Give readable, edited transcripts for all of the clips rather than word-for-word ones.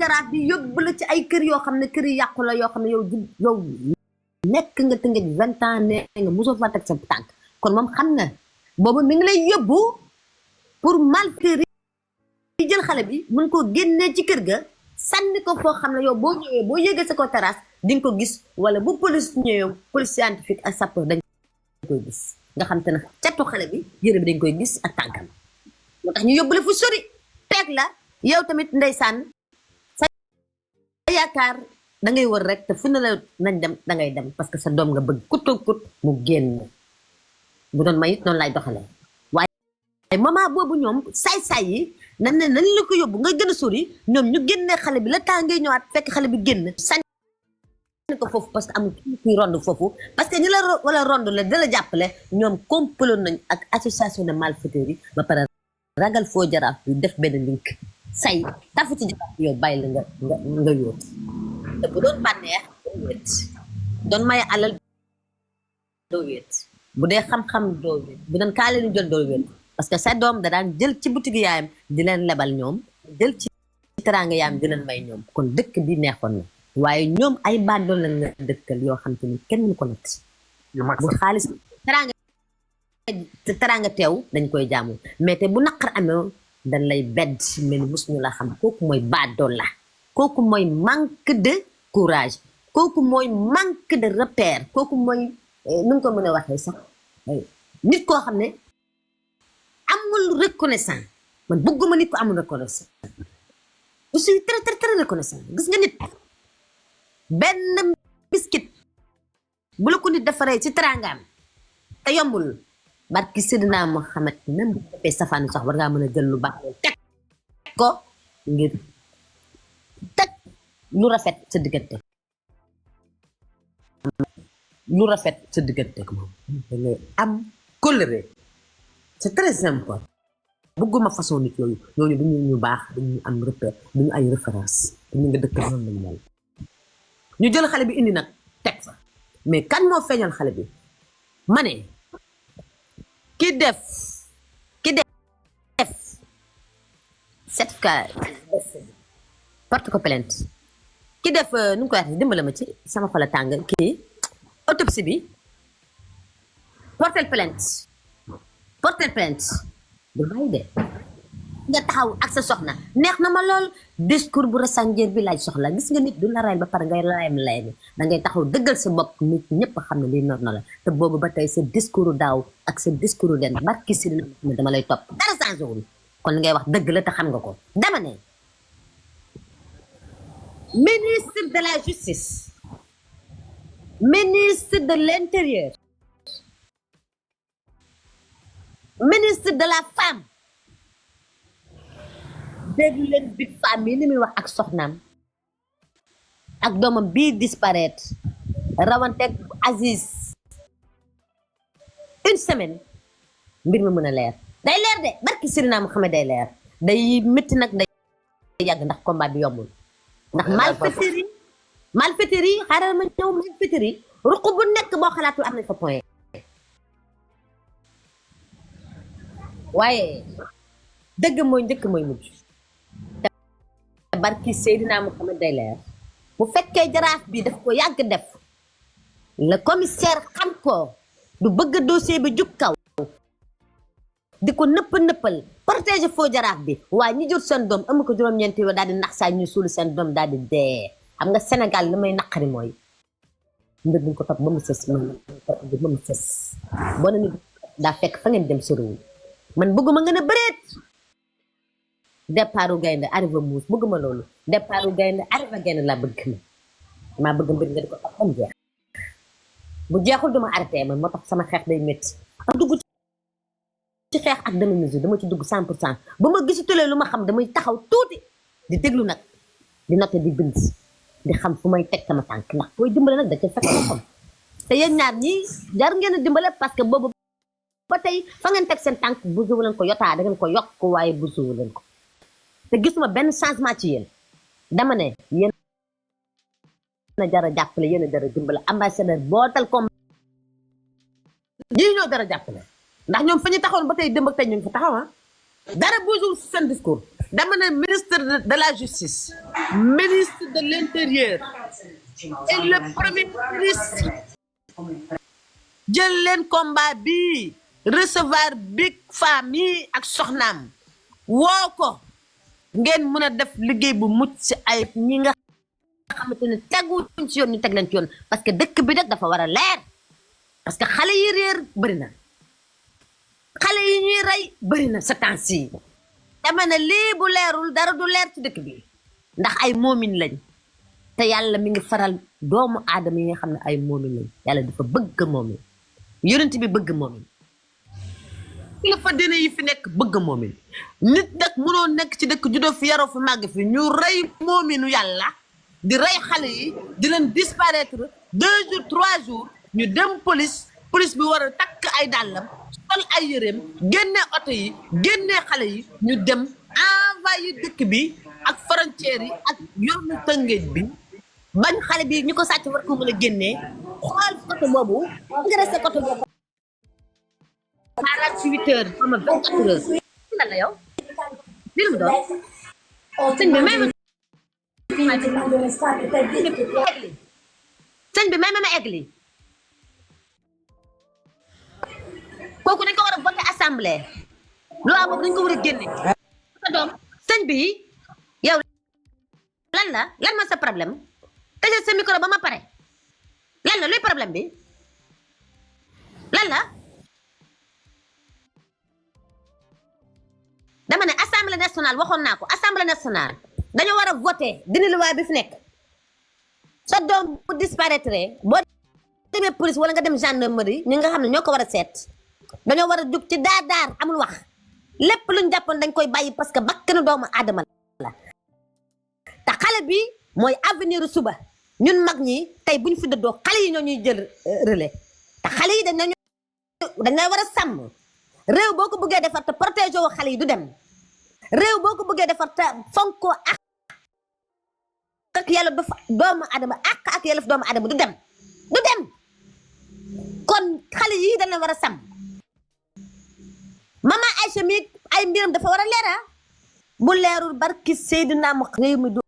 jaraaf bi yóbbu la ci ay kër yoo xam ne kër yi yàqu la yoo xam ne yow nekk nga tëngëj 20 ans nee nga mosoo fa teg sa tànk kon moom xam na boobu mi ngi lay yóbbu pour malgré yi jël xale bi mun koo génnee ci kër ga sànni ko foo xam ne yow boo ñëwee boo yéegee sa ko terrasse di nga ko gis wala bu police ñëwee police scientifique ak sapeur dañ koy gis nga xam te ne catu xale bi yére bi dañ koy gis ak tànkam moo tax ñu yóbbu la fu sori peeg la yow tamit ndeysaan sa yaakaar da ngay wër rek te fu ne la nañ dem da ngay dem parce que sa doom nga bëgg kut mu génn bu doon may it noonu lay doxalee waaye moment boobu ñoom saay-saay yi nañ la ko yóbbu nga gën a sori ñoom ñu génnee xale bi la temps ngay ñëwaat fekk xale bi génn sànni ko foofu parce que amul kuy rond foofu parce que ñi la wala rond la da la jàppale ñoom complot nañ ak association de malfaiteurs yi ba pare ragal foo jaraaf bi def benn link say tafu ci jaraaf bi yow bàyyi la nga yóot te bu doon bànneex doo wéet doon maye alal doo wéet bu dee xam-xam doo wéet bu doon kaale ni jël doo wéet parce que sa doom da daan jël ci boutique yaayam di leen lebal ñoom jël ci teraanga yaayam di leen may ñoom kon dëkk bi neexoon na waaye ñoom ay bandoon lañ la dëkkal yoo xam te ni kenn mënu ko natt bu xaalis teraanga teew dañ koy jaamu mais te bu naqar amee dañ lay bedd mel ni mus ñu la xam kooku mooy baadool la kooku mooy manque de courage kooku mooy manque de repère kooku mooy nu nga ko mën a waxee sax nit koo xam ne amul reconnaissant man bëgguma nit ko amul reconnaissant je suis très très très reconnaissant gis nga nit benn biscuit bu la ko nit defaree ci teraangaam te yombul barki Seydina Mohamed même bu defee safaanu sax war ngaa mën a jël lu baax teg ko ngir teg lu rafet sa diggante lu rafet sa diggante moom da ngay am colère c'est très important bëgguma façon nit yooyu ñooñu dañu ñu baax dañu am repère dañu ay référence dañu nga dëkk noonu lañu mel ñu jël xale bi indi nag teg fa mais kan moo feeñal xale bi ma ne ki def certificat porte ko plainte ki def nu mu koy waxee dimbala ma ci sama xol a tàng kii autopsie bi portel plainte bu bàyyi de nga taxaw ak sa soxna neex na ma lool discours bu rasangeer bi laaj soxla gis nga nit du la rayal ba pare ngay layam da ngay taxaw dëggal sa bopp nit ñëpp xam ne lii noor na la te boobu ba tey sa discours daaw ak sa discours den barki si ne dama lay topp dara changé wul kon li ngay wax dëgg la te xam nga ko dama ne ministre de la justice ministre de l'intérieur ministre de la femme déglu leen big femme yi ni muy wax ak soxnaam ak doomam bii disparaître rawanteeg Aziz une semaine mbir mi mën a leer day leer de barki Seydina Mohamed day leer day métti nag day yàgg ndax combat bi yombul ndax malfaiteurs yi xaaral ma ñëw malfaiteurs yi ruq bu nekk boo xalaatul am nañ fa point waaye dëgg mooy njëkk mooy mujj te barki Seydina Mohamed day leer bu fekkee jaraaf bi daf ko yàgg def le commissaire xam ko du bëgg dossier bi jug kaw di ko nëppal protéger foo jaraaf bi waaye ñi jot seen doom amu ko juróom-ñeenti yoo daal di nax saa ñu suul seen doom daal di dee xam nga Sénégal li may naqari mooy mbir buñ ko topp ba mu sës boo na ni daa fekk fa ngeen dem soriwul man bëgguma ngeen a bëreet départu gaynde arrivé muus bëgguma loolu départu gaynde arrivé gaynde laa bëgg maa bëgg mbir nga di ko topp ba mu jeex bu jeexul duma arrêté man moo tax sama xeex day métti am dugg ci xeex ak demi mesure dama ci dugg 100% ba ma gisatulee lu ma xam damay taxaw tuuti di déglu nag di noté di bind di xam fu may teg sama tànk ndax booy dimbale nag da ca fekk xam te yéen ñaar ñi jar ngeen a dimbale parce que boobu ba tey fa ngeen teg seen tànk busuwu leen ko yotaa da ngeen ko yokk waaye busuwu leen ko te gisuma benn changement ci yéen dama ne yéen a jara jàppale yéen a jara dimbale ambassadeur bootal ko ñii ñoo jara jàppale ndax ñoom fa ñu taxawoon ba tey démb ak tey ñu ngi fa taxaw dara busuwu seen discours dama ne ministre de la justice, ministre de l'intérieur et le premier ministre jël leen combat bi recevoir big famille ak soxnaam woo ko ngeen mën a def liggéey bu mucc ci ay ñi nga xamante ne teguñ ci yoon ñu teg leen ci yoon parce que dëkk bi nag dafa war a leer parce que xale yi réer bëri na xale yi ñuy rey bëri na sa temps-ci dama ne lii bu leerul dara du leer ci dëkk bi ndax ay moomin lañ te yàlla mi ngi faral doomu aadama yi nga xam ne ay moomin lañ yàlla dafa bëgg moomin yonent bi bëgg moomin kilifa dina yi fi nekk bëgg moomin nit nag mënoo nekk ci dëkk juddoo fi yaroo fi màgg fi ñu rey moominu yàlla di rey xale yi di leen disparaître 2 jours 3 jours ñu dem police bi war a takk ay dàllam sol ay yëreem génne oto yi génne xale yi ñu dem envoyé dëkk bi ak frontière yi ak yoonu Tëngéej bi bañ xale bi ñu ko sàcc war ko mën a génnee xool côté boobu agressé côté boobu 48 heures xam nga 24 heures lan la yow li mu doon sëñ bi may ma egli kooku dañ ko war a voté assemblée loi boobu dañ ko war a génne sa doom sëñ bi yow lan ma sa problème tëjal sa micro ba ma pare lan la luy problème bi lan la dama ne assemblée nationale waxoon naa ko assemblée nationale dañoo war a voté dindi loi bi fi nekk sa doom bu disparaître boo demee police wala nga dem gendarmerie ñi nga xam ne ñoo ko war a seet dañoo war a jug ci daar amul wax lépp luñ jàppoon dañ koy bàyyi parce que bakkanu doomu aadama la te xale bi mooy avenir suba ñun mag ñi tey buñ fi dëddoo xale yi ñoo ñuy jël relais te xale yi dañ lay war a sàmm réew boo ko bëggee defar te protéger woo xale yi du dem réew boo ko bëggee defar te fonkoo ak yàlla doomu adama ak yàlla doomu adama du dem kon xale yi dañ leen war a sàmm mama Aïcha mi ay mbiram dafa war a leera bu leerul barki Seydina mu réew mi du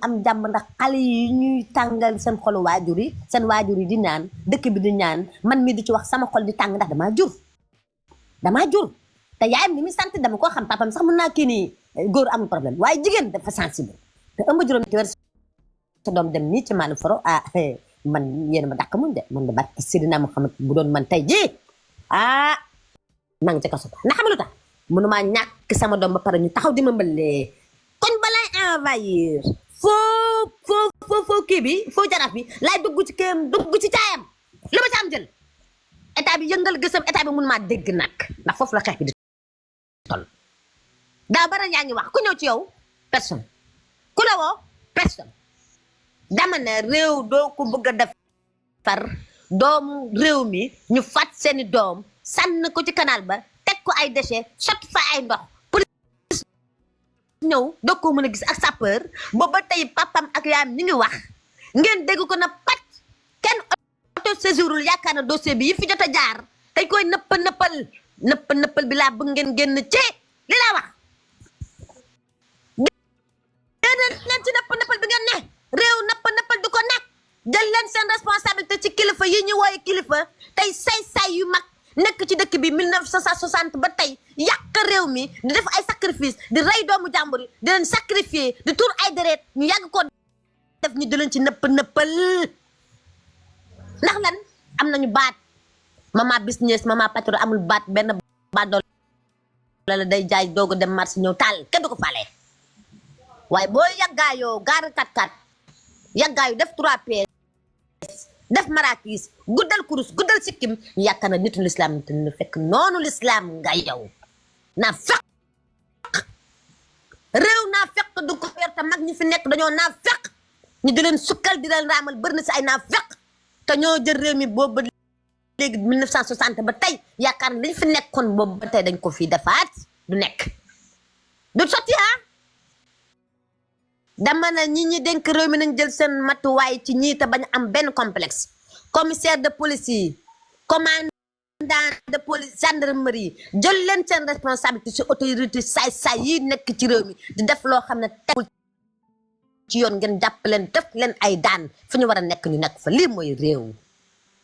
am jàmm ndax xale yi ñuy tàngal seen xolu waajur yi seen waajur yi di ñaan dëkk bi di ñaan man mi di ci wax sama xol di tàng ndax damaa jur te yaayam ni muy sant dama koo xam papam sax mën naa kii nii góor amul problème waaye jigéen dafa sensible te ëmb juróom ci weer sa doom dem nii ci maanaam foro man yéen ma dàq muñ de man de barki Seydina Muhammad bu doon man tey ji maa ngi ca kaso ba ndax xam lu tax mënumaa ñàkk sama doom ba pare ñu taxaw di ma mbëllee kon balay envahir foo kii bi foo jaraaf bi laay dugg ci kéem dugg ci caayam lu ma ci am jël état bi yëngal gësam état bi mënumaa dégg nag ndax foofu la xeex bi di toll daa bara yaa ngi wax ku ñëw ci yow personne ku la woo personne dama ne réew doo ko bëgg a defar doomu réew mi ñu fat seeni doom sànn ko ci canal ba teg ko ay déchets sotti fa ay ndox police ñëw doo ko mën a gis ak sapeur booba tey papam ak yaayam ñu ngi wax ngeen dégg ko na pat kenn auto séjourul yaakaar na dossier bi yi fi jot a jaar dañ koy nëppal bi laa bëgg ngeen génn ci li laa wax déedéet leen ci nëppal bi ngeen ne réew nëppal du ko nekk jël leen seen responsabilité ci kilifa yi ñu wooye kilifa tey say yu mag nekk ci dëkk bi 1960 ba tey yàq réew mi di def ay sacrifice di rey doomu jàmbur yi di leen sacrifier di tuur ay deret ñu yàgg ko def ñu di leen ci nëppal ndax lan am nañu baat mama business mama patron amul baat benn baat dool la day jaay doog a dem marché ñëw taal kenn du ko faale waaye boo yàggaayoo gaar 4x4 yàggaayu def 3 pièces def marakis guddal kurus guddal sikkim ñu yaakaar na nitu lislaam te ñu fekk noonu lislaam nga yow naa fekk réew naa fekk du ko yor te mag ñi fi nekk dañoo naa fekk ñu di leen sukkal di leen raamal bëri na si ay naa fekk te ñoo jël réew mi boobu ba léegi 1960 ba tey yaakaar na liñ fi nekkoon boobu ba tey dañ ko fii defaat du nekk du sotti dama na ñi dénk réew mi nañ jël seen matuwaay ci ñii te bañ am benn complexe commissaire de police yi commandant de police gendarmerie jël leen seen responsabilité ci autorité saay-saay yi nekk ci réew mi di def loo xam ne tegul ci yoon ngeen jàpp leen def leen ay daan fu ñu war a nekk ñu nekk fa lii mooy réew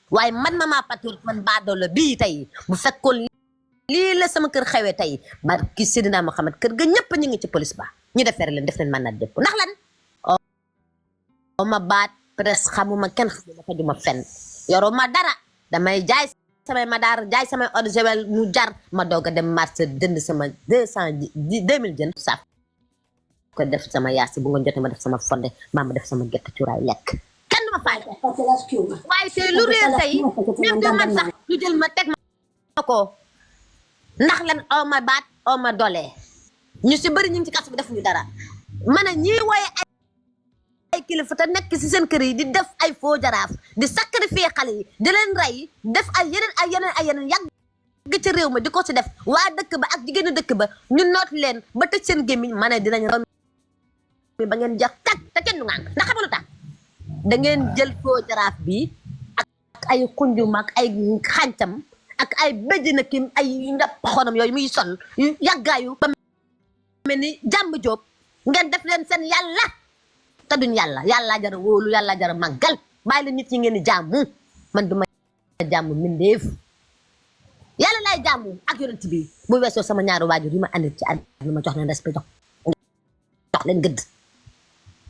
waaye man Mama Patriote man baadoola bii tey bu fekkoon lii la sama kër xewee tey barki Seydina Mohamed kër ga ñëpp ñu ngi ci police ba ñu defeere leen def leen mën na dépp ndax lan o ma baat presse xamuma kenn xamuma fajuma fenn yoroo ma dara damay jaay samay madaar jaay samay eau de javel mu jar ma doog a dem marché dënd sama 2000 jën saaf ko def sama yaasi bu nga jotee ma def sama fonde maa ma def sama gerte cuuraay lekk kenn du ma faay waaye tey lu réer tey même du man sax ñu jël ma teg ma ko ndax lan oo ma baat oo ma doole ñu si bëri ñu ngi ci kaso bi def ñu dara man a ñii wooye ay kilifa te nekk si seen kër yi di def ay faux jaraaf di sacrifier xale yi di leen rey def ay yeneen yàgg ci réew ma di ko si def waa dëkk ba ak jigéenu dëkk ba ñu noot leen ba tëj seen gémmiñ ma ne dinañ rom ba ngeen jeex tag te kenn du ngaan ndax xamalu tax da ngeen jël faux jaraaf bi ak ay xunjum ak ay xàncam ak ay béjjina kim ay ndap xonam yooyu muy sol yu yàggaayu ba mel ni jàmb jóob ngeen def leen seen yàlla te duñ yàlla jara wóolu yàlla jara màggal bàyyi la nit ñi ngeen di jàmmu man du ma jàmmu mindeef yàlla laay jàmmu ak yonent bi bu weesoo sama ñaari waajur yi ma andi ci àdduna ma jox leen respect jox leen gëdd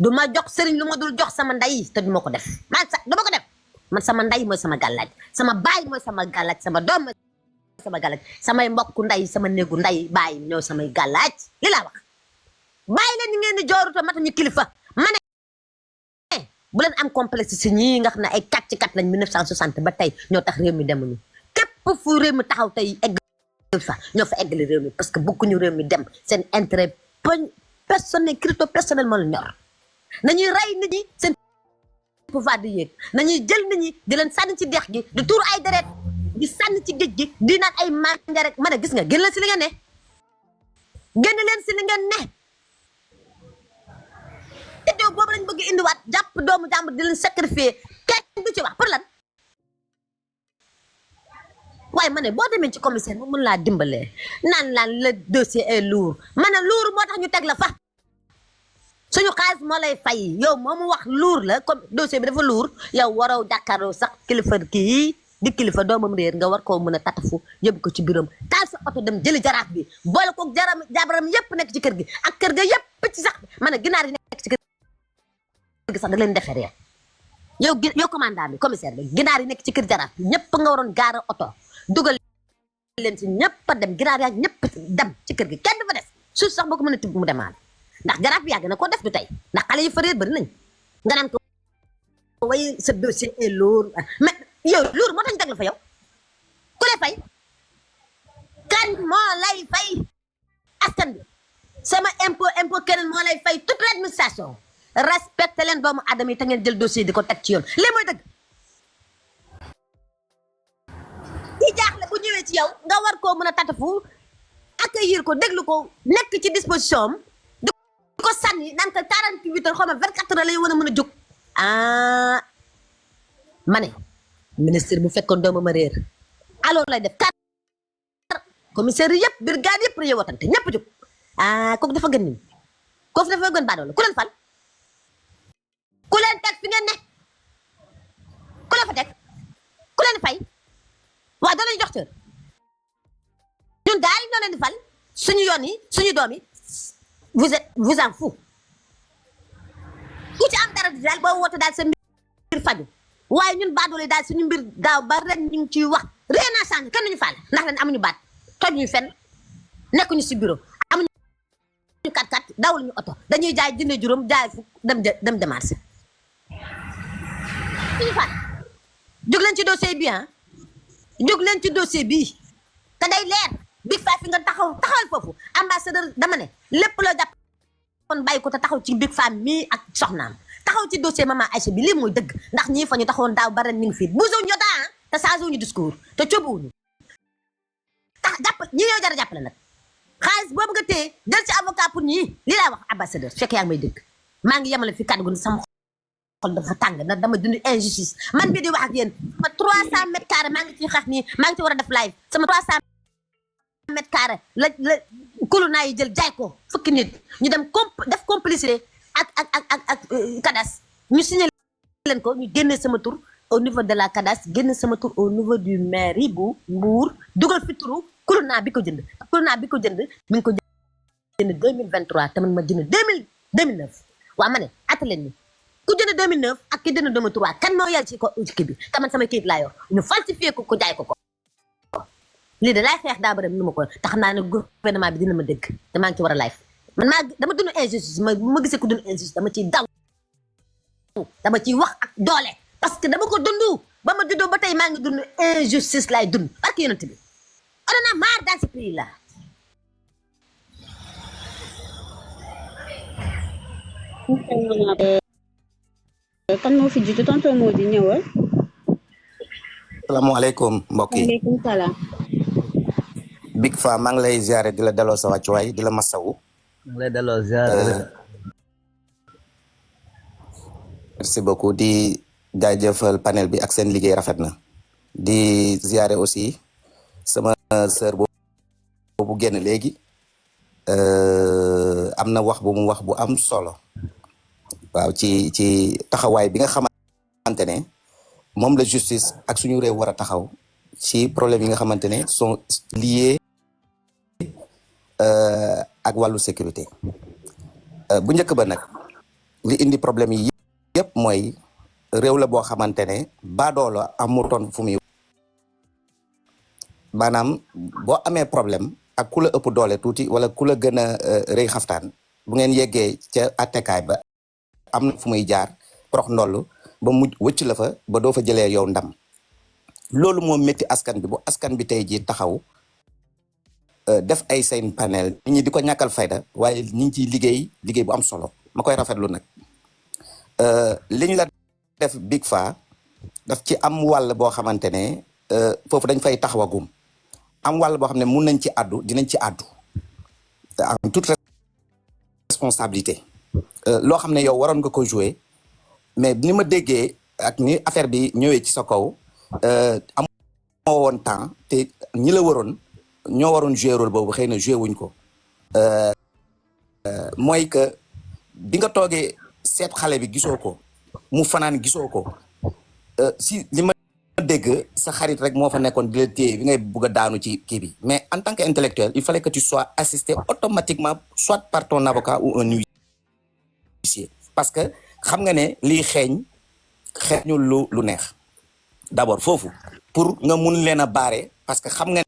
du ma jox sëriñ lu ma dul jox sama nday te du ma ko def man sax du ma ko def man sama nday mooy sama gàllaaj sama baay mooy sama gàllaaj sama doom mooy sama gàllaaj samay mbokku nday sama néegu nday baay ñoo samay gàllaaj li laa wax bàyyi leen ni ngeen di jooru te matuñu kilifa ma ne bu leen am complexe si ñii nga xam ne ay kat ci kat lañ 1960 ba tey ñoo tax réew mi demuñu képp fu réew mi taxaw tey egg fa ñoo fa eggali réew mi parce que bëgguñu réew mi dem seen intérêt personnel crypto personnel moo la ñor nañuy rey nit ñi seen pouvoir di yéeg nañuy jël nit ñi di leen sànni ci dex gi di tuur ay deret di sànni ci géej gi di naan ay manja rek ma ne gis nga génn leen si li ngeen ne génn leen si li ngeen ne te doo boobu lañ bëgg indiwaat jàpp doomu jàmbur di leen sacrifier kenn du ci wax pour lan waaye ma ne boo demee ci commissaire mu mun laa dimbalee naan laan le dossier est lourd ma ne lourd moo tax ñu teg la fa suñu xaalis moo lay fay yow moomu wax lourd la comme dossier bi dafa lourd yow waroo jàkkaarloo sax kilifa kii di kilifa doomam réer nga war koo mën a tatafu yóbbu ko ci biiram taal sa oto dem jëli jaraaf bi boole ko jabaram yépp nekk ci kër gi ak kër ga yépp ci sax ma ne ginaar yi nekk ci kër gi sax da leen deferee yow commandant bi commissaire bi ginaar yi nekk ci kër jaraaf bi ñëpp nga waroon gaara oto dugal leen si ñëpp a dem ginaar yaa ñëpp dem ci kër gi kenn du fa des suuf sax boo ko mën a tibb mu demaale ndax jaraaf bi yàgg na koo def du tey ndax xale yi fa réer bari nañ nga naan ko way sa dossier est lourd mais yow lourd moo tax ñu teg la fa yow ku lay fay kan moo lay fay askan bi sama impôt keneen moo lay fay toute l'administration respecté leen doomu aadama yi te ngeen jël dossier di ko teg ci yoon lii mooy dëgg ci jaaxle bu ñëwee ci yow nga war koo mën a tatafu accueillir ko déglu ko nekk ci disposition am di ko sànni naan ko 48 heures xaw ma 24 heures la ñu war a mën a jóg ma ne ministre bu fekkoon doomam a réer alors lay def kat commissaire yëpp brigade yëpp dañuy wotante ñëpp jóg kooku dafa gën nii kooku dafa gën baadoo la ku leen fal ku leen teg fi ngeen ne ku leen fa teg ku leen fay waaw da lañu jox cër ñun daal ñoo leen di fal suñu yoon yi suñu doom yi vous en fous ku ci am dara daal boo woote daal sa mbir faju waaye ñun baadoole daal suñu mbir daaw ba ren ñu ngi ciy wax rien n'a changé kenn duñu faale ndax leen amuñu baat tojuñu fenn nekkuñu si bureau amuñu kat dawul ñu oto dañuy jaay junne juróom jaay fukk dem démarché suñu faale jóg leen ci dossier bi jóg leen ci dossier bii te day leer Big Faa fi nga taxawal foofu ambassadeur dama ne lépp loo jàpp kon bàyyi ko te taxaw ci Big Faa mii ak soxnaam taxaw ci dossier Mama Aïcha bi lii mooy dëgg ndax ñii fa ñu taxawoon daaw ba ren ñu ngi fii bougé ñu daa te changé wuñu discours te cóobuwuñu tax ñi ñoo jar a jàppale nag xaalis boobu nga téye jël ci avocat pour ñii lii laa wax ambassadeur fekk yaa ngi may dëgg maa ngi yemale fi kàddu gu sama xol dafa tàng na dama dund injustice man bii di wax ak yéen sama 300 mètres carrés maa ngi ciy xeex nii maa ngi ci war a def live sama 300 mètres carrés la kulunaa yi jël jaay ko fukki nit ñu dem def complicité ak CADAS ñu signé leen ko ñu génne sama tur au niveau de la CADAS génne sama tur au niveau du mairie bu Mbour dugal fi turu kulunaa bi ko jënd mi ngi ko jënd 2023 te man ma jënd 2009 waa ma ne atta leen ni ku jënd 2009 ak ki jënd 2003 kan moo yàlla ci ko kii bi te man sama kayit laa yor ñu falsifié ko jaay ko lii de laay xeex daa bëri nu ma ko te xam naa ne gouvernement bi dina ma dégg te maa ngi ci war a live man dama dund injustice ma gisee ku dund injustice dama ciy daw dama ciy wax ak doole parce que dama ko dund ba ma juddoo ba tey maa ngi dund injustice laay dund parce que yonent bi on en a marre dans ce pays là. kan moo fi jiitu tonton Mody ñëwal. salaamaaleykum mbokk yi. waaleykum salaam. Big Fa maa ngi lay ziare di la delloo sa wàccuwaay di la masawu. maa ngi lay delloo ziare. merci beaucoup di jaajëfal panel bi ak seen liggéey rafet na. di ziare aussi sama sœur boobu génn léegi. am na wax bu mu wax bu am solo. waaw ci taxawaay bi nga xamante ne moom la justice ak suñu réew war a taxaw ci problème yi nga xamante ne sont liés ak wàllu sécurité bu njëkk ba nag li indi problème yi yëpp mooy réew la boo xamante ne baadoola amutoon fu muy maanaam boo amee problème ak ku la ëpp doole tuuti wala ku la gën a rëy xaftaan bu ngeen yeggee ca attekaay ba am na fu muy jaar prox ndoll ba mujj wëcc la fa ba doo fa jëlee yow ndam loolu moo métti askan bi bu askan bi tey jii taxaw def ay seen panel nit ñi di ko ñàkkal fayda waaye ñu ngi ciy liggéey bu am solo ma koy rafetlu nag liñ la def Big Fa daf ci am wàll boo xamante ne foofu dañ fay taxawagum am wàll boo xam ne mun nañ ci àddu dinañ ci àddu en toute responsabilité loo xam ne yow waroon nga ko jouer mais ni ma déggee ak ni affaire bi ñëwee ci sa kaw amoo woon temps te ñi la waroon ñoo waroon jouer rôle boobu xëy na jouer wuñ ko mooy que bi nga toogee seet xale bi gisoo ko mu fanaan gisoo ko si li ma dégg sa xarit rek moo fa nekkoon di la téye bi ngay bugg a daanu ci kii bi mais en tant qu'intellectuel il fallait que tu sois assisté automatiquement soit par ton avocat ou un huissier parce que xam nga ne lii xeeñu lu neex d'abord foofu pour nga mun leen a baare parce que xam nga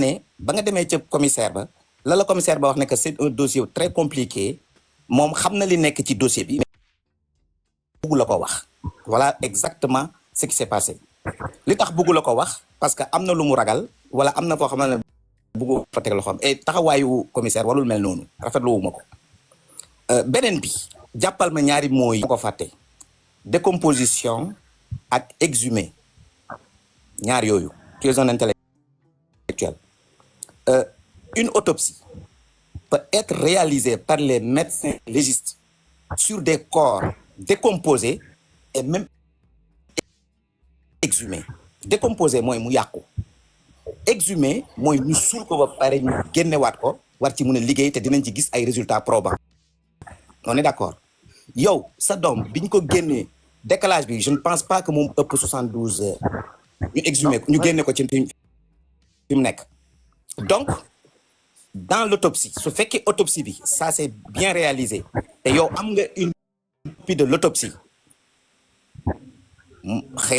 ne ba nga demee ca commissaire ba la commissaire ba wax ne que c'est un dossier très compliqué moom xam na li nekk ci dossier bi bugg la ko wax voilà exactement ce qui s'est passé li tax bugg la ko wax parce que am na lu mu ragal wala am na foo xam ne bugg fa teg loxoom et taxawaayu commissaire walul mel noonu rafetlu wu ma ko beneen bi jàppal ma ñaari mooy ko fàtte décomposition ak exhumé ñaar yooyu tu es un intellectuel une autopsie peut être réalisée par les médecins légistes sur des corps décomposés et même exhumé décomposé mooy mu yàqu exhumé mooy ñu suul ko ba pare ñu génnewaat ko war ci mën a liggéey te dinañ ci gis ay résultats probants on est d'accord yow sa doom biñ ko génnee décalage bi je ne pense pas que moom ëpp 72 heures ñu exhumé ko ñu génne ko ci fi mu nekk donc dans l'autopsie su fekkee autopsie bi ça c'est bien réalisé te yow am nga une copie de l'autopsie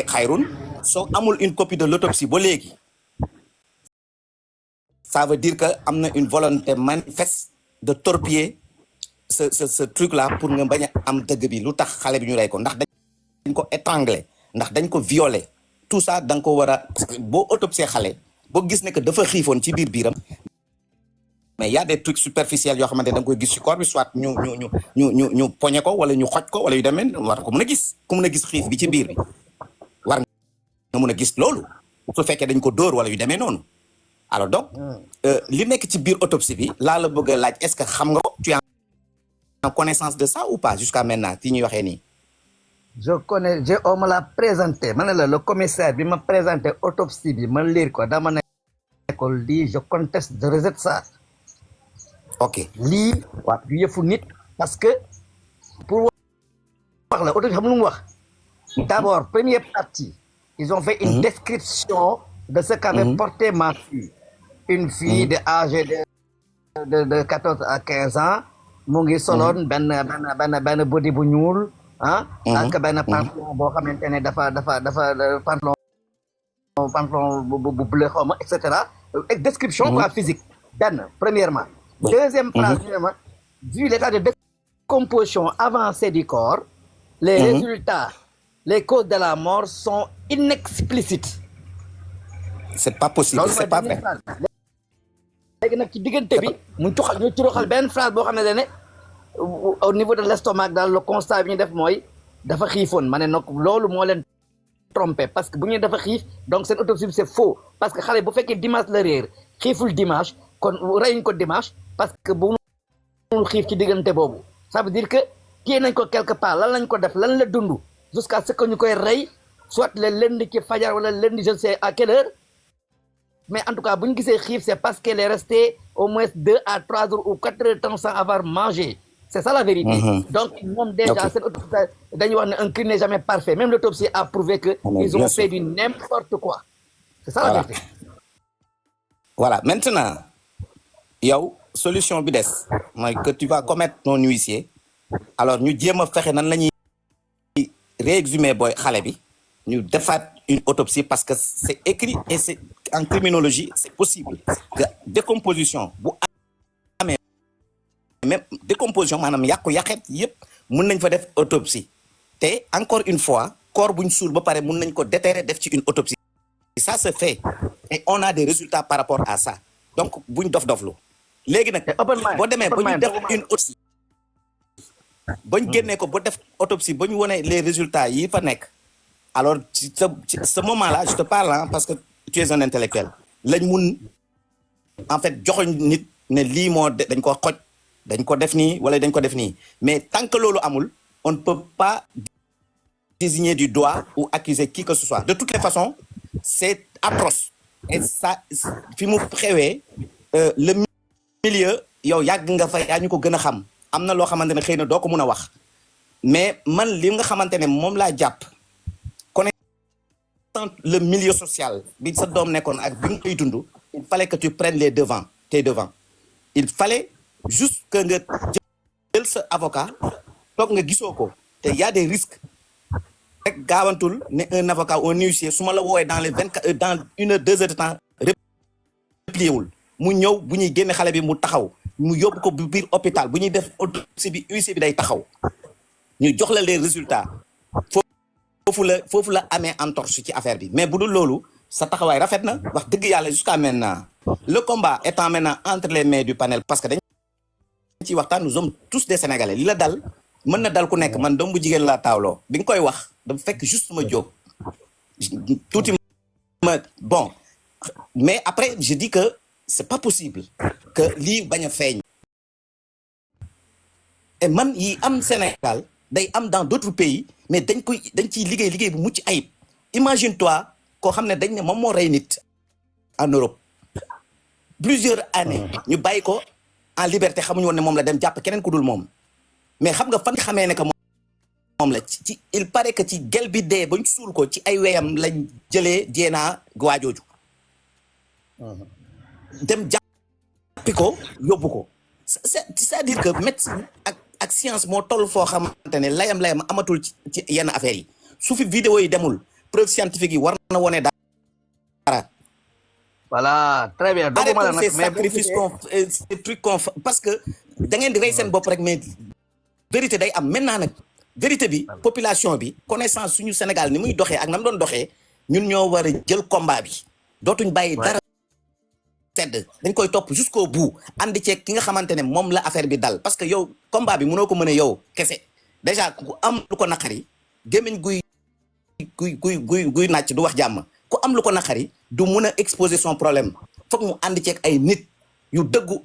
xayrun soo amul une copie de l'autopsie ba léegi ça veut dire que am na une volonté manifeste de torpiller ce truc là pour nga bañ a am dëgg bi lu tax xale bi ñu rey ko ndax dañ ko étrangler ndax dañ ko violer tout ça da nga ko war a parce que boo autopsie xale boo gis ne que dafa xiifoon ci biiram mais y a des trucs superficiels yoo xamante ne da nga koy gis ci corps bi soit ñu poñe ko wala ñu xoj ko wala yu demee war ko mën a gis ku mën a gis xiif bi ci biir bi war nga mën a gis loolu su fekkee dañ ko dóor wala yu demee noonu alors donc li nekk ci biir autopsie bi laa la bëgg a laaj est-ce que xam nga ko tu as en connaissance de ça ou pas jusqu'à maintenant fi ñuy waxee nii je connais, on me l'a présenté. Le commissaire, il m'a présenté autopsie, il m'a lire quoi. Dans mon école, je conteste, je rejette ça. ok Lire, il faut nit parce que pour voir l'autopsie, d'abord, première partie, ils ont fait une description de ce qu'avait porté ma fille. Une fille de âge de 14 à 15 ans, mu ngi soloon benn body bu ñuul ak benn pantalon boo xamante ne dafa pantalon bu bleu xaw ma et cetera description quoi physique benn premièrement deuxième phrase vu l'état de décomposition avancée du corps les résultats les causes de la mort sont inexplicites. c'est pas possible c'est pas vrai. léegi nag ci diggante bi ñu turoxal benn phrase boo xam ne au niveau de l'estomac daal le constat bi ñu def mooy dafa xiifoon ma ne nag loolu moo leen trompé parce que bu ñu dafa xiif donc seen autopsie c'est faux parce que xale bu fekkee dimanche la réer xiiful dimanche kon reyuñ ko dimanche parce que bu mu xiif ci diggante boobu ça veut dire que téye nañ ko quelque part lan lañ ko def lan la dund jusqu'à ce que ñu koy rey soit le lundi ci fajar wala lundi je ne sais à quelle heure. Mais en tout cas, si vous avez c'est parce qu'elle est restée au moins 2 à 3 jours ou 4 heures de temps sans avoir mangé. C'est ça la vérité. Donc, même déjà, un crime n'est jamais parfait. Même l'autopsie a prouvé qu'ils ont fait du n'importe quoi. C'est ça la vérité. Voilà. Maintenant, il y a une solution que tu vas commettre non huissier. Alors, nous disons faire réexhumer boy Khalebi. Nous devons une autopsie parce que c'est écrit et c'est en criminologie, c'est possible que décomposition bu amé même décomposition manam yakku yaxet yépp mën nañ fa def autopsie té encore une fois corps buñ sul ba paré mën nañ ko déterrer def ci une autopsie ça se fait et on a des résultats par rapport à ça donc buñ doflu légui nak bo démé buñ def une autopsie bañ génné ko bo def autopsie bañ woné les résultats yi fa nek. Alors, ce moment-là, je te parle parce que tu es un intellectuel. En fait, mais tant que lolo amul, on ne peut pas désigner du doigt ou accuser qui que ce soit. De toutes les façons, c'est atroce. Et ça, le milieu, yow yag nga fa ya ñuko gëna xam. Amna lo xamantene xeyna do ko mëna wax. Mais man li nga xamantene mom la japp le milieu social, il fallait que tu prennes tes devants. Il fallait juste que tu avocat, il y a des risques. Un avocat ou un huissier, dans les 24 dans 1 heure, 2 heures de temps, replié. Mu ñew bu ñuy génné xalé bi mu taxaw mu yobbu ko biir hôpital bu ñuy def autopsie bi huissier bi day taxaw ñu jox la les résultats. Fofu la amé entorse ci affaire bi mais budul lolu sa taxaway rafet na wax deug yalla jusqu'à maintenant le combat étant maintenant entre les mains du panel parce que dañ ci waxtaan nous sommes tous des Sénégalais li la dal mën na dal ku nekk man doom bu jigéen laa taawloo bi nga koy wax dafa fekk juste ma jóg tuuti ma bon mais après je dis que c'est pas possible que lii bañ a feeñ et man yi am Sénégal day am dans d'autres pays mais dañ ciy liggéey bu mucc ayib imagine toi koo xam ne dañ ne moom moo rey nit en Europe plusieurs années ñu bàyyi ko en liberté xamuñu woon ne moom la dem jàpp keneen ku dul moom mais xam nga fan xamee ne que moom la ci il paraît que ci gel bi dee bañ suul ko ci ay weyam lañ jëlee jéenaa waajooju dem jàppi ko yóbbu ko c'est-à-dire que médecine ak science moo toll foo xamante ne layam amatul ci yenn affaires yi su fi vidéo yi demul preuve scientifique yi war na wone dara. Voilà très bien. arrêtons ces sacrifices ces trucs parce que da ngeen di rey seen bopp rek mais vérité day am maintenant nag vérité bi population bi connaissance suñu Sénégal ni muy doxee ak nam doon doxee ñun ñoo war a jël combat bi dootuñ bàyyi dara tedd dañ koy topp jusqu'au bout andi ceeg ki nga xamante ne moom la affaire bi dal parce que yow combat bi mënoo ko mën a yow kese déjà ku am lu ko naqari gémmiñ guy nàcc du wax jàmm ku am lu ko naqari du mun a exposer son problème foog mu andi ceeg ay nit yu dëggu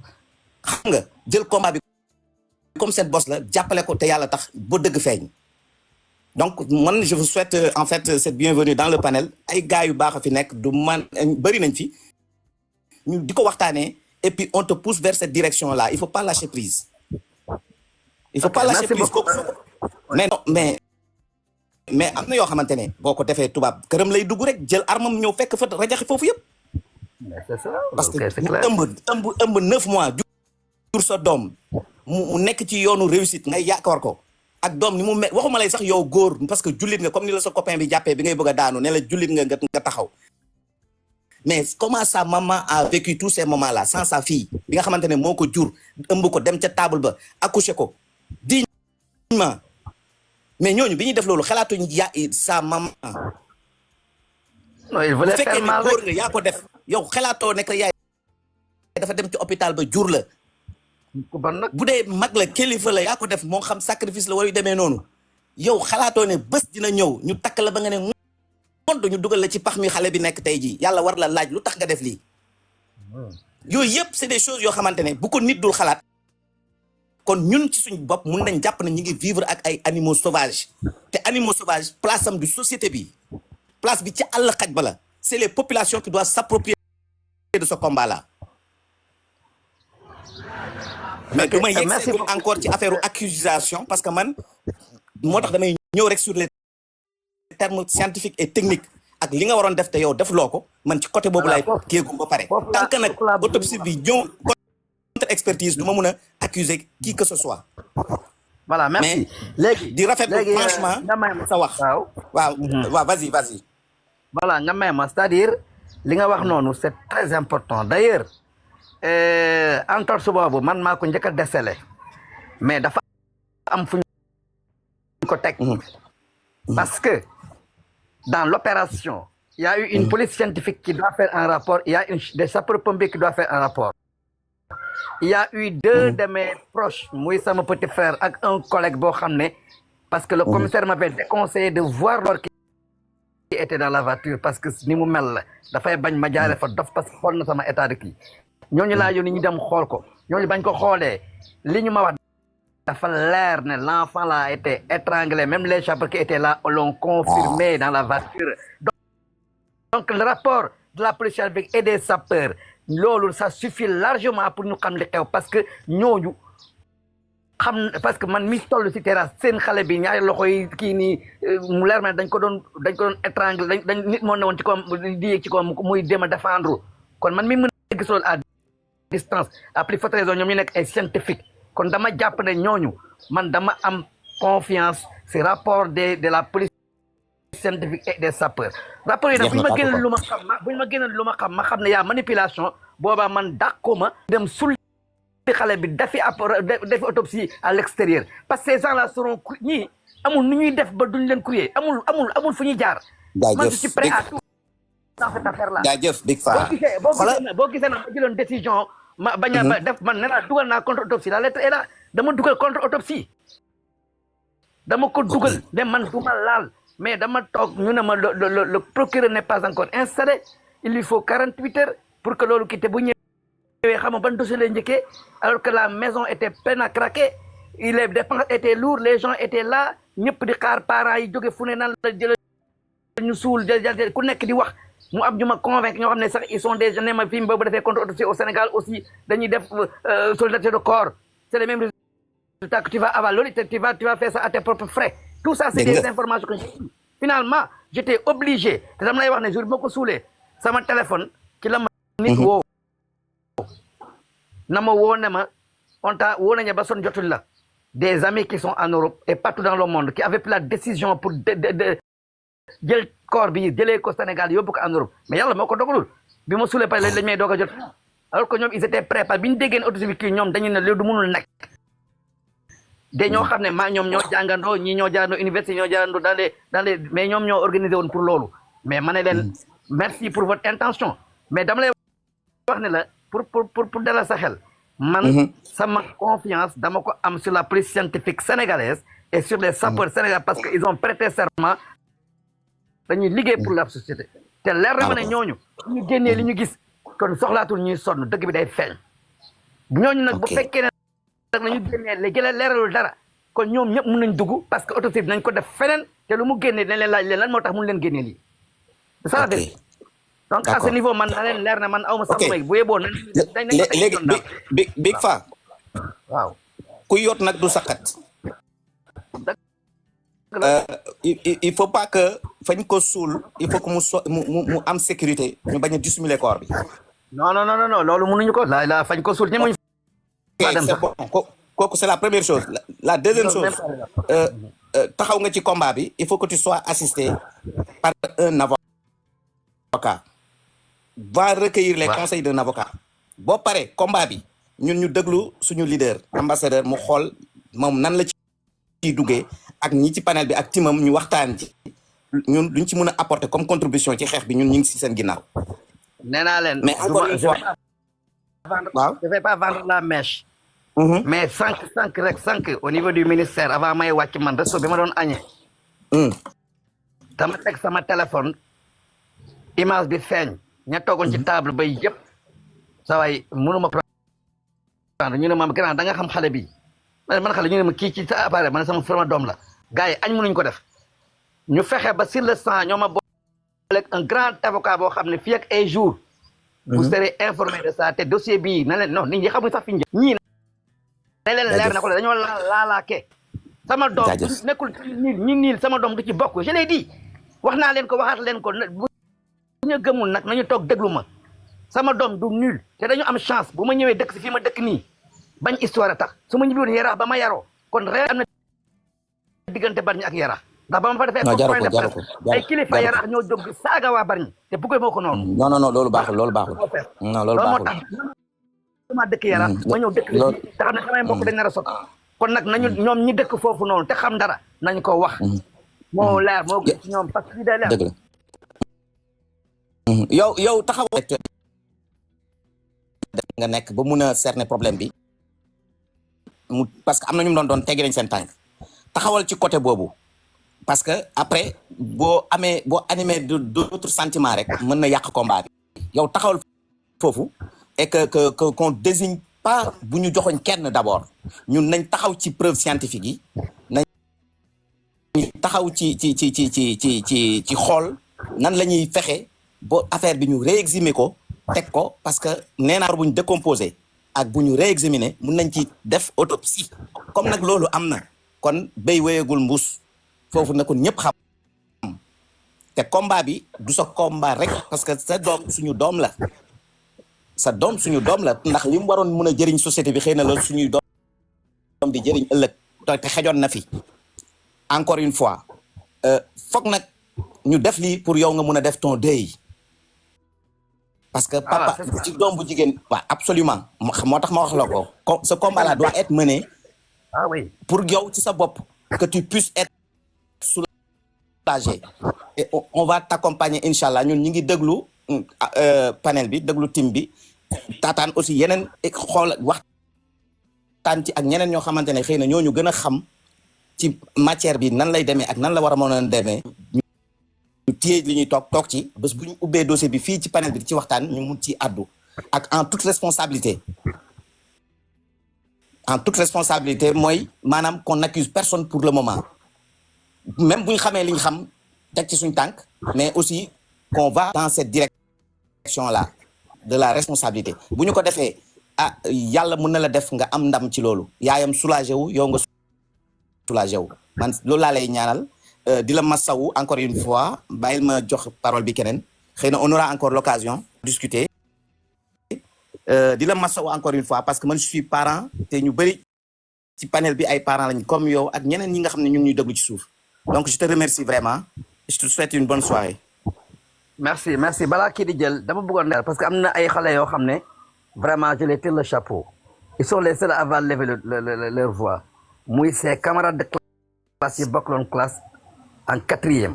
xam nga jël combat bi comme cette boss la jàppale ko te yàlla tax ba dëgg feeñ donc man je vous souhaite en fait cette bienvenue dans le panel ay gars yu baax a fi nekk du man bëri nañ fi ñu di ko waxtaanee et puis on te pousse vers cette direction là il faut pas lâcher prise. il faut pas lâcher prise kooku mais non mais am na yoo xamante ne boo ko defee tubaab këram lay dugg rek jël armam ñëw fekk fa rajaxe foofu yëpp. c'est ça parce que c'est mu clair. ëmb 9 mois jur sa doom mu nekk ci yoonu réussite ngay yaakaar ko ak doom ni mu mel waxuma lay sax yow góor parce que jullit nga comme ni la sa copain bi jàppee bi ngay bëgg a daanu ne la jullit nga taxaw mais comment sa maman a vécu tous ces moments là sans sa fille bi nga xamante ne moo ko jur ëmb ko dem ca table ba accoucher ko dignement mais ñooñu bi ñuy def loolu xalaatuñ sa maman. non il voulait faire mal bu fekkee ne góor nga yaa ko def yow xalaatoo ne que yaay dafa dem ci hôpital ba jur la. bu dee mag la kilifa la yaa ko def moo xam sacrifice la wala yu demee noonu yow xalaatoo ne bés dina ñëw ñu takk la ba nga ne mond ñu dugal la ci pax mi xale bi nekk tey jii yàlla war la laaj lu tax nga def lii. yooyu yëpp c'est des choses yoo xamante ne bu ko nit dul xalaat kon ñun ci suñ bopp mun nañ jàpp ne ñu ngi vivre ak ay animaux sauvages te animaux sauvages place am du société bi place bi ci àll xaj ba la c'est les populations qui doivent s'approprier de ce combat là. mais du ma yegg encore ci affaire accusation parce que man moo tax damay ñëw rek sur les termes scientifiques et techniques ak li nga waroon def te yow def loo ko man ci côté boobu laay kéegum ba pare tant que nag autopsie bi ñëw contre expertise du ma mun a accuser qui que ce soit. voilà merci léegi di rafetlu franchement sa wax. waaw vas-y. voilà nga may ma c'est-à-dire li nga wax noonu c'est très important d'ailleurs entorse boobu man maa ko njëkk a décelé mais dafa am fu ñu ko teg parce que dans l'opération il y a eu une police scientifique qui doit faire un rapport il y a des sapeurs-pompiers qui doivent faire un rapport il y a eu deux de mes proches muy sama petit frère ak un collègue boo xam ne parce que le commissaire m'avait déconseillé de voir leur qui était dans la voiture parce que ni mu mel la dafay bañ ma jaare fa dof parce que xool na sama état de kii ñooñu laa yónni ñu dem xool ko ñooñu bañ ko xoolee li ñu ma wax dafa leer ne l'enfant là a été étranglé même les sapeurs qui étaient là l'ont confirmé dans la voiture donc le rapport de la police scientifique et des sapeurs loolu ça suffit largement pour ñu xam li xew parce que ñooñu xam parce que man mi toll ci terrasse seen xale bi ñaari loxo yi kii nii mu leer ma dañ ko doon étranglé dañ nit moo ne woon ci kawam di yéeg ci kawam muy dem a défendre kon man mi mën a gis loolu à distance à plus forte raison ñoom ñu nekk ay scientifique kon dama jàpp ne ñooñu man dama am confiance ci rapport de la police scientifique et des sapeurs rapport yi nag bu ñu ma génne lu ma xam ma xam ne yaa manipulation boobaa man dàquma dem sul xale bi defi autopsie à l'extérieur parce que ces gens là seront ñii amul nu ñuy def ba duñ leen courrier amul fu ñuy jaar man je suis prêt à tout dans cette affaire là jaajëf Big Faa boo gisee nag ma jëloon décision ma bañ a def man nee naa dugal naa contre autopsie la lettre est là dama dugal contre autopsie dama ko dugal ne man du ma laal mais dama toog ñu ne ma le procureur n'est pas encore installé il lui faut 48 heures pour que loolu quitté bu ñëwee xam nga ban dossier lay njëkkee alors que la maison était pleine à craquer les dépenses étaient lourdes les gens étaient là ñëpp di xaar parents yi jóge fu ne naan la jël ñu suul jël ku nekk di wax mu am ñu ma convaincre ñoo xam ne sax ils sont des jeunes ma film boobu defee contre autopsie au Sénégal aussi dañuy def solidarité de corps c'est les mêmes résultats que tu vas avoir loolu tu vas faire ça à tes propres frais tout ça c'est des informations que j'ai finalement j'étais obligé te dama lay wax ne jour bi ma ko suulee sama téléphone ci la ma nit woo na ma woo ne ma woo nañu ba son jotul la des amis qui sont en Europe et partout dans le monde qui avaient pris la décision pour jël corps bi jëlee ko Sénégal yóbbu ko en Europe mais yàlla moo ko dogalul bi ma suulee pare lañ may doog a jot alors que ñoom ils étaient préparés bi ñu déggee autopsie bi kii ñoom dañu ne loolu du mënul nekk de ñoo xam ne ñoom ñoo jàngandoo ñii ñoo jaarandoo université ñoo jaarandoo dans les mais ñoom ñoo organisé woon pour loolu mais ma ne leen merci pour votre intention mais dama lay wax ne la pour dalal sa xel man sama confiance dama ko am sur la police scientifique sénégalaise et sur les sapeurs sénégalais parce que ils ont prêté serment dañuy liggéey pour la société te leer na ma ne ñooñu ñu génnee li ñu gis kon soxlaatul ñuy sonn dëgg bi day feeñ ñooñu nag bu fekkee ne nag nañu génnee léegi la leeralul dara kon ñoom ñëpp mun nañ dugg parce que autopsie bi nañ ko def feneen te lu mu génnee dañ leen laaj leen lan moo tax mun leen génnee lii. c'est ça la vérité. donc à ce niveau man na leen leer na man aw ma sax may bu yeboo nañ léegi big fa waaw ku yoot nag du saxat. il faut pas que fañ ko suul il faut que mu am sécurité ñu bañ a dissimuler corps bi. non loolu mënuñu ko la fañ ko suul ñemuñu fa dem c'est bon kooku c'est la première chose la deuxième chose taxaw nga ci combat bi il faut que tu sois assisté par un avocat va recueillir les conseils d'un avocat boo paree combat bi ñun ñu déglu suñu leader ambassadeur mu xool moom nan la ci duggee ak ñi ci panel bi ak timam ñu waxtaan ci ñun luñ ci mën a apporter comme contribution ci xeex bi ñun ñu ngi si seen ginnaaw. nee naa leen mais encore une fois waaw je vais pas vendre la mèche. mais sànq au niveau du ministère avant may wàcc man resto bi ma doon añee. dama teg sama téléphone image bi feeñ ña toogoon ci table bay yëpp sa waay mënuma prendre ñu ne ma grand da nga xam xale bi man xale ñu ne ma kii ci sa appareil man sama doom la gars yi añ mënuñ ko def ñu fexe ba sur le sang ñoo ma boole un grand avocat boo xam ne fii ak ay jours vous serez informé de ça te dossier bii na leen non nit ñi xamuñ sax fi ñii ne leen leer na ko dañoo laalaake sama doom nekkul ñi niil sama doom du ci bokk je l'ai dit wax naa leen ko waxaat leen ko bu ñu gëmul nag nañu toog déglu ma sama doom du nul te dañu am chance bu ma ñëwee dëkk si fii ma dëkk nii bañ histoire tax su ma ñibbiwoon Yaraax ba ma yaroo kon réew am na diggante Bargny ak Yaraax ndax ba ma fa defee point de presse ay kilifa Yaraax ñoo jóg di saaga waa Bargny te bëggee moo ko noonu non loolu baaxul non loolu moo baaxul tax ma dëkk Yaraax ma ñëw dëkk la te xam ne samay mbokk dañ nar a sot kon nag nañu ñoom ñi dëkk foofu noonu te xam dara nañ ko wax moo leer moo gis ñoom parce que fii day leer dëgg la yow taxaw nga nekk ba mun a cerner problème bi parce que am na ñu doon teggi nañ seen tànk taxawal ci côté boobu parce que après boo animé d'autres sentiments rek mën na yàq combat bi yow taxawal foofu et que qu'on désigne pas bu ñu joxoñ kenn d'abord ñun nañ taxaw ci preuve scientifique yi nañ taxaw ci xool nan la ñuy fexe ba affaire bi ñu réexaminer ko teg ko parce que nee naa bu ñu décomposé ak bu ñu réexaminer mun nañ ci def autopsie comme nag loolu am na kon béy wéyagul mbuus foofu na ko ñëpp xam te combat bi du sa combat rek parce que sa doom suñu doom la sa doom suñu doom la ndax li mu waroon mën a jëriñ société bi xëy na loolu suñuy doom di jëriñ ëllëg te xejoon na fi encore une fois foog nag ñu def lii pour yow nga mun a def ton deuil parce que papa ci doom bu jigéen waaw absolument moo tax ma wax la ko ce combat là doit être mené pour yow ci sa bopp que tu puisses être soulagé et on va t'accompagner inchallah ñun ñi ngi déglu panel bi déglu team bi taataan aussi yeneen xool waxtaan ci ak ñeneen ñoo xamante ne xëy na ñooñu gën a xam ci matière bi nan lay demee ak nan la war a mën a demee ñu téye li ñuy toog ci bés bu ñu ubbee dossier bi fii ci panel bi ci waxtaan ñu mun ci addu ak en toute responsabilité mooy maanaam qu'on n'accuse personne pour le moment même bu ñu xamee li ñu xam teg ci suñ tànk mais aussi qu'on va dans cette direction là de la responsabilité bu ñu ko defee yàlla mën na la def nga am ndam ci loolu yaayam soulagé wu yow nga soulagé wu man loolu laa lay ñaanal di la masawu encore une fois bàyyil ma jox parole bi keneen xëy na on aura encore l'occasion de discuter di la masawu encore une fois parce que man je suis parent te ñu bëri ci panel bi ay parents lañ comme yow ak ñeneen ñi nga xam ne ñu ngi ñuy déglu ci suuf donc je te remercie vraiment je te souhaite une bonne soirée. merci balaa kii di jël dama bëggoon leer parce que am na ay xale yoo xam ne vraiment je les tire le chapeau ils sont les seuls à avoir levé leur voix muy ses camarades de classe yi bokkloon classe en 4e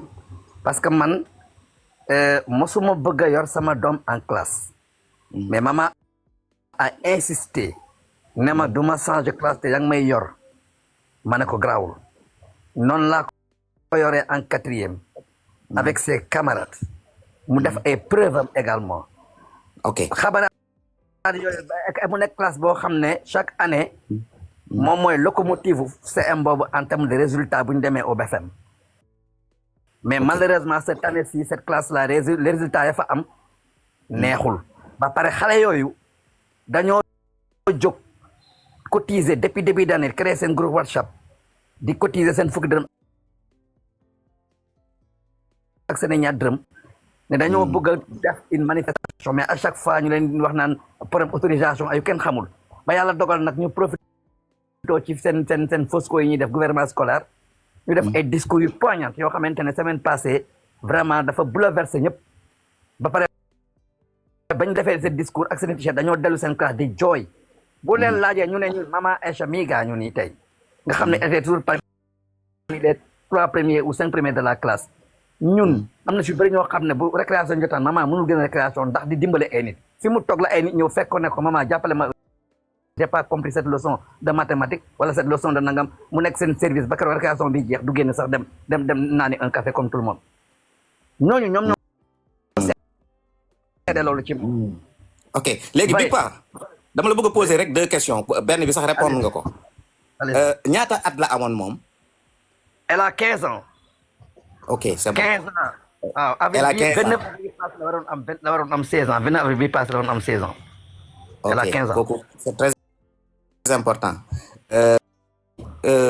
parce que man mosuma bëgg a yor sama doom en classe mais maman a insisté ne ma duma changer classe te yaa ngi may yor ma ne ko grawul noonu laa ko yoree en 4e avec ses camarades mu def ay preuves am également ok xabaar yooyu mu nekk classe boo xam ne chaque année moom mooy locomotive CM boobu en termes de résultats bu ñu demee au BFM. mais malheureusement cette année-ci cette classe-là les résultats ya fa am neexul. ba pare xale yooyu dañoo jóg cotiser depuis début d'année créer seen groupe WhatsApp di cotiser seen fukki dërëm ak seen ñaar dërëm ne dañoo bëgg a def une manifestation mais à chaque fois ñu leen wax naan problème autorisation ayu kenn xamul ba yàlla dogal nag ñu profité ci seen fosco yi ñuy def gouvernement scolaire ñu def ay discours yu poignant yoo xamante ne semaine passée vraiment dafa bouleversé ñëpp ba pare bañ defee seen discours ak seen t-shirt dañoo dellu seen classe di jooy bu leen laajee ñu ne ñun maman Aïcha mii gaañu nii tey nga xam ne était toujours parmi les 3 premiers ou 5 premiers de la classe ñun am na si bëri ñoo xam ne bu récréation jotaan maman mënul gën a récréation ndax di dimbale ay nit fi mu toog la ay nit ñëw fekk ko ne ko maman jàppale ma j'ai pas compris cette leçon de mathématiques wala cette leçon de nangam mu nekk seen service ba keroog récréation bi jeex du génn sax dem naani un café comme tout le monde ñooñu ñoom ñoo seede loolu ci ok léegi bi pa dama la bëgg a poser rek 2 questions benn bi sax répondre nga ko ñaata at la amoon moom elle a 15 ans ok c'est bon 15 ans waaw avec 29 bi passé la waroon am 16 ans 29 bi passé la waroon am 16 ans elle a 15 ans kooku c'est très important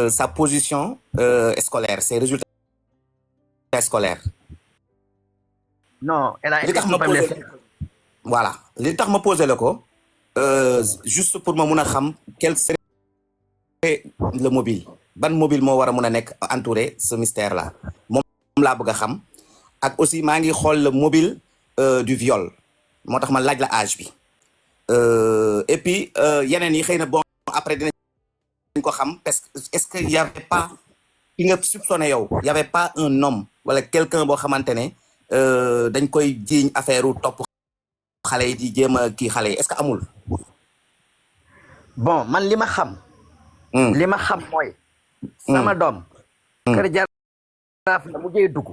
sa position scolaire ses résultats scolaires non elle a li tax ma posé voilà li tax ma posé la ko juste pour ma mun a xam quel serait le mobile ban mobile moo war a mun a nekk entouré ce mystère là moom laa bëgg a xam ak aussi maa ngi xool le mobile du viol moo tax ma laaj la âge bi et puis yeneen yi xëy na bon après dinañ ko xam parce que est-ce que y avait pas ki nga soupçonné yow y avait pas un homme wala quelqu'un boo xamante ne dañ koy jiiñ affaire u topp xale yi di jéem a kii xale yi est-ce que amul bon man li ma xam mooy sama doom kër jaraaf la mujjee dugg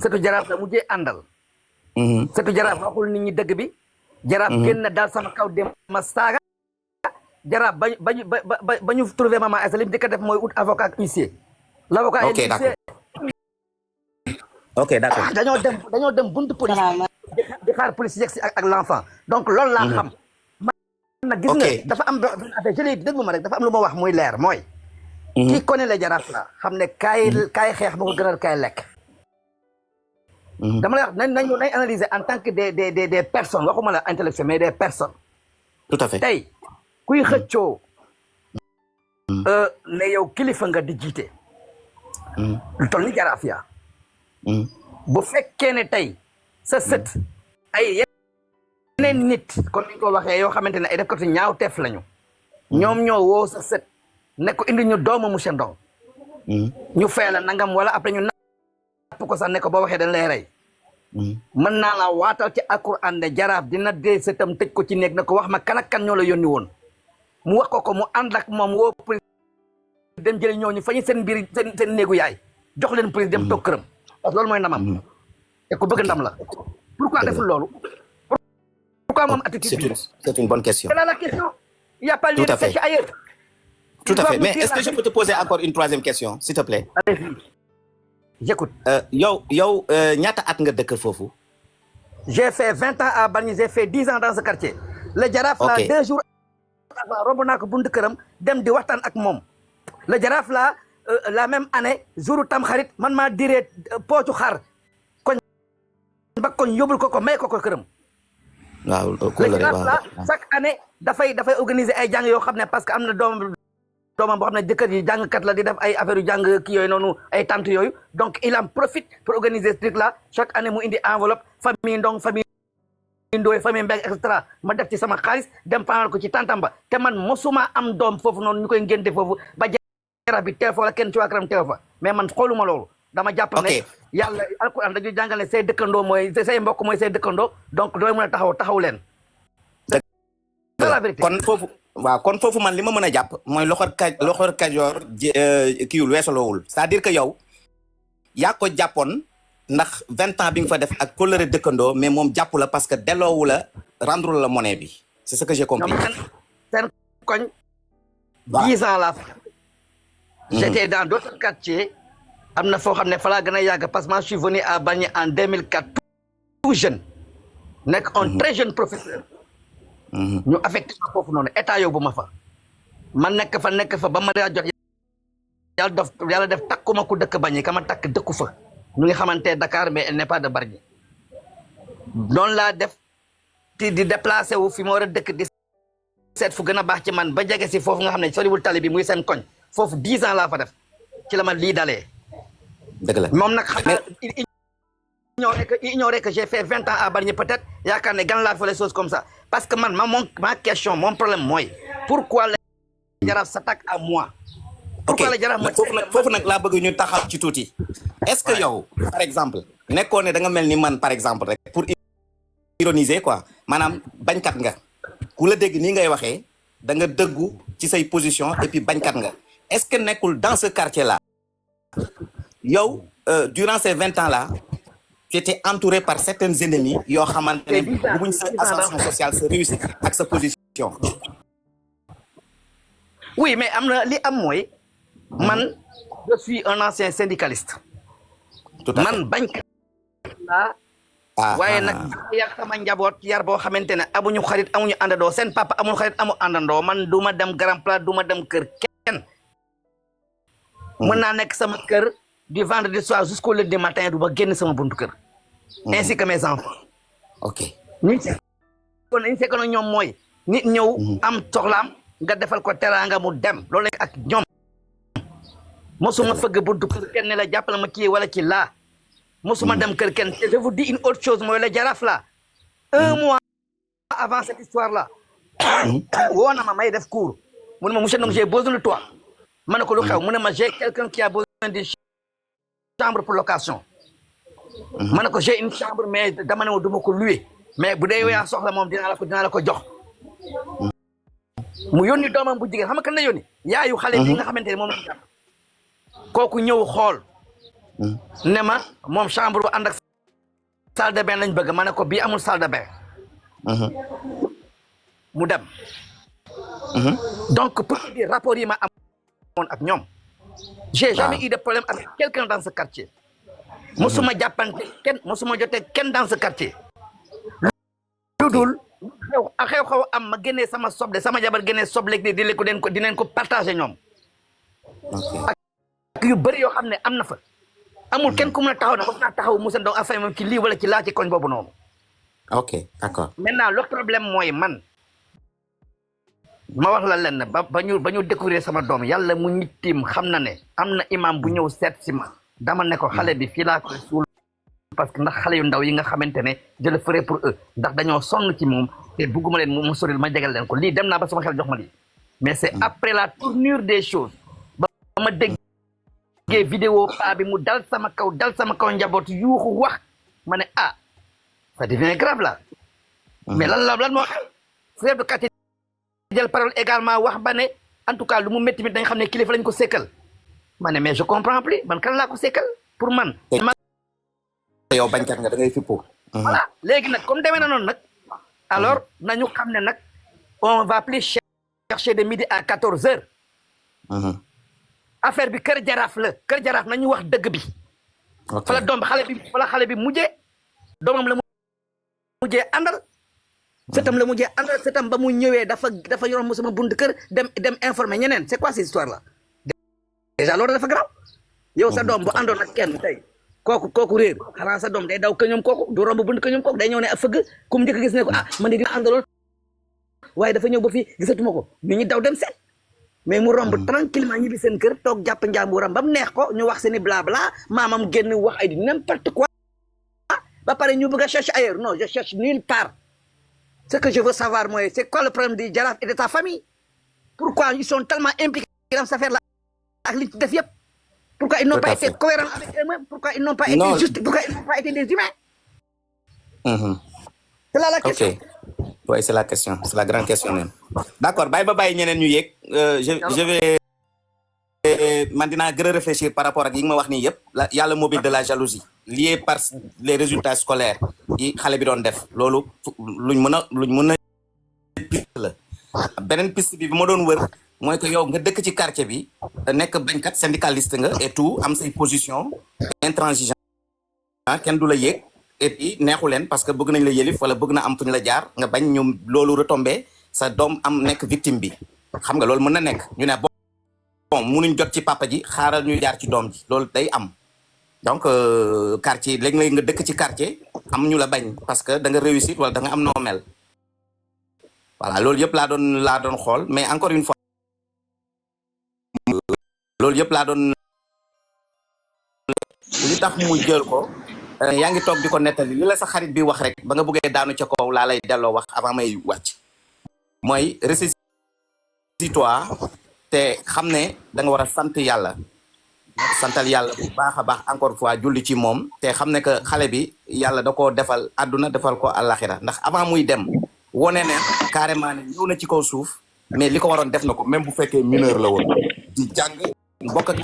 surtout jaraaf la mujjee àndal surtout jaraaf waxul nit ñi dëgg bi jaraaf génn daal sama kaw dem ma saaga jaraaf ba ñu trouvé maman Aïssa li mu dëkk def mooy ut avocat ak huissier l'avocat et l'huissier ok d'accord dañoo dem buntu police di xaar police yegg si ak l'enfant donc loolu laa xam man nag gis nga dafa am benn affaire je l'ai déglu ma rek dafa am lu ma wax muy leer mooy kii connaît le jaraaf la xam ne kaay xeex ma ko gënal kaay lekk dama lay wax nañ analyser en tant que des personnes waxuma la intellectuel mais des personnes tout à fait tey kuy xëccoo ne yow kilifa nga di jiite lu toll ni jaraaf yaa bu fekkee ne tey sa sët ay yeneen nit kon ni ko waxee yoo xamante ne ay def ko ci ñaaw teef lañu ñoom ñoo woo sa sët ne ko indi ñu doomu monsieur Ndong ñu fay la nangam wala après ñu napp ko sax ne ko boo waxee dañ lay rey mën naa la waatal ci alquran ne jaraaf dina dee sëtam tëj ko ci néeg na ko wax ma kan ak kan ñoo la yónni woon mu wax ko mu ànd ak moom woo police dem jëli ñooñu fa ñu seen mbir seen néegu yaay jox leen police dem toog këram parce que loolu mooy ndamam te ku bëgg ndam la pourquoi deful loolu pourquoi moom attitude bi c'est une bonne question c'est là la question il y a pas lieu de chercher ailleurs tout à fait mais est-ce que je peux te poser encore une 3e question s'il te plaît allez-y j'écoute yow ñaata at nga dëkk foofu j'ai fait 20 ans à Bargny j'ai fait 10 ans dans ce quartier le jaraaf la 2 jours avant romb naa ko buntu këram dem di waxtaan ak moom le jaraaf la la même année jouru Tamxarit man maa diree poocu xar koñ ba koñ yóbbul ko may ko këram waaw le jaraaf la chaque année dafay organiser ay jàng yoo xam ne parce que am na doomam boo xam ne jëkkër yi jàngkat la di def ay affaire yu jàng kii yooyu noonu ay tante yooyu donc il en profite pour organiser ce truc là chaque année mu indi enveloppe famille Ndong famille Ndoye famille Mbeng et cetera ma def ci sama xaalis dem fanal ko ci tantam ba te man mosuma am doom foofu noonu ñu koy ngénte foofu ba jaraaf bi teew fa wala kenn ci waa këram teew fa mais man xooluma loolu dama jàpp ne yàlla alquran dañuy jàngal ne say dëkkandoo mooy say mbokk mooy say dëkkandoo donc dooy mën a taxaw leen la vérité kon foofu man li ma mën a jàpp mooy loxor kajoor kiiwul weesaloowul c'est-à-dire que yow yaa ko jàppoon ndax 20 ans bi nga fa def ak kóllëre dëkkandoo mais moom jàpp la parce que delloowu la rendre la monnaie bi c'est ce que j'ai compris seen koñ waaw 10 ans laa fa j'étais dans d'autres quartiers am na foo xam ne fa laa gën a yàgg parce que moi je suis venu à Bargny en 2004 tout jeune nekk un très jeune professeur ñu affecté ma foofu noonu état yóbbu ma fa ma nekk fa ba ma daa jot yàlla def takkuma ku dëkk Bargny ka ma takk dëkku fa ñu ngi xamante Dakar mais elle n'est pas de Bargny noonu laa def di déplacé wu fi ma war a dëkk di seet fu gën a baax ci man ba jege si foofu nga xam ne soriwul tali bi muy seen koñ foofu 10 ans laa fa def ci la ma lii dalee dëgg la moom nag xam ignoré que j'ai fait 20 ans à Bargny peut-être yaakaar ne gan laa fa les choses comme ça parce que man ma question mon problème mooy pourquoi le Jaraaf s'attaque à moi pourquoi le Jaraaf foofu nag laa bëgg ñu taxaw ci tuuti est-ce que yow par exemple nekkoon ne da nga mel ni man par exemple rek pour ironiser quoi maanaam bañkat nga ku la dégg nii ngay waxee da nga dëggu ci say position et puis bañkat nga est-ce que nekkul dans ce quartier là yow durant ces 20 ans là tu étais entouré par certains ennemis yoo xamante ne bëgguñ sa ascension sociale sa réussite ak sa position. oui mais am na li am mooy man je suis un ancien syndicaliste. tout à fait man bañkat laa waaye nag yar sama njaboot yar boo xamante ne amuñu xarit amuñu àndandoo seen papa amul xarit amul àndandoo man du ma dem grand place du ma dem kër kenn. mën naa nekk sama kër du vendredi soir jusqu'au lundi matin du ma génn sama buntu kër. ainsi que mes enfants. ok ñu sekoon ñoom mooy nit ñëw am soxlaam nga defal ko teraanga mu dem loolu ak ñoom. mosuma fëgg buntu kër kenn ne la jàppale ma kii wala ci laa. mosuma dem kër kenn je vous dis une autre chose mooy le Jaraaf là 1 mois avant cette histoire là woo na ma may def cours mu ne ma monsieur donc j'ai besoin de toi ma ne ko lu xew mu ne ma j'ai quelqu'un qui a besoin de chambre pour location ma ne ko j'ai une chambre mais dama ne ma du ma ko louer mais bu dee yow yaa soxla moom dinaa la ko jox mu yónni doomam bu jigéen xam nga kan la yónni yaayu xale bi nga xamante ne moom la jàpp kooku ñëw xool ne ma moom chambre bu ànd ak salle de bain lañ bëgg ma ne ko bii amul salle de bain mu dem donc pour dire rapport yi ma amoon ak ñoom j'ai jamais eu de problème avec quelqu'un dans ce quartier mosuma jàppante kenn mosuma jotee kenn dans ce quartier lu dul xew-xew am ma génnee sama soble sama jabar génnee soble di dinañ ko partager ñoom ak yu bëri yoo xam ne am na fa amul kenn ku mën a taxaw ne mos naa taxaw Moussa Ndong affaire moom ci lii wala ci laa ci koñ boobu noonu. ok d'accord. maintenant le problème mooy man ma wax la leen ba ñu découvrir sama doom yàlla mu ñittim xam na ne am na imam bu ñëw seet si ma dama ne ko xale bi fii laa koy suul parce que ndax xale yu ndaw yi nga xamante ne je le ferai pour eux ndax dañoo sonn ci moom te bugguma leen mu soril ma jegal leen ko lii dem naa ba sama xel jox ma lii mais c'est après la tournure des choses ba ma dégg vidéo paa bi mu dal sama kaw njaboot yuuxu wax ma ne ça devient grave là mais lan moo xew chef de quartier jël parole également wax ba ne en tout cas lu mu métti dañ xam ne kilifa lañ ko sekkal ma ne mais je comprends plus man kan laa ko sekkal pour man yow bañkat nga da ngay fippu voilà léegi nag comme demee na noonu nag alors nañu xam ne nag on va plus chercher de midi à 14 heures affaire bi kër jaraaf nañu wax dëgg bi fa la xale bi mujjee doomam la mujjee àndal setam ba mu ñëwee dafa yoroon sama bunt kër dem informer ñeneen c'est quoi cette histoire là déjà loolu dafa garaaw yow sa doom bu àndoon ak kenn tey kooku réer xanaa sa doom day daw këñoom kooku du romb bunt këñoom kooku day ñëw ne a fëgg ku mu njëkk gis ne ko man di àndaloon waaye dafa ñëw ba fii gisatuma ko ñu daw dem seet mais mu romb tranquillement ñibbi seen kër toog jàpp njàmburam ba mu neex ko ñu wax seeni blabla maamam génn wax ay di n'importe quoi ba pare ñu bëgg a chercher ailleurs non je cherche nulle part ce que je veux savoir mooy c'est quoi le problème du Jaraaf et de ta famille pourquoi ils sont tellement impliqués dans cette affaire là ak li ci def yëpp pourquoi ils n'ont pas été cohérents avec eux-mêmes pourquoi ils n'ont pas été justes pourquoi ils n'ont pas été des humains c'est là la question oui c'est la question c'est la grande question même d'accord bàyyi ñeneen ñu yéeg je vais man dinaa gën a réfléchir par rapport ak yi nga ma wax nii yëpp yàlla mobile de la jalousie lié par les résultats scolaires yi xale bi doon def loolu luñ mën a piste la beneen piste bi ma doon wër mooy que yow nga dëkk ci quartier bi nekk bañkat syndicaliste nga et tout am say position intransigeant kenn du la yéeg et puis neexu leen parce que bëgg nañ la yëlif wala bëgg na am fu ñu la jaar nga bañ ñoom loolu retombé sa doom am nekk victime bi xam nga loolu mën na nekk ñu ne bon munuñ jot ci papa ji xaaral ñu jaar ci doom ji loolu day am donc quartier léeg-léeg nga dëkk ci quartier am ñu la bañ parce que da nga réussir wala da nga am noo mel voilà loolu yëpp laa doon xool mais encore une fois loolu yëpp laa doon li tax mu jël ko yaa ngi toog di ko nettali li la sa xarit bi wax rek ba nga bëggee daanu ca kaw laa lay delloo wax avant may wàcc mooy ressaisis-toi te xam ne da nga war a sant yàlla santal yàlla bu baax a baax encore fois julli ci moom te xam ne que xale bi yàlla da koo defal àdduna defal ko àllaxira ndax avant muy dem wone ne carrément ne ñëw na ci kaw suuf mais li ko waroon def na ko même bu fekkee mineur la woon di jàng bokk ak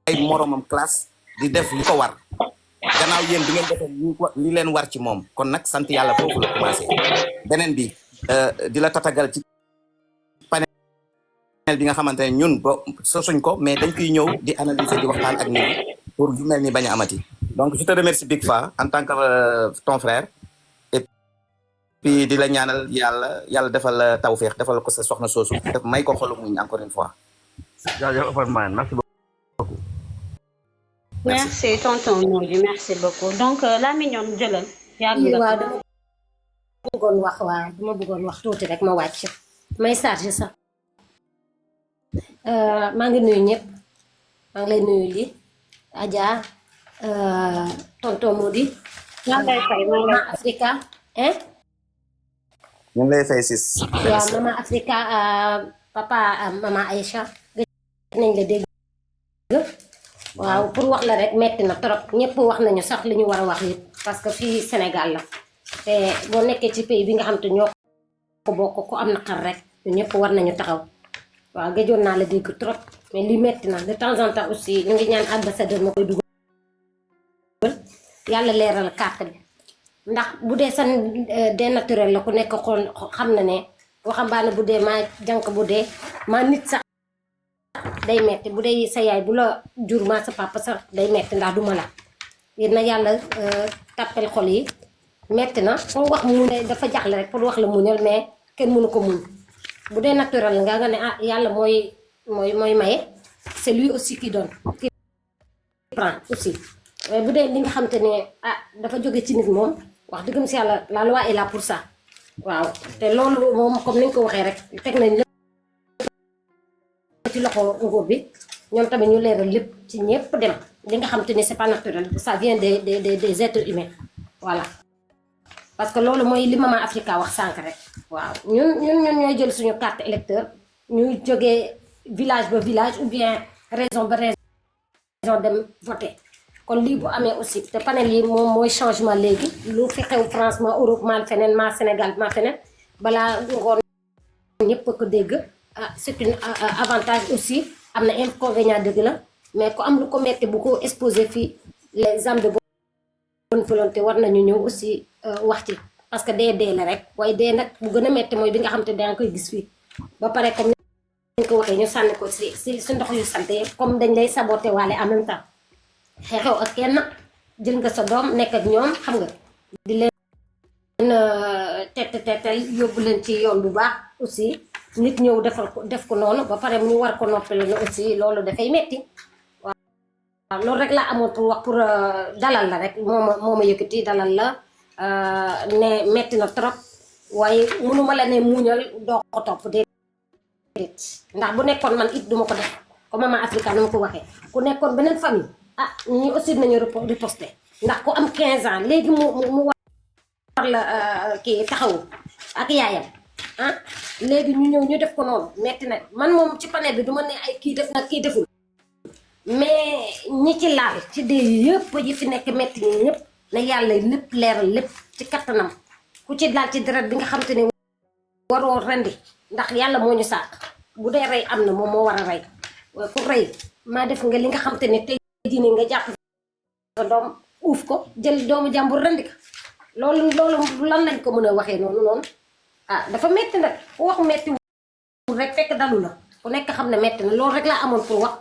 ay moromam classe di def li ko war gannaaw yéen di ngeen defee li leen war ci moom kon nag sant yàlla foofu la commencé beneen bi di la tatagal ci panel bi nga xamante ne ñun ba sosuñ ko mais dañ koy ñëw di analyser di waxtaan ak nit ñi pour yu mel ni bañ a amati donc je te remercie Big Fa en tant que ton frère et puis di la ñaanal yàlla defal la tawféex defal ko sa soxna soosu def may ko xolu muñ encore une fois jaajëf Ousmane merci beaucoup. merci tonton Modou merci beaucoup donc la mignonne jëlal. waaw dama bëggoon wax tuuti rek ma wàcc may chargé sax maa ngi nuyu ñëpp maa ngi lay nuyu li Adja tonton Modou Mama Africa ñu ngi lay fay sis waaw Mama Africa papa Mama Aïcha gëj nañ la dégg waaw pour wax la rek metti na trop ñëpp wax nañu sax li ñu war a wax yëpp parce que fii Sénégal la te boo nekkee ci pays bi nga xam te ñoo ko bokk ku am naqar rek ñu ñëpp war nañu taxaw waaw gëjoon naa la dégg trop mais li metti na de temps en temps aussi ñu ngi ñaan ambassadeur moo koy dugal yàlla leeral carte bi ndax bu dee san dénaturel la ku nekk xool xam na ne waxambaane bu dee maa jànk bu dee maa nit sax day metti bu dee sa yaay bu la jur maa sa papa sax day metti ndax duma la yéen na yàlla tàppal xol yi metti na foo wax mu ne dafa jaxle rek pour wax la muñal mais kenn mënu ko muñ bu dee naturel nga ne ah yàlla mooy maye c'est lui aussi qui donne qui prend aussi bu dee li nga xam te ne ah dafa jóge ci nit moom wax dëggam si yàlla la loi est là pour ça waaw te loolu moom comme ni nga ko waxee rek teg nañ lépp ci loxo nguur bi ñoom tamit ñu leeral lépp ci ñëpp dem li nga xam te ne c'est pas naturel ça vient des êtres humains voilà parce que loolu mooy li Mama Africa wax sànq rek waaw ñun ñooy jël suñu carte électeur ñuy jógee village ba village ou bien région ba région dem voter kon lii bu amee aussi te panel yi moom mooy changement léegi lu fi xew France ma Europe ma feneen ma Sénégal ma feneen balaa ngoon ñëpp ko dégg c'est un avantage aussi am na inconvénient dëgg la mais ku am lu ko metti bu ko exposé fii les âmes de bonne volonté war nañu ñëw aussi wax ci parce que dee la rek waaye dee nag bu gën a metti mooy bi nga xam te danga koy gis fii ba pare comme ni ko waxee ñu sànni ko si ndox yu sante comme dañ lay saboté waale en même temps xeexew ak kenn jël nga sa doom nekk ak ñoom xam nga di leen teetal yóbbu leen ci yoon bu baax aussi nit ñëw def ko noonu ba pare ñu war ko noppale na aussi loolu dafay metti waaw loolu rek laa amoon pour wax pour dalal la rek moo ma yëkkati dalal la ne metti na trop waaye mënuma la ne muñal doo ko topp déedéet ndax bu nekkoon man it duma ko def comme Mama Africa nu ma ko waxee ku nekkoon beneen famille ah ñi aussi nañu riposté ndax ku am 15 ans léegi mu war la kii taxawu ak yaayam ah léegi ñu ñëw ñu def ko noonu metti na man moom ci panel bi du ma ne ay kii def nag kii deful mais ñi ci laal ci dee yëpp yi fi nekk metti ñi ñëpp na yàlla lépp leeral lépp ci kattanam ku ci laal ci deret bi nga xam te ne waroo rendi ndax yàlla moo ñu sàkk bu dee rey am na moom moo war a rey waaye ku rey maa def nga li nga xam te ne tey jii nii nga jàpp sa doom uuf ko jël doomu jàmbur rendi ko loolu lan lañ ko mën a waxee noonu ah dafa metti nag ku wax metti rek fekk dalu la ku nekk xam ne metti na loolu rek laa amoon pour wax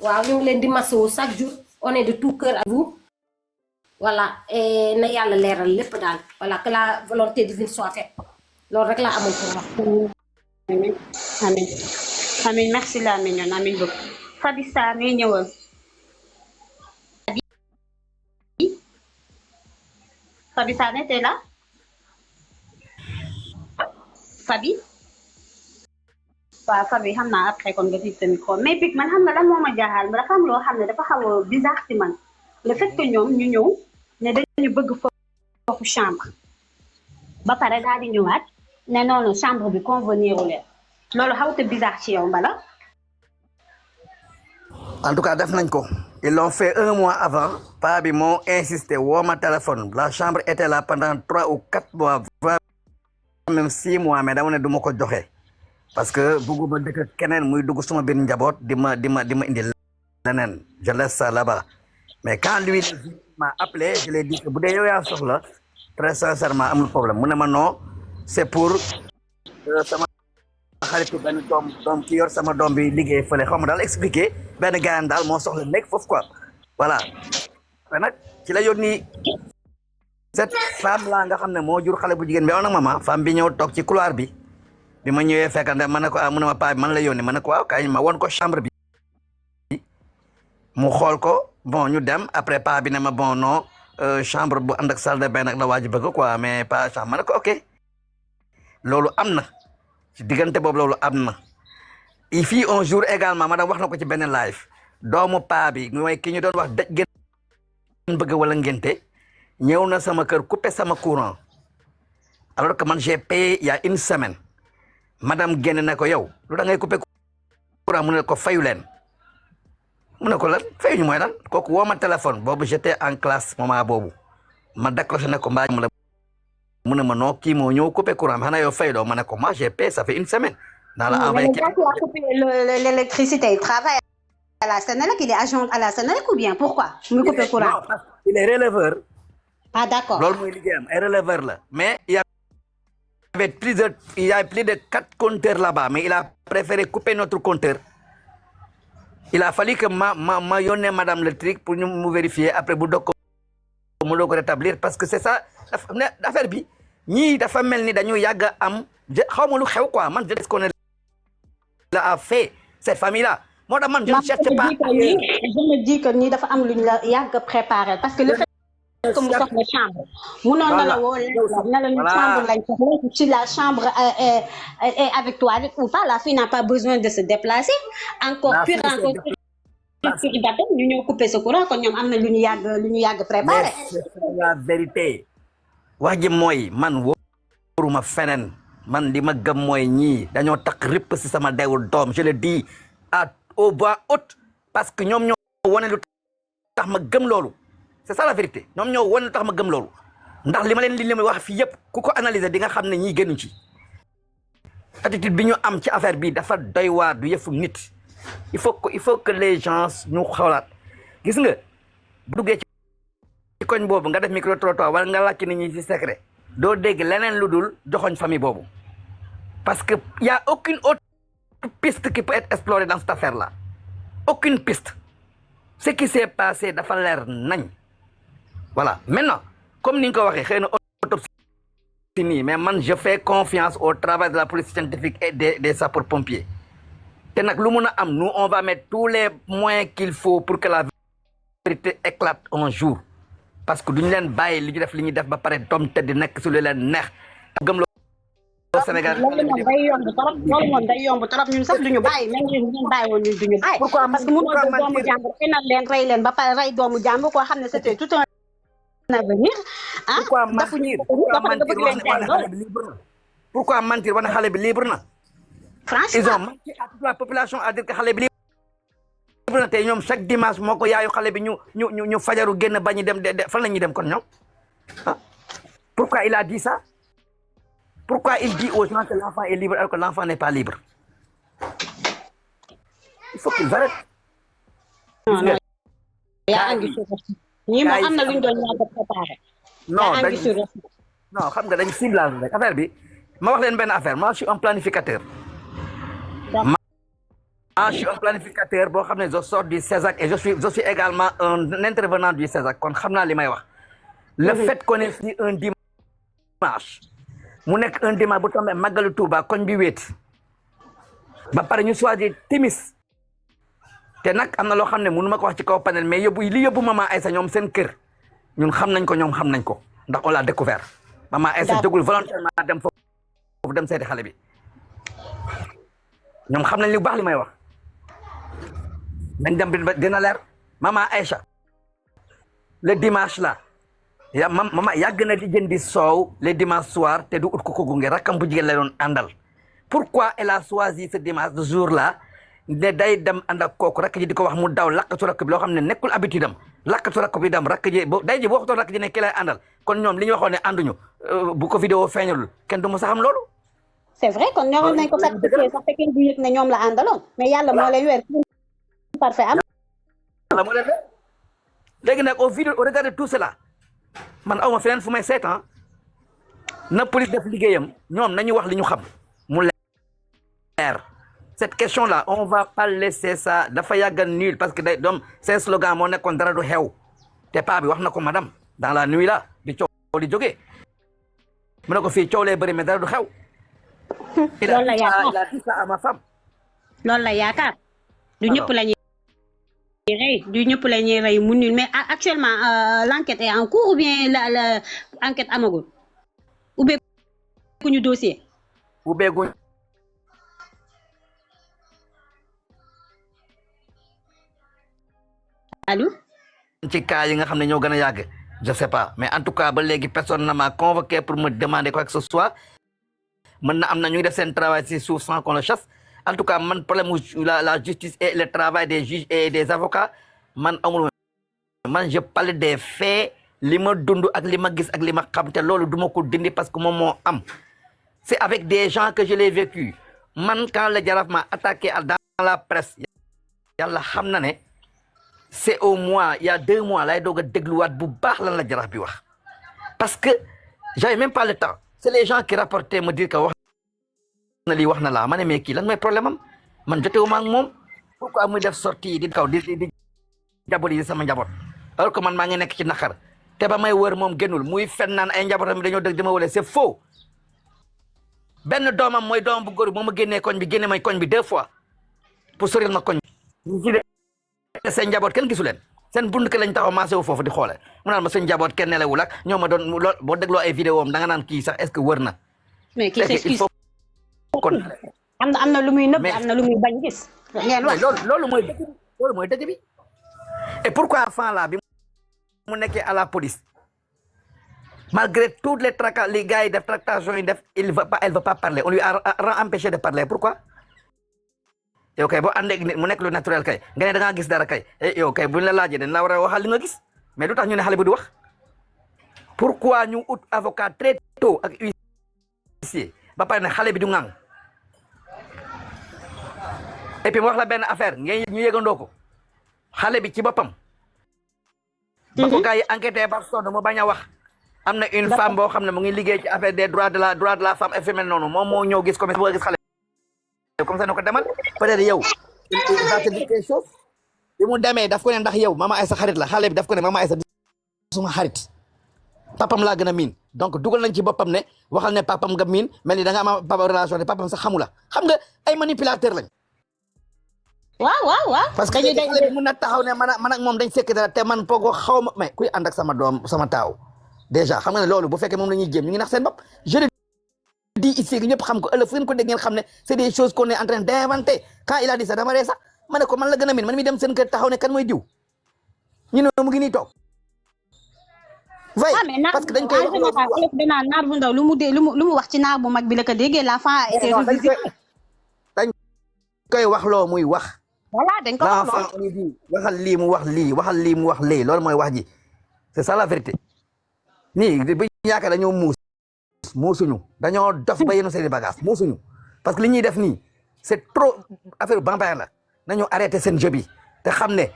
waaw ñu ngi leen di masawu chaque jour on est de tout cœur à vous voilà et na yàlla leeral lépp daal voilà que la volonté divine soit faite loolu rek laa amoon pour wax. Amin amin amin merci la mignonne amin beaucoup Fabi Sarr ngay ñëwal Fabi Sarr était là Fabi waaw Fabi xam naa après kon nga tiit sa micro mais Big man xam nga lan moo ma jaaxal ma dafa am loo xam ne dafa xaw a bizarre ci man le fait que ñoom ñu ñëw ne dañu bëgg foofu chambre ba pare daal di ñëwaat ne noonu chambre bi convenir u leen loolu xawta bizarre ci yow mbala En tout cas, def nañ ko. Ils l'ont fait 1 mois avant. Paa bi moo insisté woo ma téléphone. La chambre était là pendant 3 ou 4 mois, voire même 6 mois, mais dama ne du ma ko joxe. Parce que bëgguma dëkk keneen muy dugg suma biir njaboot di ma indi leneen. Je laisse ça là-bas. Mais quand lui m'a appelé, je lui ai dit que bu dee yow yaa soxla, très sincèrement amul problème. Mu ne ma non, c'est pour sama xaritu benn doom ki yor sama doom bi liggéey fële xaw ma daal expliqué benn gaayan daal moo soxla nekk foofu quoi voilà te nag ci la yónni cette femme la nga xam ne moo jur xale bu jigéen bi woon ak maman femme bi ñëw toog ci couloir bi ma ñëwee fekkante ma ne ko mu ne ma paa bi man la yónni ma ne ko waaw kaay ma won ko chambre bi mu xool ko bon ñu dem après paa bi ne ma bon non chambre bu ànd ak salle de bain nag la waaj bëgg quoi mais pas chambre ma ne ko ok loolu am na ci diggante boobu loolu am na il fut un jour également madame wax na ko ci benn live doomu paa bi mooy ki ñu doon wax dëj gën bëgg wala ngente ñëw na sama kër coupé sama courant alors que man j'ai payé il y a 1 semaine madame génn ne ko yow lu da ngay coupé courant mu ne ko fayu leen mu ne ko lan fayu ñu mooy lan kooku woo ma téléphone boobu j'étais en classe moment boobu ma décroché ne ko mbaa la mu ne ma non kii moo ñëw coupé courant bi xanaa yow fay doo ma ne ko moi j'ai payé ça fait 1 semaine. dans la envoyé mais le gars qui a coupé l'électricité il travaille à la Sénélec, il est agent à la Sénélec ou bien pourquoi mu coupé courant. non parce qu'il est releveur. Ah d'accord. loolu mooy liggéeyam ay releveur la mais il y a plus de 4 compteurs là-bas mais il a préféré couper notre compteur. Il a fallu que ma yónnee madame le truc pour ñu mu vérifier après bu doog ko mu doog ko rétablir parce que c'est ça affaire bi ñii dafa mel ni dañu yàgg a am xaw ma lu xew quoi man je sais qu'on a fait cette famille là moo tax man je ne cherche pas. je me dis que ñii dafa am lu ñu la yàgg a préparé parce que le fait que mu soxla chambre. munoon na la woo na la ñu chambre lañ soxla si la chambre est avec toilette ou pas la fille n'a pas besoin de se déplacer. encore pire encore ñu ñëw couper ce courant kon ñoom am na lu ñu yàgg préparé. mais c'est la vérité. wax ji mooy man wóoruma feneen man li ma gëm mooy ñii dañoo takk ripp si sama deewul doom je le dis au voix haute parce que ñoom ñoo wane lu tax ma gëm loolu c'est ça la vérité ñoom ñoo wane lu tax ma gëm loolu ndax li ma leen wax fii yëpp ku ko analyser di nga xam ne ñii gënuñ ci attitude bi ñu am ci affaire bi dafa doy waar du yëfu nit il faut que les gens ñu xoolaat gis nga bu duggee ci koñ boobu nga def micro trottoir wala nga làkk nit ñi ci secret doo dégg leneen lu dul joxoñ famille boobu parce que y a aucune autre piste qui peut être explorée dans cette affaire là aucune piste ce qui s'est passé dafa leer nañ voilà maintenant comme ni nga ko waxee xëy na autopsie nii mais man je fais confiance au travail de la police scientifique et des sapeurs-pompiers te nag lu mun a am nous on va mettre tous les moyens qu'il faut pour que la vérité éclate un jour parce que duñu leen bàyyi li ñu def li ñuy def ba pare doom te di nekk su lu leen neex gëm loo Sénégal loolu moom day yomb trop loolu moom day yomb trop ñun sax duñu bàyyi même ñun ñu bàyyi woon ñun duñu bàyyi parce que mënoo jël doomu jàmbur fenal leen rey leen ba pare rey doomu jàmbur koo xam ne c'était tout un avenir pourquoi mentir wane xale bi libre na franchement ils ont menti à toute la population à dire que xale bi libre na tey ñoom chaque dimanche moo ko yaayu xale bi ñu fajaru génn bañu dem fan la ñuy dem kon ñoom ah pourquoi il a dit ça pourquoi il dit aux gens que l'enfant est libre alors que l'enfant n'est pas libre il faut qu'ils arrêtent yaa ngi sur ñii moom am na lu ñu doon ñaata préparé non xam nga dañ ciblage rek affaire bi ma wax leen benn affaire moi je suis un planificateur Je suis un planificateur boo xam ne je sors du CESAC et je suis également un intervenant du CESAC kon xam naa li may wax. Le fait qu'on ait fi un dimanche mu nekk un dimanche bu tombé Magalu Touba koñ bi wéet ba pare ñu choisir timis te nag am na loo xam ne mënu ma ko wax ci kaw panel mais li yóbbu maman Aïssa ñoom seen kër ñun xam nañ ko ñoom xam nañ ko ndax on l'a découvert maman Aïssa jógul volontairement dem foofu dem seeti xale bi ñoom xam nañ li baax li may wax nañ dem dina leer maman Aïcha le dimanche là maman yàgg na di jëndi soow le dimanche soir te du ut ko gunge rakkam bu jigéen la doon àndal pourquoi elle a choisi ce dimanche ce jour là ne day dem ànd ak kooku rakk ji di ko wax mu daw lakkatu rakk bi loo xam ne nekkul habitude am lakkatu rakk bi dem rakk ji day ji boo waxtoon rakk ji ne ki lay àndal kon ñoom li ñu waxoon ne ànduñu bu ko vidéo feeñalul kenn du mos a xam loolu. c'est vrai kon ñoo nañ ko certifié sax te kenn du yëg ne ñoom la àndaloon mais yàlla moo leen weer parfait am. yàlla moo leen weer léegi nag au vidéo au regard de tout cela man aw ma feneen fu may seetaan na police def liggéeyam ñoom nañu wax li ñu xam mu leer. Cette question-là, on va pas laisser ça dafa yàgg nul parce que day doom seen slogan moo nekkoon dara du xew te paa bi wax na ko madame dans la nuit là di coow di jógee mu ne ko fii coow lee bëri mais dara du xew. loolu la yaakaar il a dit ça à ma femme. loolu la yaakaar. du ñëpp la ñuy rey du ñëpp la ñuy rey mu nul mais actuellement l'enquête est en cours ou bien la enquête amagul ubbeekuñu dossier. ubbeekuñu. allo. ci cas yi nga xam ne ñoo gën a yàgg je sais pas mais en tout cas ba léegi personne ne m'a convoqué pour me demander quoi que ce soit mën na am na ñuy def seen travail ci suuf sans qu'on le chasse en tout cas man problème la justice et le travail des juges et des avocats man amul man je parle des faits li ma dund ak li ma gis ak li ma xam te loolu du ma ko dindi parce que moom moo am c'est avec des gens que je l'ai vécu man quand le Jaraaf m'a attaqué dans la presse yàlla xam na ne c'est au mois il y a 2 mois lay doog a dégluwaat bu baax lan la Jaraaf bi wax parce que j'avais même pas le temps c'est les gens qui rapportaient me dire que wax na lii wax na laa ma ne mais kii lan mooy problème am man jotewuma ak moom pourquoi muy def sortie di kaw di jaboli sama njaboot alors que man maa ngi nekk ci naqar te ba may wër moom génnul muy fen naan ay njabootam dañoo dëgg dama wala c'est faux benn doomam mooy doomam bu góor bi moo ma génnee koñ bi génne may koñ bi 2 fois pour soril ma koñ bi seen njaboot kenn gisu leen seen bund ke lañ taxaw maasé wu foofu di xoole mu naan ma seen njaboot kenn nelawul ak ñoo ma doon lool boo dégloo ay vidéo am da nga naan kii sax est-ce que wër na. mais kii s'excuse kon am na lu muy nëbb am na lu muy bañ gis. ngeen wax loolu mooy dëgg bi et pourquoi enfant là bi mu nekkee à la police malgré toutes les tracas les gars yi def tractation yi def elle veut pas parler on lui a empêché de parler pourquoi. yow kay boo àndee nit mu nekk lu naturel kay nga ne da ngaa gis dara kay yow kay buñ la laajee dañ la war a waxal li nga gis mais du tax ñu ne xale bi du wax pourquoi ñu ut avocat très tôt ak huissier ba pare ne xale bi du ŋang et puis mu wax la benn affaire ngeen ñu yëgandoo ko xale bi ci boppam ba ko gars yi enquêté par sonn mu bañ a wax am na une femme boo xam ne mu ngi liggéey ci affaire des droits de la femme et femelle noonu moom moo ñëw gis comme boo gis xale comme ça ne ko demal peut-être yow il va te dire quelque chose bi mu demee daf ko ne ndax yow mama Aïssa xarit la xale bi daf ko ne mama Aïssa suma xarit papam laa gën a miin donc dugal nañ ci boppam ne waxal ne papam nga miin mel ni da nga am papa relation te papam sax xamu la xam nga ay manipulateur lañ. waaw parce que xale bi mun na taxaw ne man ak moom dañ fekk dara te man pogo xaw ma mais kuy ànd ak sama doom sama taaw déjà xam nga ne loolu bu fekkee moom la ñuy jéem ñu ngi nax seen bopp di ici que ñëpp xam ko ëllëg fu ngeen ko dégg ngeen xam ne c'est des choses qu'on est en train d'inventer quand il a dit ça dama ree sax ma ne ko man la gën a min man mi dem seen kër taxaw ne kan mooy diw ñu ne mu ngi nii toog parce que dañ koy wax danaa naar bu ndaw lu mu wax ci naar bu mag bi la ko déggee la fin a été revisité dañ koy wax loo muy wax voilà dañ ko wax l'enfant on lui dit waxal lii mu wax lii waxal lii mu wax lii loolu mooy wax ji c'est ça la vérité nii bu yaakaar dañoo muusuñu dañoo dof ba yéen seen i bagage muusuñu parce que li ñuy def nii c'est trop affaire bambin la nañu arrêté seen jeu bi te xam ne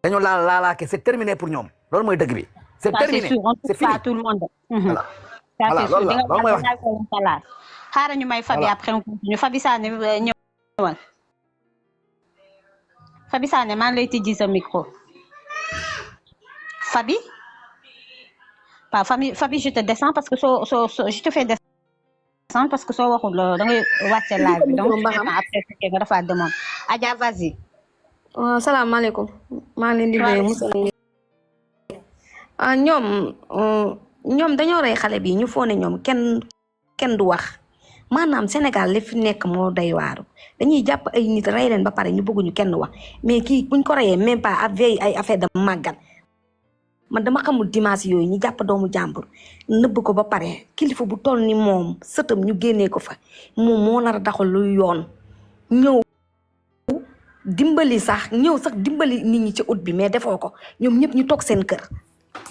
dañoo laalaake c'est terminé pour ñoom loolu mooy dëgg bi c'est terminé c'est fini tout le monde voilà loolu mooy wax xaaral ñu may Fabi après on continue Fabi Sané ñëw ñëwal Fabi Sané maa ngi lay tijji sa micro Fabi Fabi je te descends parce que je te fais descendre parce que soo waxul da ngay wàcce live bi donc après fekkee nga dafa demande Adja vas-y. salaamaaleykum maa ngi leen di nuyu musal ñoom dañoo rey xale bi ñu foone ñoom kenn du wax maanaam Sénégal li fi nekk moo day waaru dañuy jàpp ay nit rey leen ba pare ñu bëgguñu kenn wax mais kii buñ ko reyee même pas avec ay affaire de màggal man dama xamul dimanche yooyu ñu jàpp doomu jàmbur nëbb ko ba pare kilifa bu toll ni moom sëtam ñu génnee ko fa moom moo nar a daxal lu yoon ñëw dimbali sax dimbali nit ñi ci ut bi mais defoo ko ñoom ñëpp ñu toog seen kër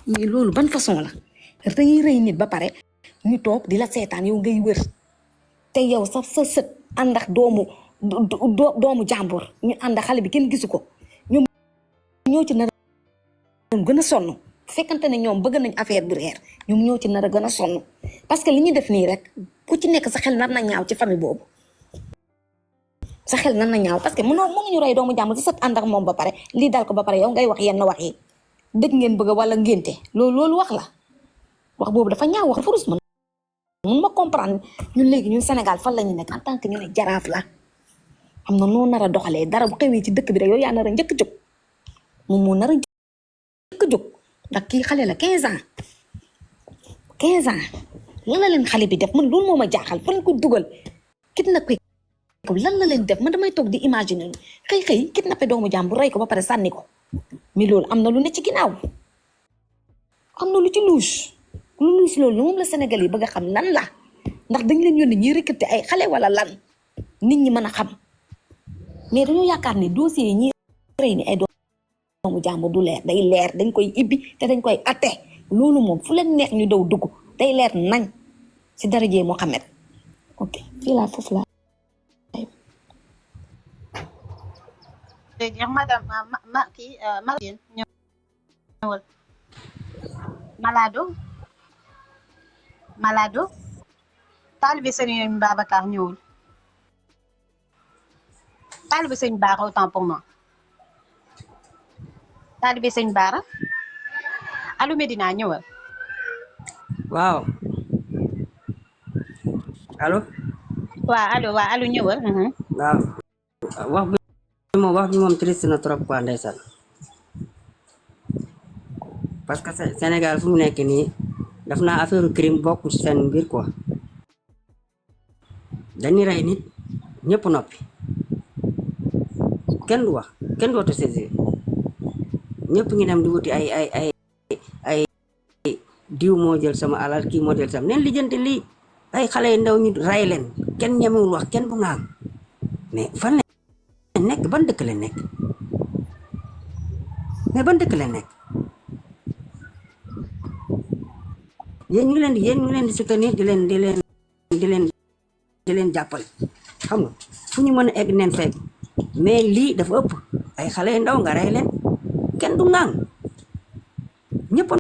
mais loolu ban façon la dañuy rëy nit ba pare ñu toog di la seetaan yow ngay wër te yow sa sët ànd ak doomu jàmbur ñu ànd ak xale bi kenn gisu ko ñoom ñoo ci nar a gën a sonn fekkante ne ñoom bëgg nañ affaire bi reer ñoom ñoo ci nar a gën a sonn parce que li ñu def nii rek ku ci nekk sa xel nar na ñaaw ci famille boobu sa xel nar na ñaaw parce que mënuñu rey doomu jàmbur sa sët ànd ak moom ba pare lii dal ko ba pare yow ngay wax yenn wax yi dëgg ngeen bëgg wala ngénte loolu wax la wax boobu dafa ñaaw wax furus man mun ma comprendre ñun léegi ñun Sénégal fan la ñu nekk en tant que ñu ne jaraaf la am na noo nar a doxalee dara bu xewee ci dëkk bi rek yow yaa nar a njëkk jóg moom moo nar a njëkk jóg ndax kii xale la 15 ans lan la leen xale bi def man loolu moo ma jaaxal fan ko dugal kidnappé ko lan la leen def man damay toog di imaginer xëy kidnappé doomu jàmbur rey ko ba pare sànni ko mais loolu am na lu ne ci ginnaaw am na lu ci louche loolu moom la Sénégal yi bëgg a xam lan la ndax dañ leen yónni ñuy recruter ay xale wala lan nit ñi mën a xam mais dañoo yaakaar ne dossier yi ñi rey ni ay doomu jàmbur du leer day leer dañ koy ibbi te dañ koy atte loolu moom fu leen neex ñu daw dugg day leer nañ ci darajee Mohamed ok fii laa foofu laa léegi madame Mariane ñëwal Malado taalibe Sëriñ Babacar ñëwul taalibe Sëriñ Bara autant pour moi taalibe Sëriñ Bara Allo Medina ñëwal waaw allo waaw allo ñëwal waaw wax bi moom triste na trop quoi ndeysaan parce que Sénégal fu mu nekk nii daf naa affaire crime bokkul ci seen mbir quoi dañuy rey nit ñëpp noppi kenn du wax kenn dootu saisir ñëpp ngi dem di wuti ay diw moo jël sama alal kii moo jël sama neen lijjanti lii ay xale yu ndaw ñu rey leen kenn ñemewul wax kenn bu ngaam mais fan la nekk ban dëkk la nekk mais ban dëkk la nekk yéen ñu ngi leen di soutenir di leen jàppale xam nga fu ñu mën a egg neen fekk mais lii dafa ëpp ay xale yu ndaw nga rey leen kenn du ngaam ñëpp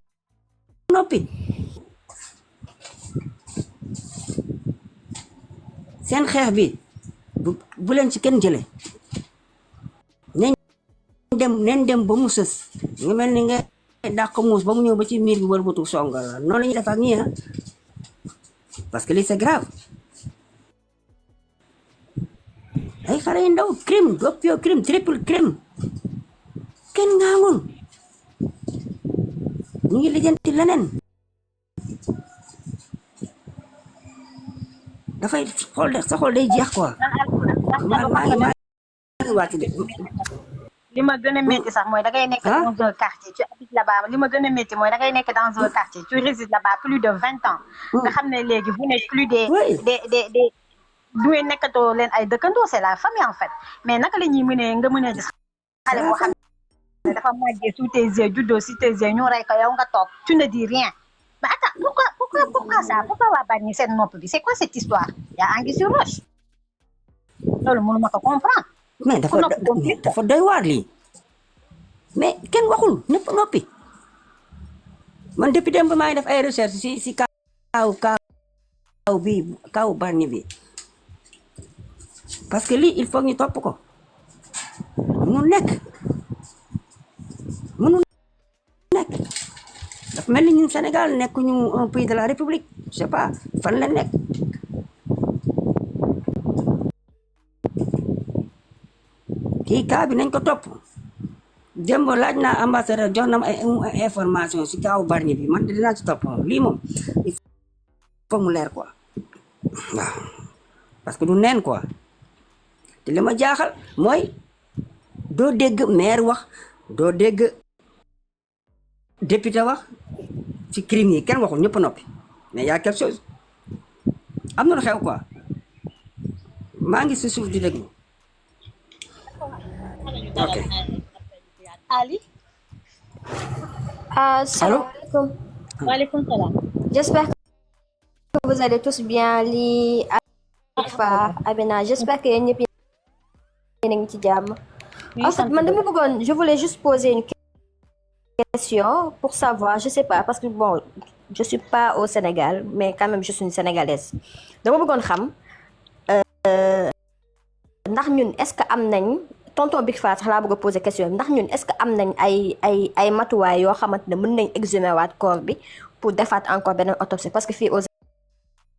noppi seen xeex bi bu leen ci kenn jële neen dem ba mu sës nga mel ni nga dàq muus ba mu ñëw ba ci miir bi wëlbatu songal la noonu la ñuy def ak ñi parce que lii c'est grave ay xale yu ndaw crime doppio crime triple crime kenn ngaangul ñu ngi lijjanti leneen dafay xool de sa xool day jeex quoi maa ngi wàcc de li ma gën a métti sax mooy da ngay nekk dans un quartier tu habites là-bas li ma gën a métti mooy da ngay nekk dans un quartier tu résides là-bas plus de 20 ans nga xam ne léegi vous n'êtes plus des du ngeen nekkatoo leen ay dëkkandoo c'est la famille en fait mais naka la ñuy nga mën a gis xale boo xam ne dafa màggee sous tes yeux juddoo si tes yeux ñu rey ko yow nga toog tu ne dis rien mais attends pourquoi ça pourquoi waa bàyyi seen nopp bi c'est quoi cette histoire y a anguille sur roche loolu mënu ma ko comprendre mais dafa doy waar lii mais kenn waxul ñëpp noppi man depuis démb maa ngi def ay recherche si kaaw bi Bargny bi parce que lii il faut ñu topp ko mënul nekk dafa mel ni ñun Sénégal nekkuñu un pays de la République je sais pas fan la nekk. kii cas bi nañ ko topp démb laaj naa ambassadeur jox na ma ay information si kaawu Bargny bi man dinaa ci topp lii moom il faut mu leer quoi waaw parce que du neen quoi te li ma jaaxal mooy doo dégg maire wax doo dégg député wax ci crime yi kenn waxul ñëpp noppi mais y a quelque chose am na lu xew quoi maa ngi si suuf di déglu. ok Ali. Allô? Salam. Walaikum salam. J'espère que vous allez tous bien. Li Alpha, Abena. J'espère que yéen ñëpp yéen a ngi ci jàmm. En fait, man dama bëggoon, je voulais juste poser une question pour savoir, je sais pas, parce que bon, je suis pas au Sénégal, mais quand même je suis une Sénégalaise. Dama bëggoon xam ndax ñun est-ce que am nañ tonton Big Fat sax laa bëgg a poser question ndax ñun est-ce que am nañ ay matuwaay yoo xamante ne mën nañ exhumer waat corps bi pour defaat encore beneen autopsie parce que fii aux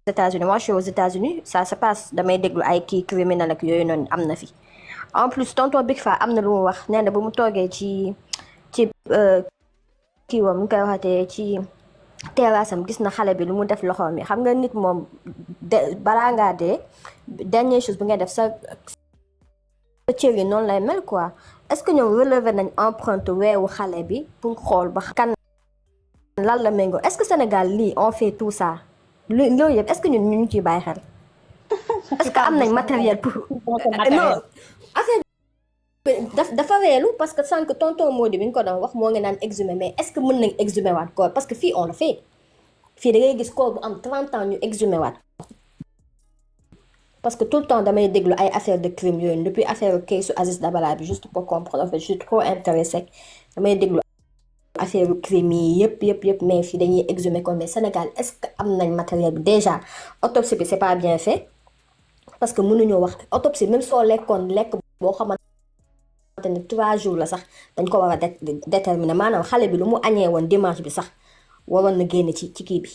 États-Unis moi je suis aux États-Unis ça se passe damay déglu ay kii criminel ak yooyu noonu am na fi en plus tonton Big Fat am na lu mu wax nee na ba mu toogee ci kii woom ñu koy waxatee ci terrassam gis na xale bi lu mu def loxoom yi xam nga nit moom balaa ngaa dee dernière chose bi nga def sa cër yi noonu lay mel quoi est-ce que ñoom relever nañ empreinte weewu xale bi pour xool ba kan lan la méngoo est-ce que Sénégal lii on fait tout ça loolu yëpp est-ce que ñun ñu ngi ciy bàyyi xel est-ce que am nañ matériel pour non affaire bi dafa weelu parce que sànq tonton Modou bi ñu ko doon wax moo ngi naan exhumer mais est-ce que mën nañ exhumer waat corps parce que fii on le fait fii da ngay gis corps bu am 30 ans ñu exhumer waat parce que tout le temps damay déglu ay affaire de crime yooyu depuis affaire case Aziz Dabala bi juste pour comprendre en fait je suis trop intéressée damay déglu affaire crime yi yëpp mais fii dañuy exhumer ko mais Sénégal est-ce que am nañ matériel bi déjà autopsie bi c'est pas bien fait parce que mënuñoo wax autopsie même soo lekkoon lekk boo xamante ne 3 jours la sax dañ ko war a déterminer maanaam xale bi lu mu añee woon dimanche bi sax waroon na génne ci kii bi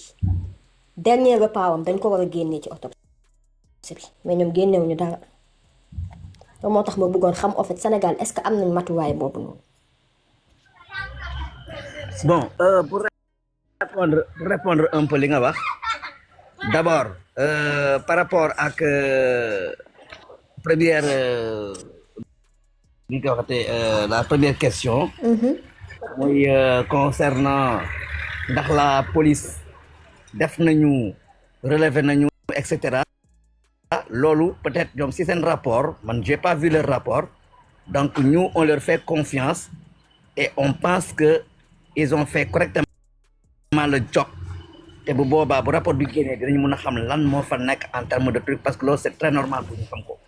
dernier repas wam dañ ko war a génnee ci autopsie mais ñoom génnewuñu dara loolu moo tax ma bëggoon xam en fait Sénégal est-ce que am nañ matuwaay boobu noonu. Bon, pour répondre un peu li nga wax d'abord par rapport ak première li nga waxate la première question muy concernant ndax la police def nañu relever nañu et cetera loolu peut-être ñoom si seen rapport man j'ai pas vu leur rapport donc nous on leur fait confiance et on pense que ils ont fait correctement le job te bu boobaa bu rapport bi génnee dinañ mën a xam lan moo fa nekk en termes de trucs parce que loolu c'est très normal pour ñu xam ko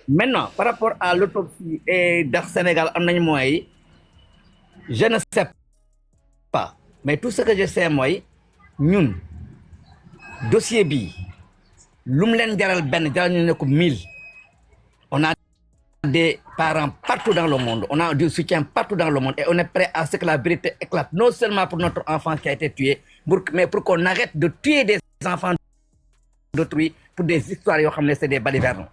maintenant par rapport à l'autopsie et ndax Sénégal am nañu moyens yi je ne sais pas mais tout ce que je sais mooy ñun dossier bi lu mu leen jaral benn jaral ñu ne ko 1000 on a des parents partout dans le monde, on a du soutien partout dans le monde et on est prêt à ce que la vérité éclate, non seulement pour notre enfant qui a été tué, mais pour qu'on arrête de tuer des enfants d'autrui pour des histoires yoo xam ne c'est des balivernes.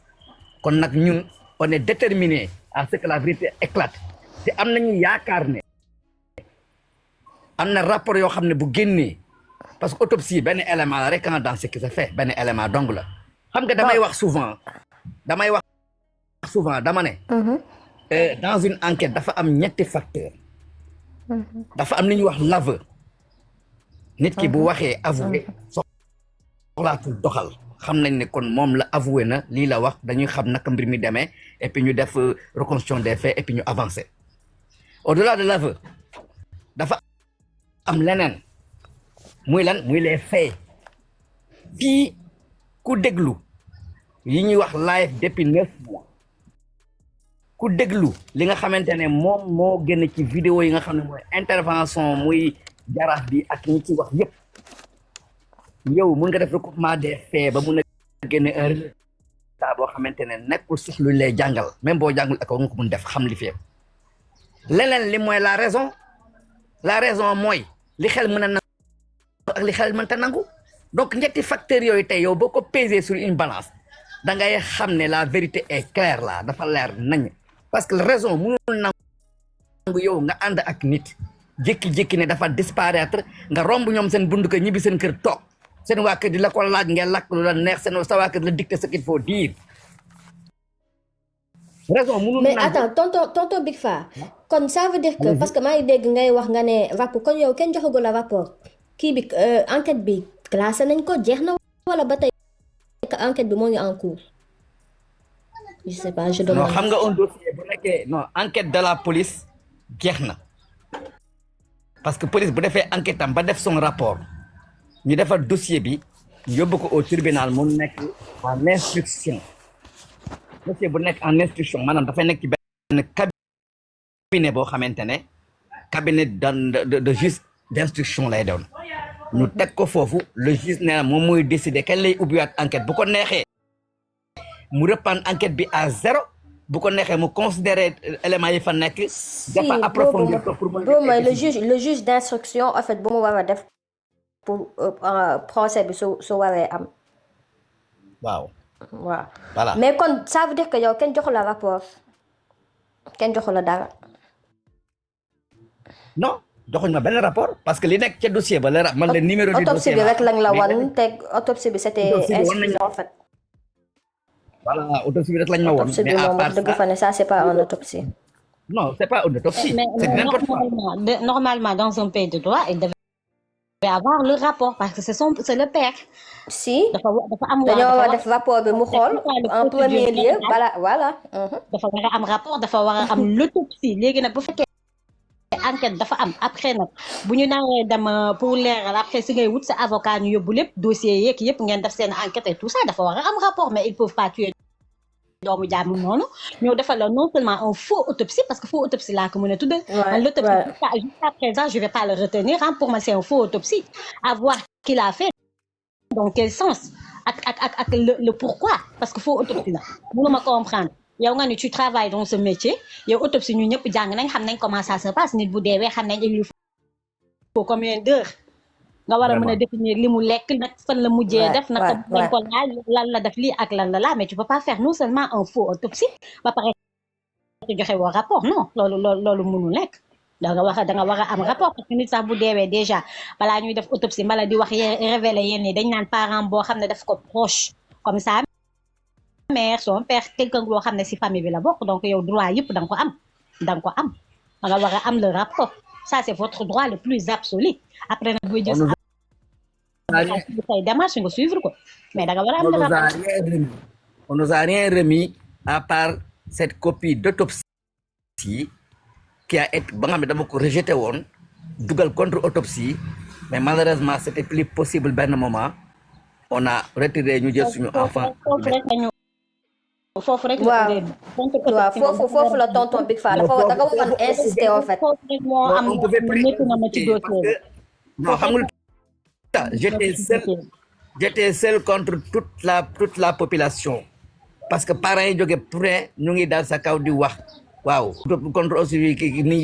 kon nag ñun on est déterminé à ce que la vérité éclate te am nañu yaakaar ne am na rapport yoo xam ne bu génnee parce que autopsie benn élément la rek dans ce qui se fait benn élément dong la xam nga damay wax souvent dama ne dans une enquête dafa am ñetti facteur dafa am li ñuy wax l'aveu nit ki bu waxee avoué soxlaatul doxal xam nañ ne kon moom la avoué na lii la wax dañuy xam naka mbir mi demee et puis ñu def reconstitution des faits et puis ñu avancer au-delà de l'aveu dafa am leneen muy lan muy les faits fii ku déglu yi ñuy wax live depuis 9 mois ku déglu li nga xamante ne moom moo génn ci vidéo yi nga xam ne mooy intervention muy jaraaf bi ak ñi ci wax yépp yow mun nga def recoupement des faits ba mun a génne un résultat boo xamante ne nekkul sax lu lay jàngal même boo jàngul école nga ko mun def xam li fi leneen li mooy la raison mooy li xel mën a nangu ak li xel mënta nangu donc ñetti facteurs yooyu tey yow boo ko peser sur une balance da ngay xam ne la vérité est claire là dafa leer nañ parce que raison mënul nangu yow nga ànd ak nit jékki-jékki ne dafa disparaître nga romb ñoom seen bund ko ñibbi seen kër toog seen waa kër di la ko laaj ngeen lakk lu la neex seen sa waa kër la dicter ce qu'il faut dire raison mënul mais nangu attends tonton Big Faa kon ça veut dire que parce que maa ngi dégg ngay wax nga ne rapport kon yow kenn joxagul la rapport kii bi enquête bi classé nañ ko jeex na wala ba tey que enquête bi moo ngi en cours je sais pas je non demande. xam nga un dossier bu nekkee non enquête de la police jeex na parce que police bu defee enquête am ba def son rapport ñu defar dossier bi yóbbu ko au tribunal mu nekk en instruction dossier bu nekk en instruction maanaam dafay nekk ci benn cabinet boo xamante ne cabinet de juge d'instruction lay doon ñu teg ko foofu le juge nee na moom mooy décider kañ lay ubbiwaat enquête bu ko neexee mu reprendre enquête bi à zéro bu ko neexee mu considérer éléments yi fa nekk dafa approfondir ko pour boobu mooy le juge d'instruction en fait bu mu war a def pour procès bi su waree am. waaw voilà mais kon ça veut dire que yow kenn joxu la rapport kenn joxu la dara. non joxuñ ma benn rapport parce que li nekk ca dossier ba la man le numéro du autopsie dossier bi rek lañ la wan te autopsie bi c'était insuffisant en fait. voilà autopsie bi rek lañ ma woon autopsie bi moom wax dëgg fa ne ça c'est pas une autopsie. non c'est pas une autopsie c'est n'importe quoi. Normalement dans un pays de droit il devait avoir le rapport parce que c'est le père. si dafa am dañoo war a def rapport bi mu xool en premier lieu voilà. dafa war a am rapport dafa war a am l'autopsie léegi nag bu fekkee enquête dafa am après nag bu ñu naree dem pour leeral après si ngay wut sa avocat ñu yóbbu lépp dossier yeeg yëpp ngeen def seen enquête et tout ça dafa war a am rapport mais ils peuvent pas tuer doomu jàmm noonu ñoo defal la non seulement un faux autopsie parce que faux autopsie laa ko mën a tuddee. l'autopsie jusqu'à présent je vais pas le retenir pour moi c'est un faux autopsie à voir qu'il a fait dans quel sens ak le pourquoi parce que faux autopsie la mënuma comprendre yow nga ni tu travailles dans ce métier yow autopsie ñu ñëpp jàng nañ xam nañ comment ça se passe nit bu deewee xam nañ il lui faut combien d'heures nga war a mën a définir li mu lekk nag fan la mujjee def nag dañ ko laal lan la def lii ak lan la laa mais tu peux pas faire non seulement un faux autopsie ba pare joxe woo rapport non loolu mënul nekk da nga war a am rapport parce que nit sax bu deewee déjà balaa ñuy def autopsie mbala di wax révéler yenn yi dañ naan parent boo xam ne daf ko proche comme ça mère son père quelqu'un boo xam ne si famille bi la bokk donc yow droit yëpp da nga ko am da nga war a am le rapport ça c'est votre droit le plus absolu après nag buy jël say démarche nga suivre ko mais da nga war a am le rapport on nous a rien remis à part cette copie d'autopsie qui a été ba nga xam ne dama ko rejeté woon dugal contre autopsie mais malheureusement c'était plus possible benn moment on a retiré ñu jël suñu enfant foofu rek foofu la tonton Big Faa dafa da nga war a insister en fait. on pouvait plus non xam nga j'étais seul contre toute la population parce que parents yi jóge près ñu ngi daal sa kaw di wax waaw contre aussi ni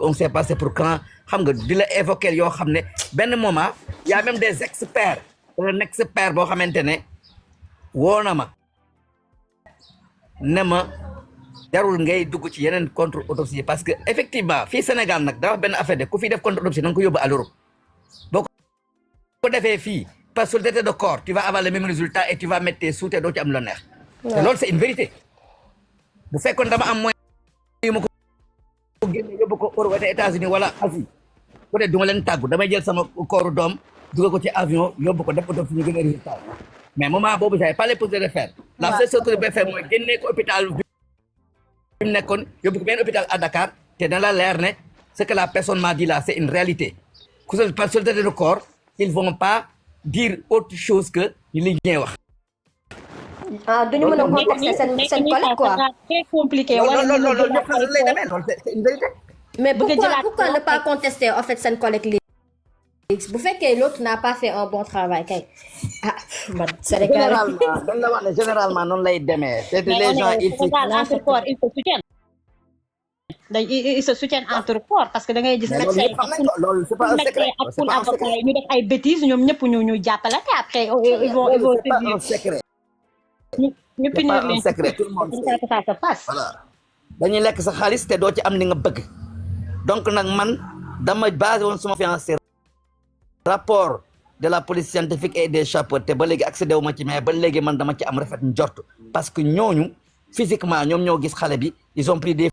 on s'est passé pour quand xam nga di la évoquer yoo xam ne benn moment y a même des experts un expert boo xamante ne woo na ma ne ma jarul ngay dugg ci yeneen contre autopsie parce que effectivement fii Sénégal nag daa wax benn affaire de ku fii def contre autopsie na nga ko yóbbu à l'Europe boo ko defee fii par solidité de corps tu vas avoir le même résultat et tu vas mettre tes sous te doo ci am la neex te loolu c'est une vérité bu fekkoon dama am moyen yu ma ko génne yóbbu ko Europe wala États-Unis wala Asie peut-être du ma leen tàggu damay jël sama corps doom dugal ko ci avion yóbbu ko def autopsie ñu gën a résultat mais moment boobu j'avais pas les possibilités de faire la seule chose que je peux faire mooy génnee ko hôpital bi mu nekkoon yóbbu ko benn hôpital à Dakar te dans la leer ne ce que la personne m'a dit là c'est une réalité ku sol par solidité de corps ils vont pas dire autre chose que li ñuy wax. duñu mën a contester seen collègue quoi. c'est compliqué. loolu lay demee loolu c'est une vérité. mais pourquoi ne pas contester en fait seen collègue bu fekkee l'autre n'a pas fait un bon travail kay ah man Sénégal généralement dañ la wax ne généralement noonu lay demee te mais les gens ils Sénégal entre corps ils se soutiennent ils se soutiennent entre corps parce que da ngay gis mais loolu médecin yëpp xam nañ ko loolu c'est pas un secret ak c'est pas un avocat secret yi ñu def ay bêtises ñoom ñëpp ñu jàppale te après ils vont loolu c'est pas tenir un secret ñu c'est punir pas un leen secret tout le monde comme sait ça se passe voilà dañuy lekk sa xaalis te doo ci am li nga bëgg donc nag man dama basé woon suma fiancé rapport de la police scientifique et des chapeaux te ba léegi accédé wu ma ci mais ba léegi man dama ci am rafet njort parce que ñooñu physiquement ñoom ñoo gis xale bi ils ont pris des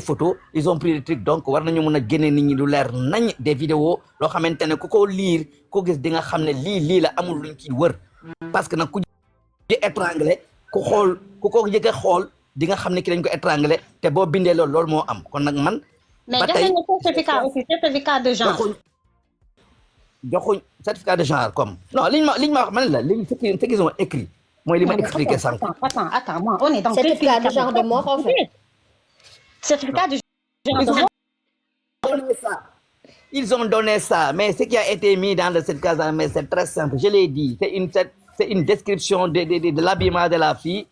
photos ils ont pris des trucs donc war nañu mën a génne nit ñi lu leer nañ des vidéos loo xamante ne ku ko liir ku gis di nga xam ne lii la amul luñ ciy wër parce que nag ku di étranglé ku xool ku ko yëg a xool di nga xam ne ki dañ ko étranglé te boo bindee loolu moo am kon nag man mais ba joxe tey na certificat aussi certificat de genre joxuñ certificat de genre comme non liñ ma wax man la liñ ce qu'ils ont écrit mooy li ma expliqué sànq attends moi on est dans certificat de genre de mort en fait certificat de genre de mort ils ont donné ça mais ce qui a été mis dans le certificat mais c'est très simple je l'ai dit c'est une description de l'habillement de la fille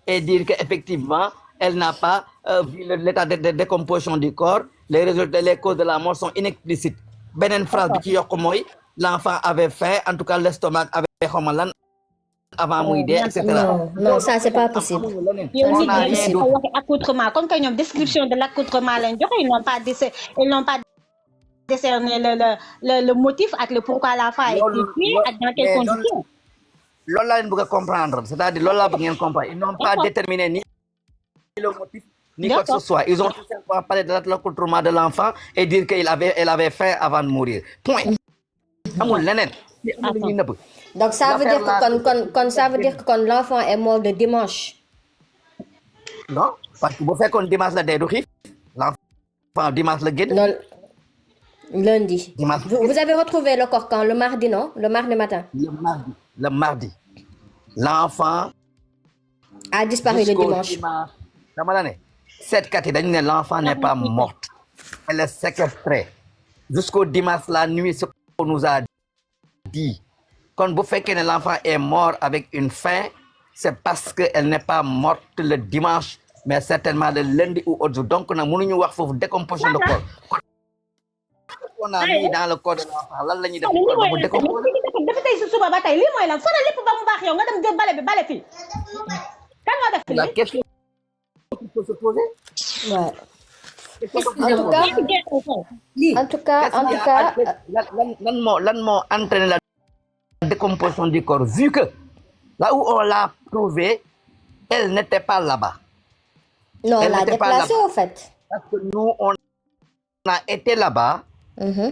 et dire qu'effectivement elle n'a pas vu l'état de décomposition du corps les résultats les causes de la mort sont inexplicites beneen phrase bi ci yokk mooy l'enfant avait faim en tout cas l'estomac avait xawma lan avant muy dee et cetera non ça c'est pas possible yow nit ñi waxi accoutrement comme que ñoom description de l'accoutrement lañ joxe ils n'ont pas décerné le motif ak le pourquoi l'enfant a été tué ak dans quelles conditions loolu laa leen bëgg a comprendre c'est-à-dire loolu laa bëgg ngeen comprendre ils n'ont pas déterminé ni le motif ni quoi que ce soit ils ont tout simplement parlé de l'accoutrement de l'enfant et dire qu'elle avait faim avant de mourir point amul leneen amul ñuy nëbb donc ça veut dire que ça veut dire que l'enfant est mort de dimanche non parce que bu fekkoon dimanche la dee du xiif l'enfant dimanche la génn non lundi dimanche vous avez retrouvé le corps quand le mardi non le mardi matin le mardi l'enfant a disparu le dimanche dama la ne seetkat yi dañu ne l'enfant n'est pas morte elle est séquestrée jusqu'au dimanche la nuit ce qu'on nous a dit kon bu fekkee ne l'enfant est mort avec une faim c'est parce que elle n'est pas morte le dimanche mais certainement le lundi ou autre jour donc nag mënuñu wax foofu décomposition de corps on a mis dans le corps de l'enfant lan la ñuy def ba mu décomposé dafa tey si suba ba tey lii mooy lan fara lépp ba mu baax yow nga dem jël bale fii kan moo def la question qu'il faut se poser ouais en tout cas lan moo entraîné la décomposition du corps vu que là où on l'a trouvé elle n'était pas là-bas non on l'a déplacée au fait parce que nous on a été là-bas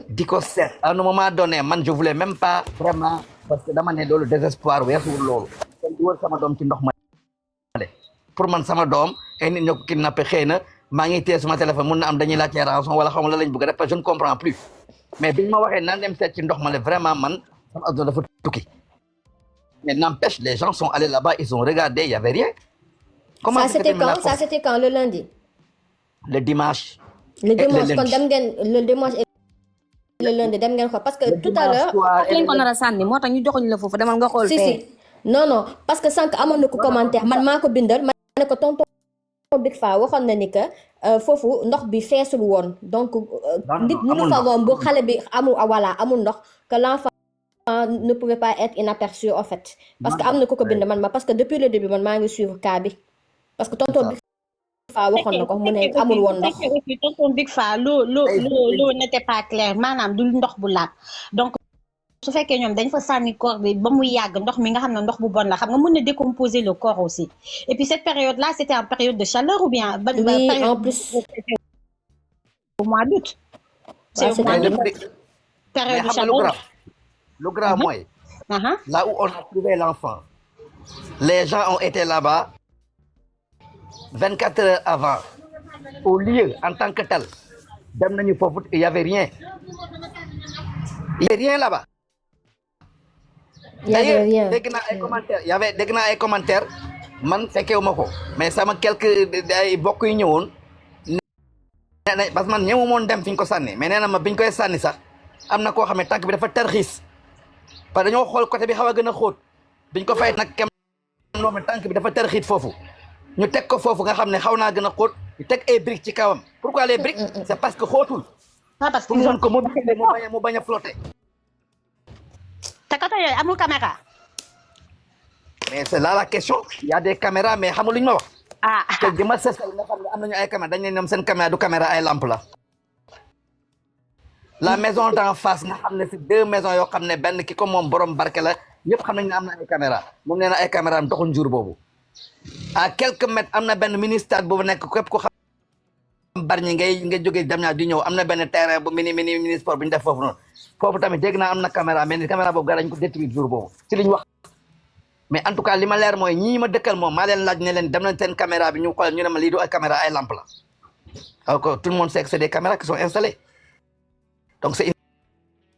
di ko seet à un moment donné man je voulais même pas vraiment parce que dama ne loolu désespoir weesuwul loolu kon di wër sama doom ci ndox ma de pour man sama doom ay nit ñoo ko kidnappé xëy na maa ngi téye suma téléphone mun na am dañuy laajte rançon wala xaw ma la lañ bëgg a def parce que je ne comprends plus mais biñ ma waxee naan dem seet ci ndox ma le vraiment man sama adduna dafa tukki mais n'empêche les gens sont allés là-bas ils ont regardé il y avait rien ça c'était quand le lundi le dimanche kon dem ngeen le dimanche et le lundi dem ngeen ko parce que tout à l'heure lañ ko nar a sànni moo tax ñu joxuñ la foofu demal nga xool si non parce que sànq amoon na ko commentaire man maa ko bindal ma ne ko tonton Big Faa waxoon na ni que foofu ndox bi feesul woon donc nit mënu fa romb bu xale bi amul ndox que l'enfant ne pouvait pas être inaperçu en fait parce que am na ko bind man ma parce que depuis le début man maa ngi suivre cas bi parce que tonton Big Faa waxoon na ko mu ne amul woon ndox tonton Big Faa l'eau n'était pas claire maanaam du ndox bu laab donc su fekkee ñoom dañ fa sànni corps bi ba muy yàgg ndox mi nga xam ne ndox bu bon la xam nga mën na décomposer le corps aussi et puis cette période là c'était en période de chaleur ou bien oui en plus au mois d'août c'est au mois d'août période de chaleur le grave mooy là où on a trouvé l'enfant les gens ont été là-bas 24 heures avant au lieu en tant que tel dem nañu foofu il y avait rien là-bas il y avait rien dégg naa ay commentaires man fekkewuma ko mais sama quelques ay bokk yu ñëwoon nee na parce que man ñëwu moon dem fi ñu ko sànni mais nee na ma biñ koy sànni sax am na koo xam ne tànk bi dafa tarxiis parce que dañoo xool côté bi xaw a gën a xóot biñ ko fay nag kem loo xam ne tànk bi dafa tarxiit foofu ñu teg ko foofu nga xam ne xaw naa gën a xóot ñu teg ay briques ci kawam pourquoi les briques c'est parce que xóotul pas parce que pour ñu ko mobiliser mu bañ a flotter te côté yooyu amul caméra. mais c'est là la question il y a des caméras mais xamul lu ñu ma wax ah te jëma sesal nga xam ne am nañu ay caméra dañ ne ñoom seen caméra du caméra ay lampe la maison d'en face nga xam ne si 2 maisons yoo xam ne benn ki ko moom borom barke la ñëpp xam nañ ne am na ay caméra moom nee na ay caméra am doxul jour boobu à quelques mètres am na benn ministère boobu nekk képp ko xam bari ñi nga jógee dem ñaa di ñëw am na benn terrain bu mini sport bu ñu def foofu noonu foofu tamit dégg naa am na caméra mais caméra boobu gara dañ ko détruire jour boobu ci li ñu wax mais en tout cas li ma leer mooy ñii ma dëkkal moom maa leen laaj ne leen dem nañ seen caméra bi ñu xool ñu ne ma lii du ay caméra ay lampe la alors que tout le monde sait que c'est des caméras qui sont installées donc c'est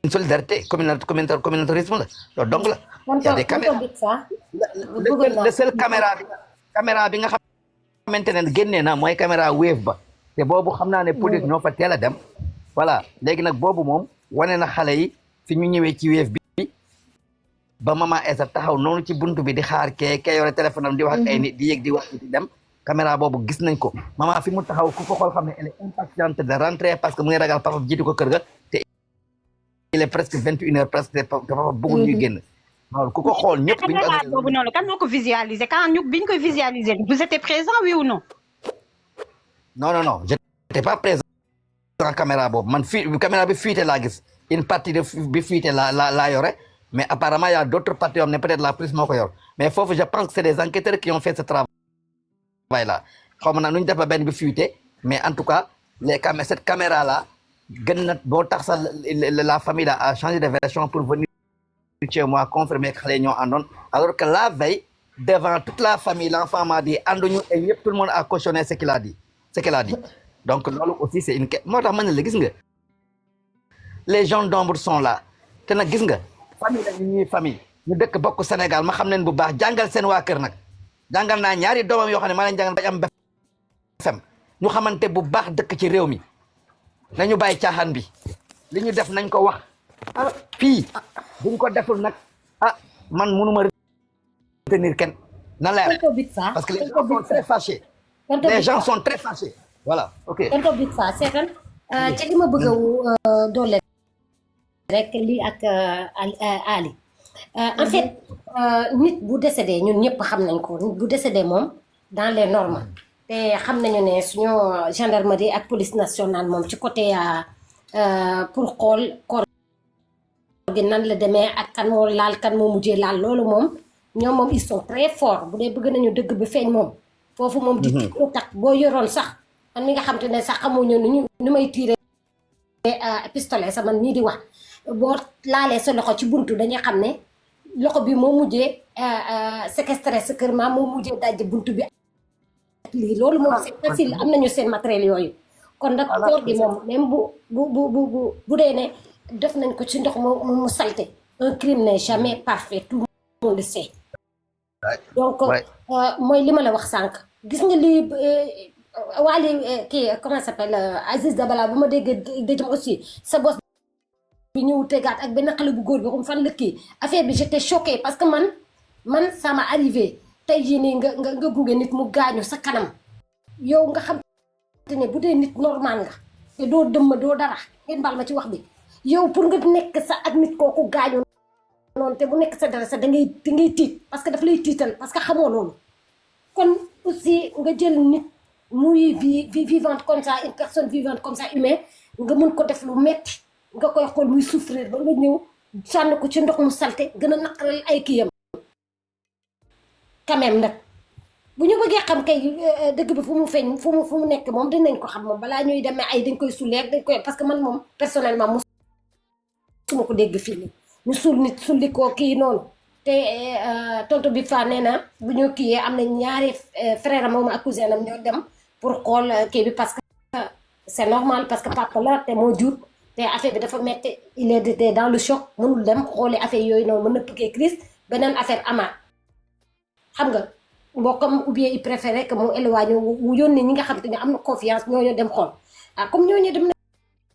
une solidarité communautarisme la donc la y a des caméras le seul caméra bi nga xamante ne génnee na mooy caméra wave ba te boobu xam naa ne police ñoo fa teel a dem voilà léegi nag boobu moom wane na xale yi fi ñu ñëwee ci wave bi ba maman Essa taxaw noonu ci buntu bi di xaar kee yore téléphone am di wax ak ay nit di yéeg di wax di dem caméra boobu gis nañ ko maman fi mu taxaw ku ko xool xam ne elle est impatiente de rentrer parce que mu ngi ragal papa jiitu ko kër ga te il est presque 21h presque te papa bëggul ñuy génn waaw ku ko xool ñëpp bi ñu caméra boobu noonu kan moo ko visualiser quand ñu biñ koy visualiser vous étiez présent oui ou non non j'étais pas présent dans caméra boobu man caméra bi fuité laa gis une partie de bi fuité laa yore mais apparemment il y a d'autres parties yoo xam ne peut-être la police moo ko yor mais foofu je pense que c'est des enquêteurs qui ont fait ce travail là xaw ma nag nu ñu def ba benn bi fuité mais en tout cas cette caméra là gën na boo tax sax la famille là a changé de version pour venir chez moi confirmer que xale ñoo àndoon alors que la veille devant toute la famille l'enfant m'a dit ànduñu et yëpp tout le monde a cautionné ce qu'elle a dit donc loolu aussi c'est une moo tax ma ne la gis nga les gens d'ombre sont là te nag gis nga famille la ñuy famille ñu dëkk bokk Sénégal ma xam leen bu baax jàngal seen waa kër nag jàngal naa ñaari doomam yoo xam ne maa leen jàngal bañ am BFEM ñu xamante bu baax dëkk ci réew mi nañu bàyyi caaxaan bi li ñu def nañ ko wax fii buñ ko deful nag man mënuma retenir kenn na leer parce que les gens sont très fâchés les gens sont très fâchés voilà ok tonto big fa seetal ci li ma bëgg a doole rek lii ak Ali en fait nit bu décédé ñun ñëpp xam nañ ko nit bu décédé moom dans les normes te xam nañu ne suñu gendarmerie ak police nationale moom ci côté pour xool corps gi nan la demee ak kan moo laal kan moo mujjee laal loolu moom ñoom moom ils sont très forts bu dee bëgg nañu dëgg bi feeñ moom foofu moom di ko tax boo yoroon sax man mi nga xam te ne sax xamuñu nu may tiire pistolet sa man nii di wax boo laalee sa loxo ci buntu dañuy xam ne loxo bi moo mujjee séquestré sa kër ma moo mujjee dajji buntu bi ak lii loolu moom c'est facile am nañu seen matériel yooyu kon nag koor gi moom même bu dee ne def nañ ko ci ndox mu salte un crime n'est jamais parfait tout le monde le sait donc mooy li ma la wax sànq gis nga lii Wally kii comment ça s'appelle Aziz Dabala bu ma déggee dëjëm aussi sa bos bi ñëw tegaat ak benn xale bu góor bi xam fan la kii affaire bi j'étais choquée parce que man ça m'est arrivé tey jii nii nga gunge nit mu gaañu sa kanam yow nga xam te ne bu dee nit normal nga te doo dëmm doo dara ngeen baal ma ci wax bi yow pour nga nekk sa ak nit kooku gaañu noonu te bu nekk sa dara sa da ngay tiit parce que daf lay tiital parce que xamoo loolu kon aussi nga jël nit muy vivante comme ça une personne vivante comme ça humain nga mën ko def lu metti nga koy xool muy souffrir ba nga ñëw sànni ko ci ndox mu salte gën a naqaral ay kiyam quand même nag bu ñu bëggee xam kay dëgg bi fu mu feeñ fu mu nekk moom dinañ ko xam moom balaa ñuy demee ay dañ koy suuleeg dañ koy parce que man moom personnellement mosuma ko dégg fii nii ñu suul nit sulli koo kii noonu te tonto bi fa nee na bu ñu kiyee am na ñaari frère am moom ak cousin am ñoo dem pour xool kii bi parce que c'est normal parce que papa la te moo jur te affaire bi dafa metti il était dans le choc mënul dem xooli affaire yooyu noonu mën na tukkee crise beneen affaire amaat xam nga mbokkam ou bien il préférait que mu éloigné mu yónni ñi nga xam te ne am na confiance ñooñu dem xool comme ñooñu dem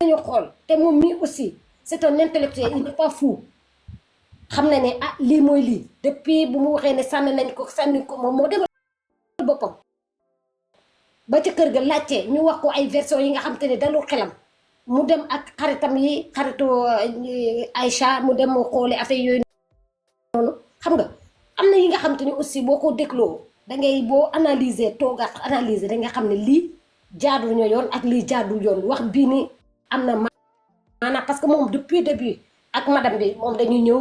nañu xool te moom mii aussi c'est un intellectuel il n'est pas fou xam na ne ah lii mooy lii depuis bu mu waxee ne sànni ko moom moo demal boppam ba ca kër ga laajte ñu wax ko ay version yi nga xam te ne dalul xelam mu dem ak xaritam yi xaritu Aïcha mu dem xoole affaire yooyu noonu xam nga am na yi nga xam te ne aussi boo ko dégloo dangay boo analyser toogaat analyser danga xam ne lii jaadul ñoo yoon ak lii jaadul yoon wax bii ni am na maanaam parce que moom depuis début ak madame bi moom dañuy ñëw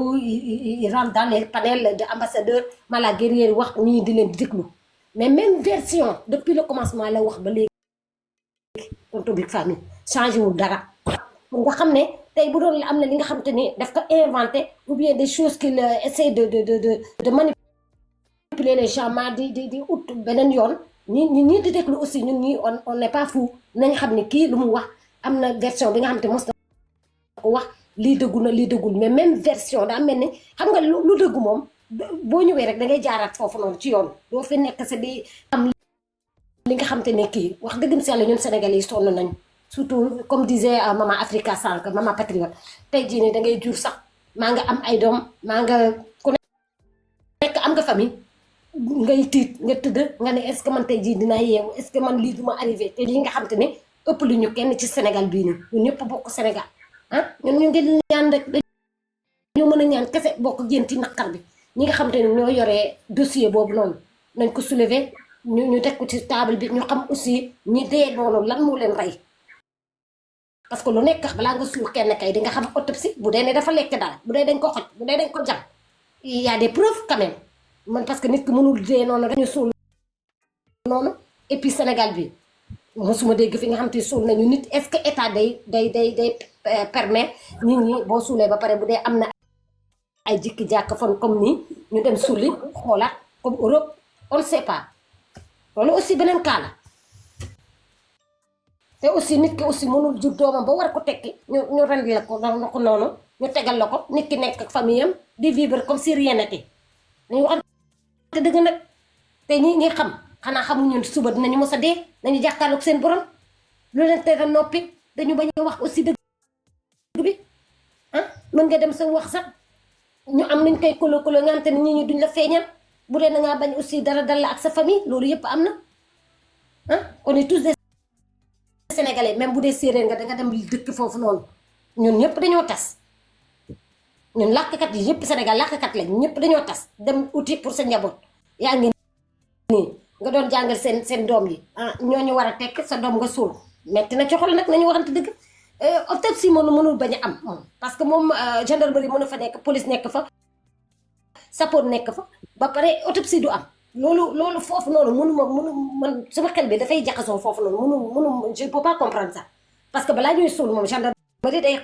rentre dans les panels de ambassadeurs mala guerrier wax ñii di leen déglu mais même version depuis le commencement la wax ba léegi tonton Big Faa mi changé wul dara pour nga xam ne tey bu doon am na li nga xam te ni daf ko inventé ou bien des choses qu'il essaie de manipuler les gens ma di ut beneen yoon ñi di déglu aussi ñun ñi on n'est pas fou nañ xam ne kii lu mu wax am na version bi nga xam te mos na ko wax lii dëggu na lii dëggul mais même version daa mel ni xam nga lu dëggu moom boo ñëwee rek da ngay jaaraat foofu noonu ci yoon doo fi nekk sa di am li nga xam te ne kii wax dëggam si yàlla ñun Sénégalais yi sonn nañu surtout comme disait maman Africa sànq maman patriote tey jii nii da ngay jur sax maa nga am ay doom maa nga ku nekk am nga famille ngay tiit nga tëdd nga ne est-ce que man tey jii dinaa yeewu est-ce que man lii du ma arrivé te lii nga xam te ne ëpp lu ñu kenn ci Sénégal bii nii ñun ñëpp bokk Sénégal ah ñun ñu ngi ñaan rek dañoo mën a ñaan kese bokk génn ci naqar bi ñi nga xam te ne ñoo yoree dossier boobu noonu nañ ko soulever ñu teg ko ci table bi ñu xam aussi ñi dee noonu lan moo leen rey parce que lu nekk balaa nga suul kenn kay di nga xam autopsie bu dee ne dafa lekk dara bu dee dañ ko xoj bu dee dañ ko jam il y a des preuves quand même man parce que nit ki mënul dee noonu rek ñu suul noonu et puis Sénégal bi mosuma dégg fi nga xam te suul nañu nit est-ce que état day permettre nit ñi boo suulee ba pare bu dee am na ay jikki jàkk fan comme nii ñu dem suuli xoolaat comme Europe on ne sait pas loolu aussi beneen cas la te aussi nit ki aussi mënul jur doomam ba war ko tekki ñu rendi la ko noonu ñu tegal la ko nit ki nekk ak famille am di vivre comme si rien n'était nañu waxante dëgg nag te ñi xam xanaa xamuñu suba dinañu mos a dee nañu jàkkaarloog seen borom lu leen tere noppi dañu bañ a wax aussi dëgg bi ah mën nga dem sa wax sax ñu am nañ koy kolo nga xam te ne ñi duñ la feeñal bu dee da ngaa bañ aussi dara dal la ak sa famille loolu yëpp am na ah on est tous des Sénégalais même bu dee séeréer nga danga dem dëkk foofu noonu ñun ñëpp dañoo tas ñun làkkat yi yëpp Sénégal làkkat lañ ñëpp dañoo tas dem uti pour sa njaboot yaa ngi nii nga doon jàngal seen doom yi ah ñooñu war a tekk sa doom nga suul metti na ci xol nag nañu waxante dëgg autopsie mënul bañ a am moom parce que moom gendarmerie mën a fa nekk police nekk fa sapeur nekk fa ba pare autopsie du am loolu foofu noonu mënu man sama xel bi dafay jaxasoo foofu noonu mënu je ne peux pas comprendre ça parce que balaa ñuy suul moom gendarmerie day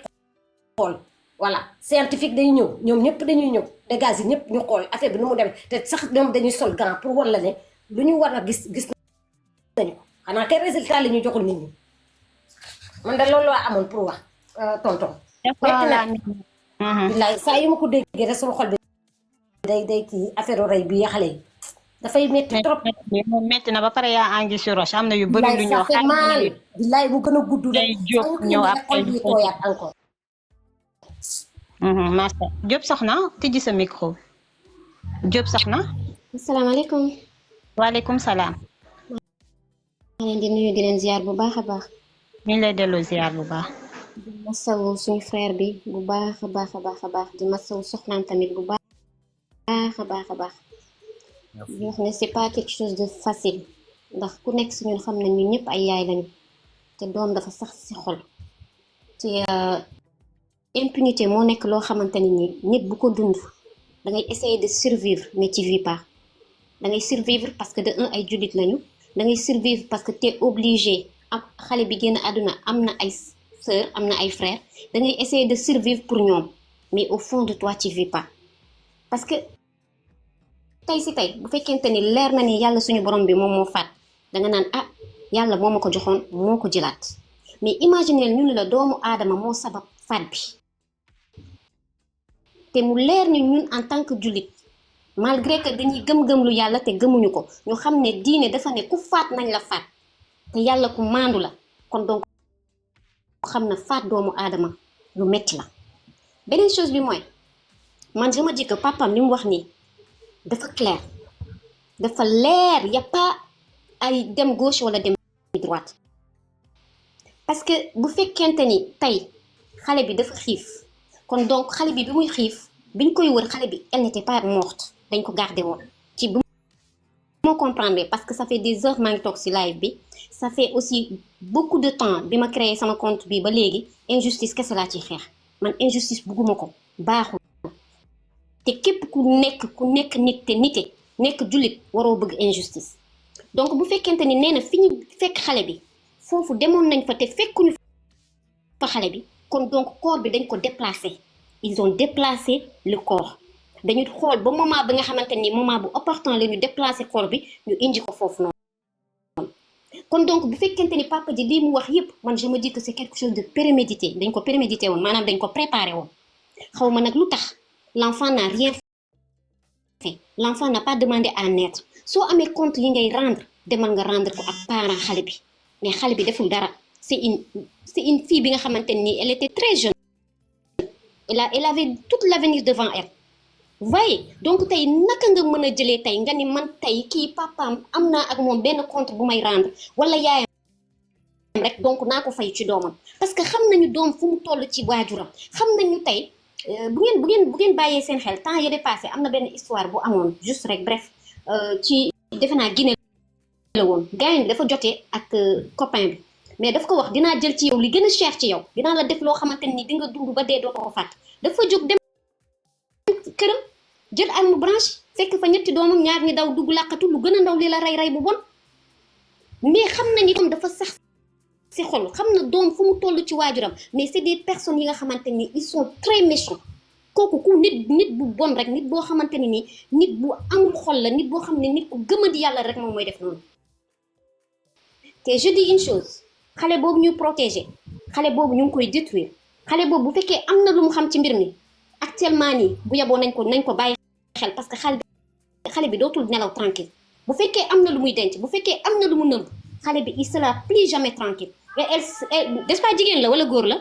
xool voilà scientifique day ñëw ñoom ñëpp dañuy ñëw dégâts yi ñëpp ñu xool affaire bi nu mu demee te sax ñoom dañuy sol gant pour wan la ne lu ñu war a gis nañu ko xanaa kay résultat la ñu joxul nit ñi man de loolu laa amoon pour wax tonton bilaay saa yu ma ko déggee rek sama xol bi day kii affaire rey bi xale yi dafay métti trop moom métti na ba pare yaa angi si roche am na yu bëri lu ñu wax bilaay mu gën a gudd rek jóg ñëw xol bi tooyaat encore merci Diop soxna tijji sa micro Diop soxna asalaamaaleykum. waaleykum salaam. maa leen di nuyu di leen ziar bu baax a baax. ñu ngi lay delloo ziar bu baax. di masawu suñu frère bi bu baax a baax a baax a baax di masawu soxnaam tamit bu baax a baax a baax. di wax ne c'est pas quelque chose de facile ndax ku nekk si ñun xam nañ ñun ñëpp ay yaay lañu te doom dafa sax si xol te impunité moo nekk loo xamante ni nit bu ko dund da ngay essayer de survivre mais tu vis pas da ngay survivre parce que de un ay jullit lañu da ngay survivre parce que t'es obligé am xale bi génn àdduna am na ay sœur am na ay frère da ngay essayer de survivre pour ñoom mais au fond de toi tu vis pas parce que tey si tey bu fekkente ni leer na ni yàlla suñu borom bi moom moo faat danga naan ah yàlla moo ma ko joxoon moo ko jëlaat mais imaginer ñu ne la doomu aadama moo sabab faat bi te mu leer ni ñun en tant que jullit malgré que dañuy gëm-gëm lu yàlla te gëmuñu ko ñu xam ne diine dafa ne ku faat nañ la faat te yàlla ku maandu la kon donc xam na faat doomu aadama lu metti la beneen chose bi mooy man je me dis que papam li mu wax nii dafa clair dafa leer y a pas ay dem gauche wala dem droite parce que bu fekkente ni tey xale bi dafa xiif kon donc xale bi muy xiif biñ koy wër xale bi elle n'était pas morte dañ ko garder woon ci bu ma comprendre parce que ça fait des heures maa ngi toog si live bi ça fait aussi beaucoup de temps bi ma créé sama compte bi ba léegi injustice kese laa ciy xeex man injustice bugguma ko baaxul te képp ku nekk nit te nite nekk jullit waroo bëgg injustice donc bu fekkente ni nee na fi ñu fekk xale bi foofu demoon nañ fa te fekkuñu fa xale bi kon donc corps bi dañ ko déplacé ils ont déplacé le corps dañu xool ba moment bi nga xamante ni moment bu opportun la ñu déplacé corps bi ñu indi ko foofu noonu kon donc bu fekkente ni papa ji lii mu wax yépp man je me dis que c'est quelque chose de prémédité dañ ko prémédité woon maanaam dañ ko préparé woon xaw ma nag lu tax l'enfant n'a rien fait l'enfant n'a pas demandé à naître soo amee compte yi ngay rendre demal nga rendre ko ak parent xale bi mais xale bi deful dara c'est une fille bi nga xamante ni elle était très jeune elle avait tout l'avenir devant elle vous voyez donc tey naka nga mën a jëlee tey nga ni man tey kii papaam am naa ak moom benn compte bu may rendre wala yaayam rek donc naa ko fay ci doomam parce que xam nañu doom fu mu toll ci waajuram xam nañu tey bu ngeen bàyyee seen xel temps yële passé am na benn histoire bu amoon juste rek bref ci defe naa Guinée la woon gars yi dafa jotee ak copain bi mais daf ko wax dinaa jël ci yow li gën a cher ci yow dinaa la def loo xamante ni di nga dund ba dee doo ko fàtt dafa jóg dem këram jël arme branche fekk fa ñetti doomam ñaar ñi daw dugg làqatu lu gën a ndaw li la rey bu bon mais xam nañu doom dafa sax si xol xam na doom fu mu toll ci waajuram mais c'est des personnes yi nga xamante ni ils sont très méchants kooku ku nit bu bon rek nit boo xamante ni nii nit bu amul xol la nit boo xam ne nit ku gëmadi yàlla rek moom mooy def noonu te je dis une chose xale boobu ñu protéger xale boobu ñu ngi koy détruire xale boobu bu fekkee am na lu mu xam ci mbir mi actuellement nii bu yeboo nañ ko bàyyi xel parce que xale bi dootul nelaw tranquille bu fekkee am na lu muy denc bu fekkee am na lu mu nëmb xale bi il sera plus jamais tranquille et elle n'est-ce pas jigéen la wala góor la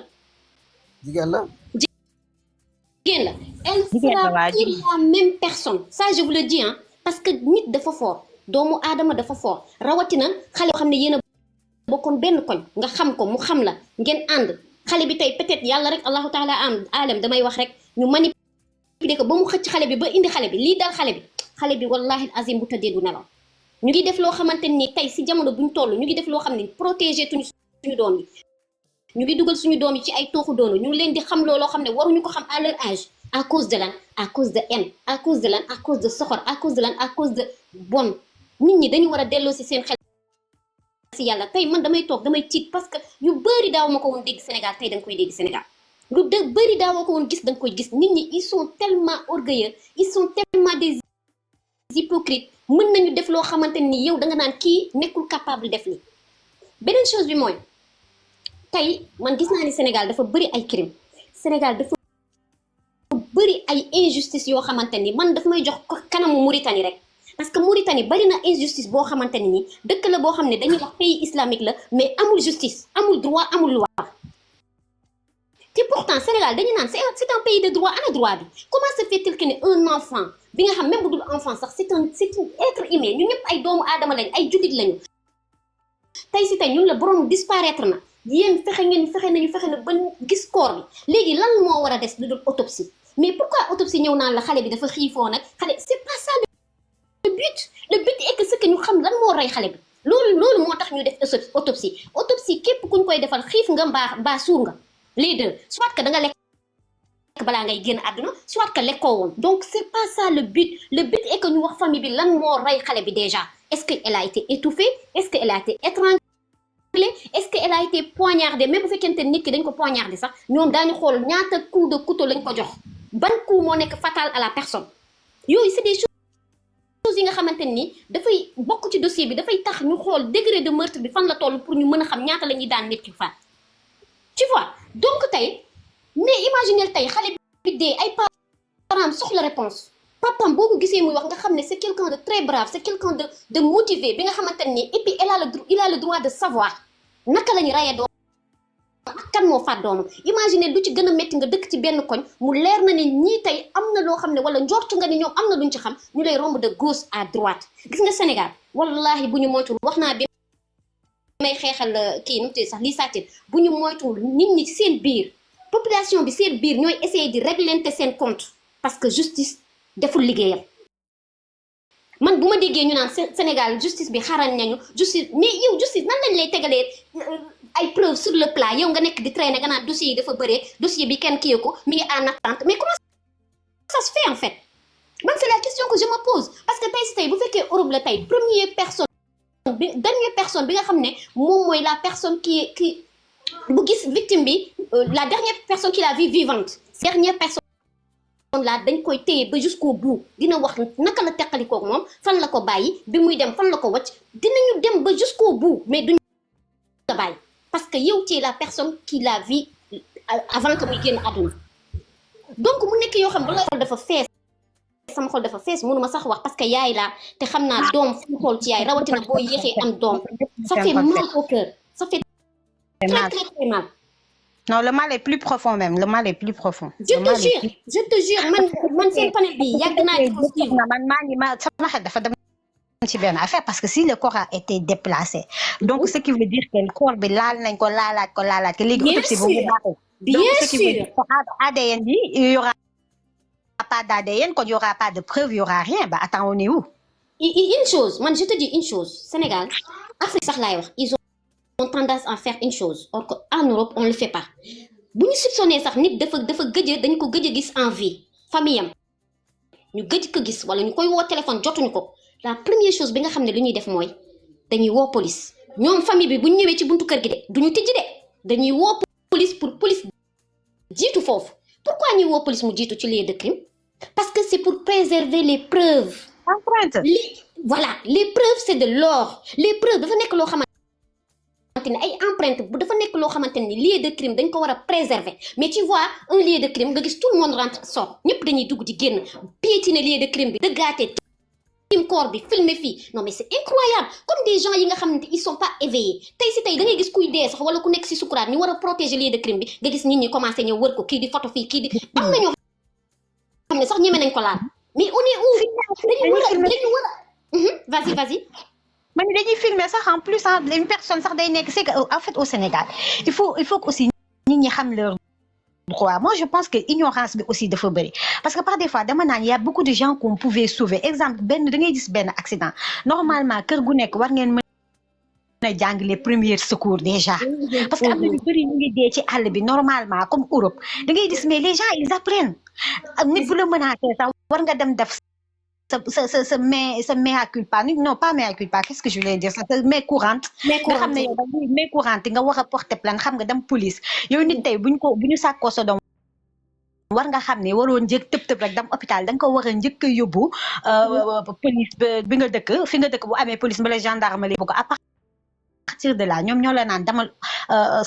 jigéen la elle sera plus la même personne ça je vous le dis hein parce que nit dafa fort doomu aadama dafa fort rawatina xale yoo xam ne yéen a bokkoon benn koñ nga xam ko mu xam la ngeen ànd xale bi tey peut-être yàlla rek allahu taala alam damay wax rek ñu manipuler ko ba mu xëcc xale bi ba indi xale bi lii dal xale bi wallahi azim bu tëddee du nelaw ñu ngi def loo xamante ni tey si jamono buñ toll ñu ngi def loo xam ne protéger tuñu suñu doom yi ñu ngi dugal suñu doom yi ci ay tooxu doonu ñu ngi leen di xam loo xam ne waruñu ko xam à leur âge à cause de lan à cause de haine à cause de lan à cause de soxor à cause de lan à cause de bon nit ñi dañu war a delloo si seen xel si yàlla tey man damay toog damay tiit parce que yu bëri daaw ma ko woon dégg Sénégal tey da nga koy dégg Sénégal lu de bëri daawoo ko woon gis da nga koy gis nit ñi ils sont tellement orgueilleux ils sont tellement des hypocrites mën nañu def loo xamante ni yow da nga naan kii nekkul capable def li beneen chose bi mooy tey man gis naa ni Sénégal dafa bëri ay crime Sénégal dafa bëri ay injustice yoo xamante ni man daf may jox kanamu Mauritanie rek parce que Mauritanie bari na injustice boo xamante ni dëkk la boo xam ne dañuy wax pays islamique la mais amul justice amul droit amul loi te pourtant Sénégal dañu naan c'est un pays de droit ana droit bi comment se fait-il que ne un enfant bi nga xam même bu dul enfant sax c'est un être humain ñu ñëpp ay doomu aadama lañ ay jullit lañu tey si tey ñun la borom disparaître na yéen fexe na ba gis corps bi léegi lan moo war a des lu dul autopsie mais pourquoi autopsie ñëw naan la xale bi dafa xiifoo nag xale c'est pas ça le but est que ce que ñu xam lan moo rey xale bi loolu moo tax ñu def autopsie képp kuñ koy defal xiif nga mbaa suur nga les deux soit que da nga lekk balaa ngay génn àdduna soit que lekkoo woon donc c'est pas ça le but est que ñu wax famille bi lan moo rey xale bi déjà est-ce que elle a été étouffée est-ce que elle a été étranglée est-ce que elle a été poignardée même bu fekkente nit ki dañ ko poignardé sax ñoom daañu xool ñaata coup de couteau lañ ko jox ban coup moo nekk fatal à la personne yooyu c'est des choses yi nga xamante ni dafay bokk ci dossier bi dafay tax ñu xool degré de meurtre bi fan la toll pour ñu mën a xam ñaata la ñuy daan nit ki faat tu vois donc tey mais imaginez tey xale bi dee ay parents soxla réponse papam boo ko gisee muy wax nga xam ne c'est quelqu'un de très brave c'est quelqu'un de motivé bi nga xamante ni et puis il a le droit de savoir naka la ñu rayee ak kan moo faat doomam imagine lu ci gën a métti nga dëkk ci benn koñ mu leer na ne ñii tey am na loo xam ne wala njortu nga ni ñoom am na luñ ci xam ñu lay romb de gauche à droite gis nga Sénégal wallahi bu ñu moytuwul wax naa bi may xeexal kii nu mu tudd sax lii sàccit bu ñu moytuwul nit ñi ci seen biir population bi seen biir ñooy essayer di régler seen compte parce que justice deful liggéeyam man bu ma déggee ñu naan Sénégal justice bi xarañ nañu justice mais yow justice nan lañ lay tegalee ay preuves sur le plat yow nga nekk di traîner nga naan dossier yi dafa bëree dossier bi kenn kii ko mi ngi en attente mais comment ça se fait en fait man c'est la question que je me pose parce que tey si tey bu fekkee Europe la tey dernière personne bi nga xam ne moom mooy la personne qui bu gis victime bi la dernière personne qui l'a vue vivante dernière personne là dañ koy téye ba jusqu'au bout dina wax naka la teqalikoog moom fan la ko bàyyi bi muy dem fan la ko wacc dinañu dem ba jusqu'au bout mais duñu la bàyyi parce que yow ci la personne qui l'a vu avant que muy génn àdduna donc mu nekk yoo xam ne xol dafa fees sama xol dafa fees mënuma sax wax parce que yaay laa te xam naa doom fu mu xool ci yaay rawatina boo yéexee am doom ça fait mal au cœur ça fait très très très mal. Non, le mal est plus profond même. Le mal est plus profond. Je te jure, man seen panel bi yàgg naa di ko suivre. Sama xel dafa dem ci benn affaire parce que si le corps a été déplacé donc ce qui veut dire que le corps bi laal nañ ko laalaat ko léegi autopsie bu mu baaxee. Bien sûr. ADN bi il y aura pas d'ADN quand il y aura pas de preuve il y aura rien bah attends on est où? Une chose man je te dis une chose Sénégal Afrique sax laay wax ils ont tendance à faire une chose or qu'en Europe on le fait pas bu ñu soupçonné sax nit dafa dañ ko gëj a gis en vie famille am ñu gëj ko gis wala ñu koy woo téléphone jotuñu ko la première chose bi nga xam ne lu ñuy def mooy dañuy woo police ñoom famille bi bu ñu ñëwee ci buntu kër gi de duñu tijji de dañuy woo police pour police jiitu foofu pourquoi ñuy woo police mu jiitu ci lieu de crime parce que c'est pour préserver les preuves. Empreinte. Voilà les preuves c'est de l'or les preuves dafa nekk loo xamante ay empreinte bu dafa nekk loo xamante ni lieu de crime dañ ko war a préserver mais tu vois un lieu de crime nga gis tout le monde rentre sort ñëpp dañuy dugg di génn piétiner lieu de crime bi dëggaate tim corps bi filmer fii non mais c'est incroyable comme des gens yi nga xamante ils sont pas éveillés tey si tey da ngay gis kuy dee sax wala ku nekk si sukuraat ñu war a protéger lieu de crime bi nga gis nit ñi commencé ñëw wër ko kii di photo fii kii di am na ñoo xam ne sax ñeme nañ ko laal mais on est où dañu war a vas-y man dañuy filmer sax en plus une personne sax day nekk c'est que en fait au Sénégal il faut que aussi nit ñi xam leur droit moi je pense que ignorance bi aussi dafa bëri parce que par des fois dama naan y a beaucoup de gens qu'on pouvait sauver exemple benn da ngay gis benn accident normalement kër gu nekk war ngeen mën a jàng les premiers secours déjà parce que am na ñu bëri ñu ngi dee ci àll bi normalement comme Europe da ngay gis mais les gens ils apprennent nit bu la menacé sax war nga dem def sa mea culpa non pas mea culpa qu'est-ce que je voulais dire ça main courante nga xam ne yow main courante nga war a porter plainte xam nga dem police yow nit tey bu ñu sàkkoo sa doom war nga xam ne waroo njëkk tëb rek dem hôpital da nga ko war a njëkk a yóbbu police bi nga dëkk fi nga dëkk bu amee police mbala gendarmerie bu ko à partir de là ñoom ñoo la naan demal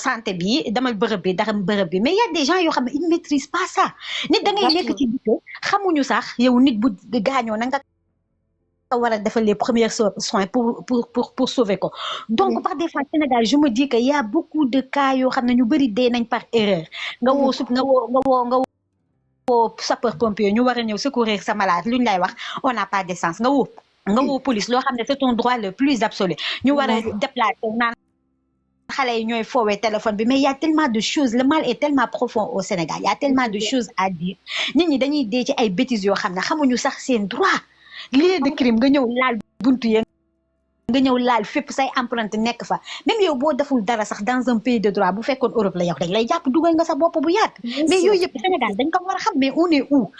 santé bi demal bërëb bi dara bërëb bi mais y a des gens yoo xam ne ils maîtrisent pas ça nit da ngay nekk ci dëkk xamuñu sax yow nit bu gaañoo na nga war a defal les premiers soins pour sauver ko donc par des fois Sénégal je me dis que y a beaucoup de cas yoo xam ne ñu bëri dee nañ par erreur nga woo sapeur pompier ñu war a ñëw secourir sa malade lu ñu lay wax on n'a pas d'essence nga woo police loo xam ne c'est ton droit le plus absolu ñu war a déplacer naan xale yi ñooy foowee téléphone bi mais y a tellement de choses le mal est tellement profond au Sénégal y a tellement de choses à dire nit ñi dañuy dee ci ay bêtises yoo xam ne xamuñu sax seen droit lieu de crime nga ñëw laal buntu yéen nga ñëw laal fépp say empreinte nekk fa même yow boo deful dara sax dans un pays de droit bu fekkoon Europe la yow dañ lay jàpp dugal nga sa bopp bu yàgg mais yooyu yëpp Sénégal dañ ko war a xam mais on est où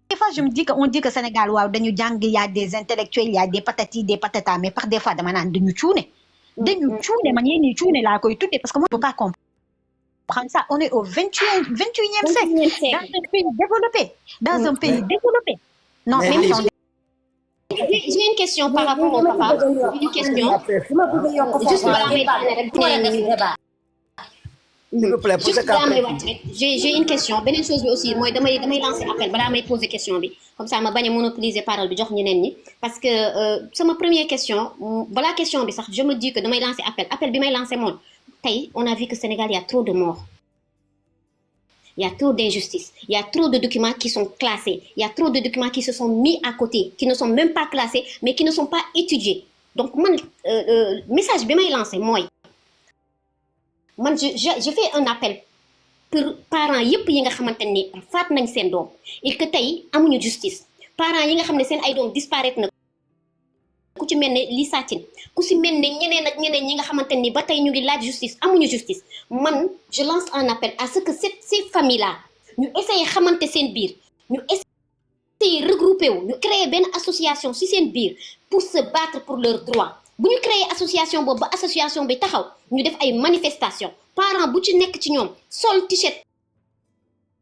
des fois je me dis que on dit que Sénégal waaw dañu jàng y a des intellectuels y a des patatis des patatas mais par des fois dama naan dañu cuune man yéen ñi cuune laa koy tuddee parce que moi je peux pas comprendre ça on est au 21e siècle dans un pays développé non mais j'ai une question par rapport au papa une question juste balaa may s'il vous plaît juste balaa may wàcc rek j'ai une question beneen chose bi aussi mooy damay lancer appel balaa may poser question bi comme ça ma bañ a monopoliser parole bi jox ñeneen ñi parce que sama première question balaa question bi sax je me dis que damay lancer appel bi may lancer moom on a vu que au Sénégal, il y a trop de morts. Il y a trop d'injustices. Il y a trop de documents qui sont classés. Il y a trop de documents qui se sont mis à côté, qui ne sont même pas classés, mais qui ne sont pas étudiés. Donc, moi, message bien lancé, moi. Moi, je fais un appel pour parents yépp yi nga xamanteni faat nañ seen doom et que tay amuñu justice. Parents yi nga xamné seen ay doom disparaître na ku ci melni li satine ku ci melni ñeneen ak ñeneen ñi nga xamanteni ba tay ñu ngi laaj justice amuñu justice. Man, je lance un appel à ce que ces familles-là ñu essayer xamanté seen biir, ñu essayer regrouper wu, ñu créer ben association ci seen biir pour se battre pour leurs droits. Bu ñu créer association boobu ba association bi taxaw ñu def ay manifestation parents bu ci nekk ci ñoom sol t-shirt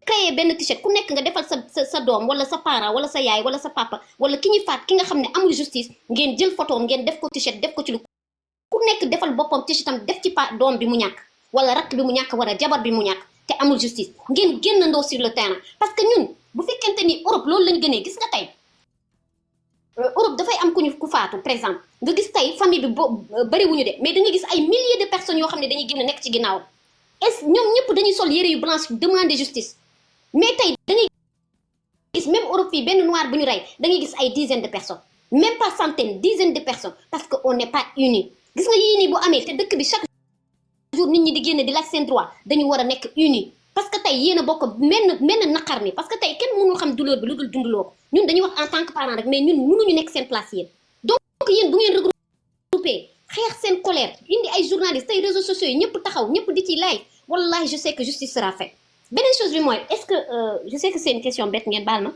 créer benn t-shirt ku nekk nga defal sa doom wala sa parent wala sa yaay wala sa papa wala ki ñuy faat ki nga xam ne amul justice ngeen jël photo ngeen def ko t-shirt def ko ci lu ku nekk defal boppam t-shirtam def ci doom bi mu ñàkk wala rakk bi mu ñàkk wala jabar bi mu ñàkk te amul justice ngeen génnandoo sur le terrain parce que ñun bu fekkente ni Europe loolu lañ gënee gis nga tey Europe dafay am ku faatu par exemple nga gis tey famille bi bari wuñu de mais da nga gis ay milliers de personnes yoo xam ne dañuy génn nekk ci ginnaaw est ñoom ñëpp dañuy sol yére yu blanche demander justice mais tey da ngay gis même Europe fii benn noir bu ñu rey da ngay gis ay dizaines de personnes même pas centaines dizaines de personnes parce que on n'est pas unis gis nga yii nii bu amee te dëkk bi chaque jour nit ñi di génn di laaj seen droit dañu war a nekk unis parce que tey yéen a bokk menn naqar mi parce que tey kenn mënu xam douleur bi lu dul dunduloo ko ñun dañuy wax en tant que parent rek mais ñun mënuñu nekk seen place yéen donc yéen bu ngeen regroupé xeex seen colère indi ay journalistes tey réseaux sociaux yi ñëpp taxaw ñëpp di ci live wallahi je sais que justice sera faite beneen chose bi mooy est-ce que je sais que c'est une question bête ngeen baal ma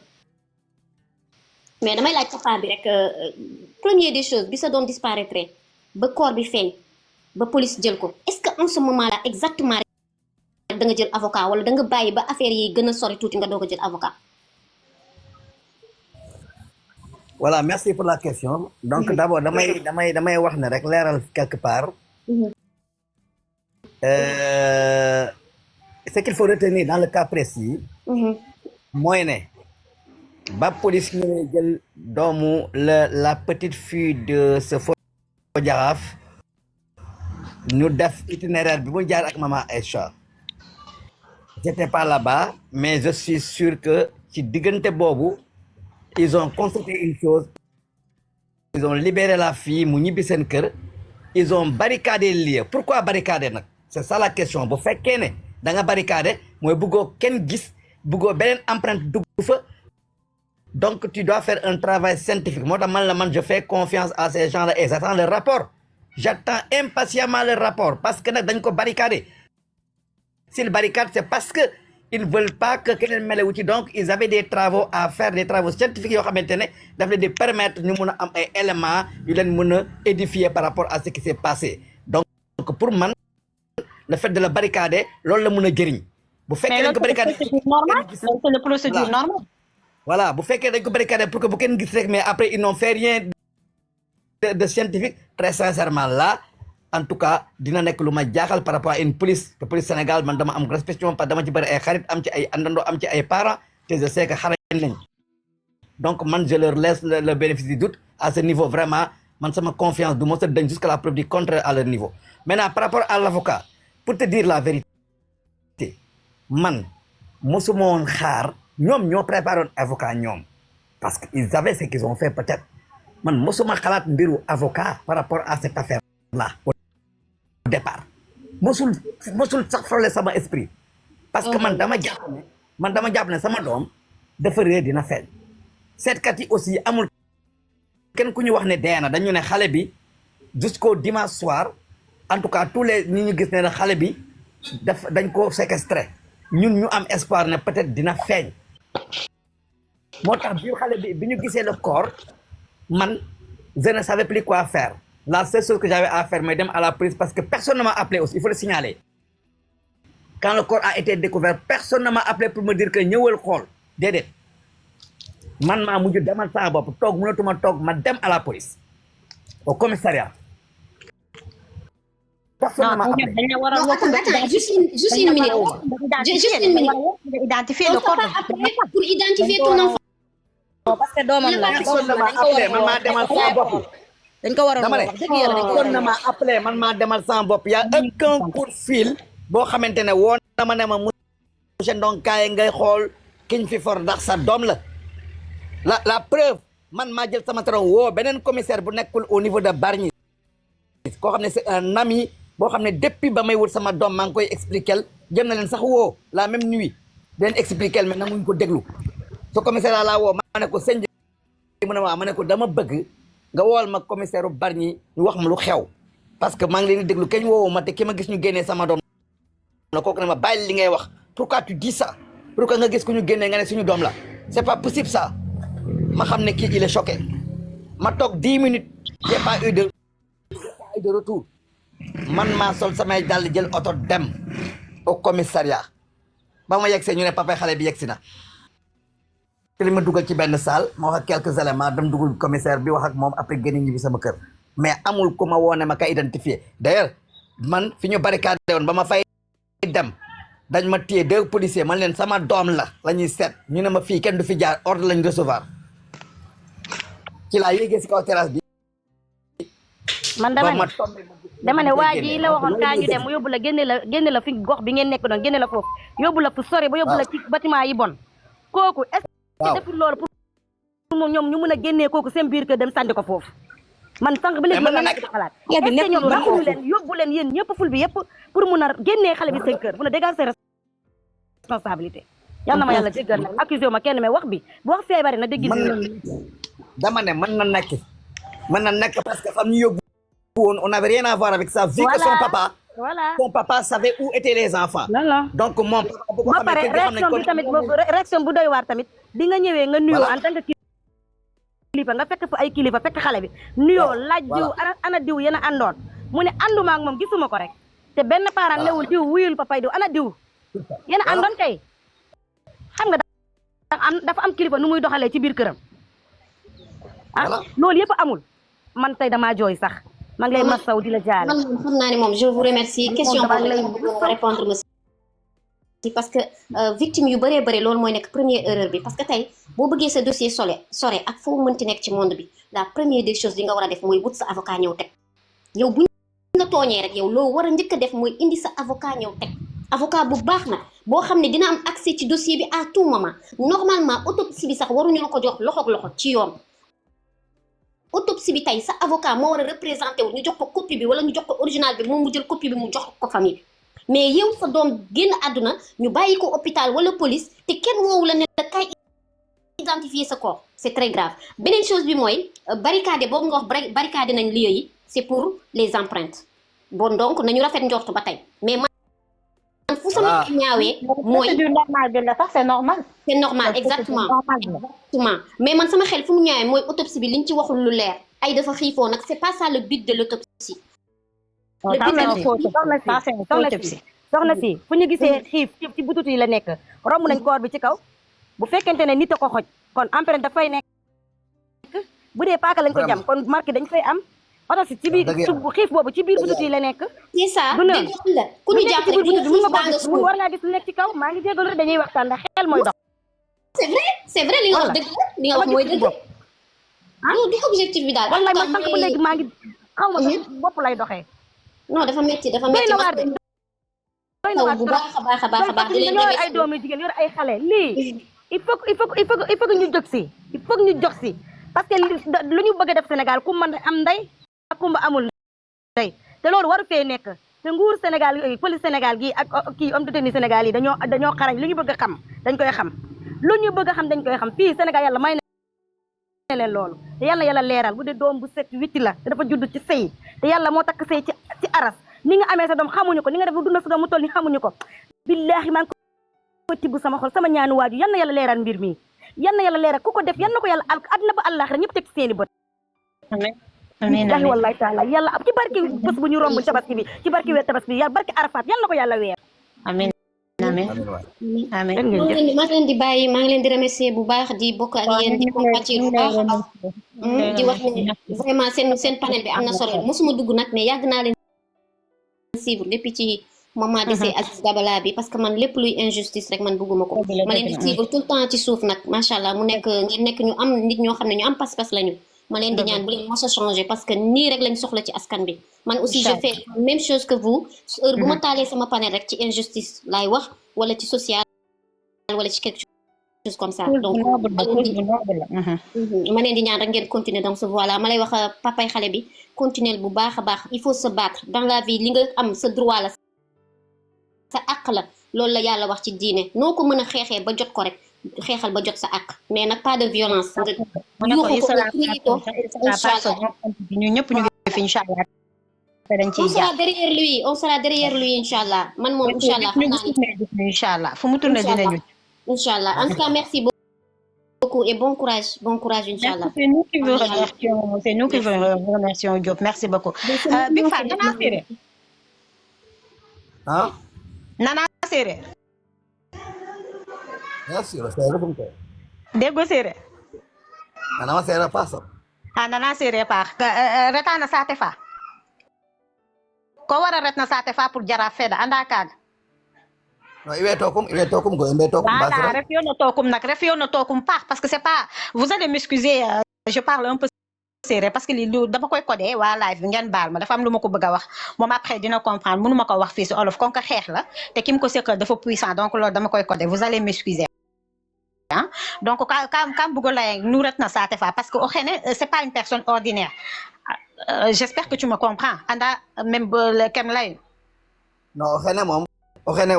mais damay laaj papa bi rek première des choses bi sa doom disparaître ba corps bi feeñ ba police jël ko est-ce que en ce moment là exactement da nga jël avocat wala da nga bàyyi ba affaire yi gën a sori tuuti nga doog a jël avocat. Voilà, merci pour la question. Donc d'abord damay wax ne rek leeral quelque part. Ce qu'il faut retenir dans le cas précis. mooy ne ba police ñu jël doomu la petite fille de ce faux jaraaf ñu def itinéraire bi mu jaar ak maman Aïcha. J'étais pas là-bas, mais je suis sûr que ci diggante boobu ils ont constaté une chose. Ils ont libéré la fille mu ñibbi seen kër. Ils ont barricadé le lieu. Pourquoi barricader nag? C'est ça la question. Bu fekkee ne da nga barricader mooy bëggoo kenn gis bëggoo beneen empreinte dugg fa. Donc tu dois faire un travail scientifique. Moo tax man je fais confiance à ces gens-là et j'attends le rapport. J'attends impatiemment le rapport parce que nag dañ ko barricader. S'ils barricadent, c'est parce que ils veulent pas que keneen melewu ci. Donc ils avaient des travaux à faire, des travaux scientifiques yoo xamante ne daf leen di permettre ñu mun a am ay éléments yu leen mën a édifier par rapport à ce qui s'est passé. Donc pour man le fait de la barricader loolu la mën a jëriñ. Bu fekkee dañ ko barricader c'est le procédure normale. Voilà, bu fekkee dañ ko barricader pour que bu kenn gis rek mais après ils n'ont fait rien de scientifique. Très sincèrement là en tout cas dina nekk lu ma jaaxal par rapport à une police. te police Sénégal man dama am respect parce que dama ci bëri ay xarit am ci ay àndandoo am ci ay parents te je sais que xarañ nañ. Donc man je leur laisse le bénéfice du doute à ce niveau. Vraiment man sama confiance du mos a dañ jusqu'à la preuve du contraire à leur niveau. Maintenant par rapport à l'avocat, pour te dire la vérité man mosuma woon xaar ñoom ñoo préparé woon avocat ñoom parce que ils avaient ce qu'ils ont fait peut-être. Man mosuma xalaat mbiru avocat par rapport à cette affaire là au départ mosul sax frôler sama esprit parce que man dama jàpp ne sama doom dafa réer dina feeñ. Seetkat yi aussi amul kenn ku ñu wax ne dee na dañu ne xale bi jusqu'au dimanche soir en tout cas tous les ñi ñu gis ne xale bi dañ ko séquestré ñun ñu am espoir ne peut-être dina feeñ. Moo tax biir xale bi ñu gisee le corps man je ne savais plus quoi faire. La seule chose que j'avais à faire mais dem à la police parce que personne ne m'a appelé aussi, il faut le signaler. Quand le corps a été découvert, personne ne m'a appelé pour me dire que ñëwal xool déedéet. Man maa mujj demal saa bopp toog mënatuma toog ma dem à la police au commissariat. Personne ne m'a appelé. Non, attends, juste une minute. Juste une minute. Identifier le corps. Pour identifier ton enfant. parce que doomam la Personne ne m'a appelé man maa demal saa bopp. dañ ko waroon dama ne wax dëgg yàlla dañ ko kon waroon na ma appelé man maa demal sama bopp y a aucun coup de fil boo xamante ne woo na ma ne ma monsieur Ndong kaay ngay xool kiñ fi for ndax sa doom la preuve man maa jël sama téléphone woo beneen commissaire bu nekkul au niveau de Bargny koo xam ne c'est un ami boo xam ne depuis ba may wut sama doom maa ngi koy expliquer jëm na leen sax woo la même nuit den expliquer mais nanguñ ko déglu so commissaire laa woo ma ne ko sëñ mu ne ma ne ko dama bëgg nga wool ma commissaire u Bargny ñu wax ma lu xew parce que maa ngi leen di déglu kenn woowu ma te ki ma gis ñu génnee sama doom la kooku ne ma bàyyi li ngay wax pourquoi tu dis ça pourquoi nga gis ku ñu génnee nga ne suñu doom la c'est pas possible ça ma xam ne kii il est choqué ma toog 10 minutes j'ai pas eu de retour man maa sol samay dàll jël oto dem au commissariat ba ma yegsee ñu ne papa xale bi yegsi na li ma dugal ci benn salle ma wax ak quelques éléments dem dugal commissaire bi wax ak moom après génn ñibbi sama kër mais amul ku ma woone ma ka identifié d'ailleurs man fi ñu barricadé woon ba ma fay dem dañ ma téye 2 policiers man leen sama doom la ñuy seet ñu ne ma fii kenn du fi jaar ordre lañ recevoir ci laa yéegee si kaw terrasse bi man dama ne waa ji la waxoon kaa ñu dem mu yóbbu la génne la fi gox bi ngeen nekk doon génne la foofu yóbbu la fu sori ba yóbbu la ci bâtiment yi bon kooku est-ce que deful loolu pour moom ñoom ñu mën a génnee kooku seen biir kër dem sànni ko foofu man sànq ba léegi ma nekk di xalaat est-ce que ñoom raxuñu leen yóbbu leen yéen ñëpp ful bi yëpp pour mun a génnee xale bi seen kër mun a dégager ses responsabilité yal na ma yàlla jéggal nag accusé ma kenn mais wax bi bu wax feebari na dégg dama ne mën na nekk parce que fam ñu yóbbu woon on n'avait rien à voir avec ça vu que son papa savait où étaient les enfants donc moom ba pare réaction bu doy waar tamit bi nga ñëwee nga nuyoo en tant que kilifa nga fekk fa ay kilifa fekk xale bi nuyoo laaj diw ana diw yéen a àndoon mu ne ànduma ak moom gisuma ko rek te benn parent newul diw wuyul papay diw ana diw yéen a àndoon kay xam nga dafa am kilifa nu muy doxalee ci biir këram loolu yëpp amul man tey damaa jooy sax maa ngi lay masaw di la jaale man moom xam naa ne moom je vous remercie question boobu lay répondre ma si parce que victime yu bëree bëri loolu mooy nekk première erreur bi parce que tey boo bëggee sa dossier sore ak foo mënti nekk ci monde bi la première des choses li nga war a def mooy wut sa avocat ñëw teg yow bu nga tooñee rek yow loo war a njëkk a def mooy indi sa avocat ñëw teg avocat bu baax na boo xam ne dina am accès ci dossier bi à tout moment normalement autopsie bi sax waruñu la ko jox loxo ci yoon autopsie bi tey sa avocat moo war a représenté wu ñu jox ko copie bi wala ñu jox ko original bi moom mu jël copie bi mu jox ko famille bi mais yow sa doom génn àdduna ñu bàyyi ko hôpital wala police te kenn woowu la ne la kay identifier sa corps c'est très grave beneen chose bi mooy barricade boobu nga wax barricade nañ lieu yi c'est pour les empreintes bon donc nañu rafet njort ba tey mais man fu sama ñaawee mooy c'est normal bi la sax c'est normal exactement mais man sama xel fu mu ñaawee mooy autopsie bi liñ ci waxul lu leer ay dafa xiifoo nag c'est pas ça le but de l'autopsie soxna si fu ñu gisee xiif ci butut yi la nekk romb nañ koor bi ci kaw bu fekkente ne nit a ko xoj kon empreinte dafay nekk bu dee paaka lañ ko jam kon marque dañ fay am oto si ci biir xiif boobu ci biir butut yi la nekk c'est ça dëgg la ku ñu jàpp rek mun war ngaa gis lu nekk ci kaw maa ngi jégalu rek dañuy waxtaan ndax xel mooy dox c'est vrai li nga wax dëgg la li nga wax mooy dëgg du objectif bi daal wallaay man sànq ba léegi maa ngi xaw ma bopp lay doxee non dafa metti bu baax a baax di leen ay doomi jigéen yor ay xale lii il faut que ñu jóg si parce que lu ñu bëgg a def Sénégal ku mën am ndey ak kumba amul ndey te loolu waru fee nekk te nguur Sénégal police Sénégal gi ak kii homme de tenue Sénégal yi dañoo xarañ lu ñu bëgg a xam dañ koy xam lu ñu bëgg a xam dañ koy xam fii Sénégal yàlla may na leen loolu te yàlla leeral bu dee doom bu set witti la te dafa judd ci sëy te yàlla moo takk sëy ci aras ni nga amee sa doom xamuñu ko ni nga def dund sa doom mu toll ni xamuñu ko billaahi maa ngi ko tibb sama xol sama ñaanu waaju yal na yàlla leeral mbir mi yal na yàlla leeral ku ko def yal na ko yàlla àddina ba àllaaxira ñëpp teg seeni bët amiin wallahi taala yàlla ci barki bés bu ñu romb tabaski bi ci barki weer tabaski bi yàlla barki Arafat yal na ko yàlla weer amiin maa ngi leen di bàyyi maa ngi leen di remercier bu baax di bokk ak yéen di compatir bu baax di wax ne vraiment seen panel bi am na solo mosuma dugg nag mais yàgg naa leen suivre depuis ci moment décès Aziz Dabala bi parce que man lépp luy injustice rek man bëgguma ko ma leen di suivre tout le temps ci suuf nag macha allah mu nekk ngeen nekk ñu am nit ñoo xam ne ñu am pas-pas lañu ma leen di ñaan bu leen mos a changé parce que nii rek lañ soxla ci askan bi man aussi je fais la même chose que vous heure bu ma taalee sama panel rek ci injustice laay wax wala ci social wala ci quelque chose comme ça donc ma leen di ñaan rek ngeen continuer donc ce voilà ma lay wax papay xale bi continuer bu baax a baax il faut se battre dans la vie li nga am sa droit la sa àq la loolu la yàlla wax ci diine noo ko mën a xeexee ba jot ko rek xeexal ba jot sa àq mais nag pas de violence nga yuuxu ko nga crier ko inchallah ñu ñëpp ñu ngi fi inchallah dañ ciy on sera derrière lui on sera derrière lui inchallah man moom inchallah xam naa ni inchallah fu mu tourné dinañu inchallah en tout cas merci beaucoup et bon courage inchallah c'est nous qui vous remercions Diop merci beaucoup Big Fat Nana Séré ah Nana Séré merci Séré kum ko déggo Séré Nana Séré paso Nana Séré paax retana saate fa ko wara retna saate fa pour jara feda anda kaga no iwe tokum go imbe tokum voilà ref yo no tokum paax parce que c'est pas vous allez m'excuser je parle un peu séeréer parce que lii lu dama koy codé waa live bi ngeen baal ma dafa am lu ma ko bëgg a wax moom après dina comprendre mënu ma ko wax fii si olof kon ko xeex la te ki mu ko seqal dafa puissant donc loolu dama koy codé vous allez m'excuser hein donc kam bugo lay nu retna saate fa parce que o xene c'est pas une personne ordinaire j'espère que tu me comprends anda même le kem lay no o xene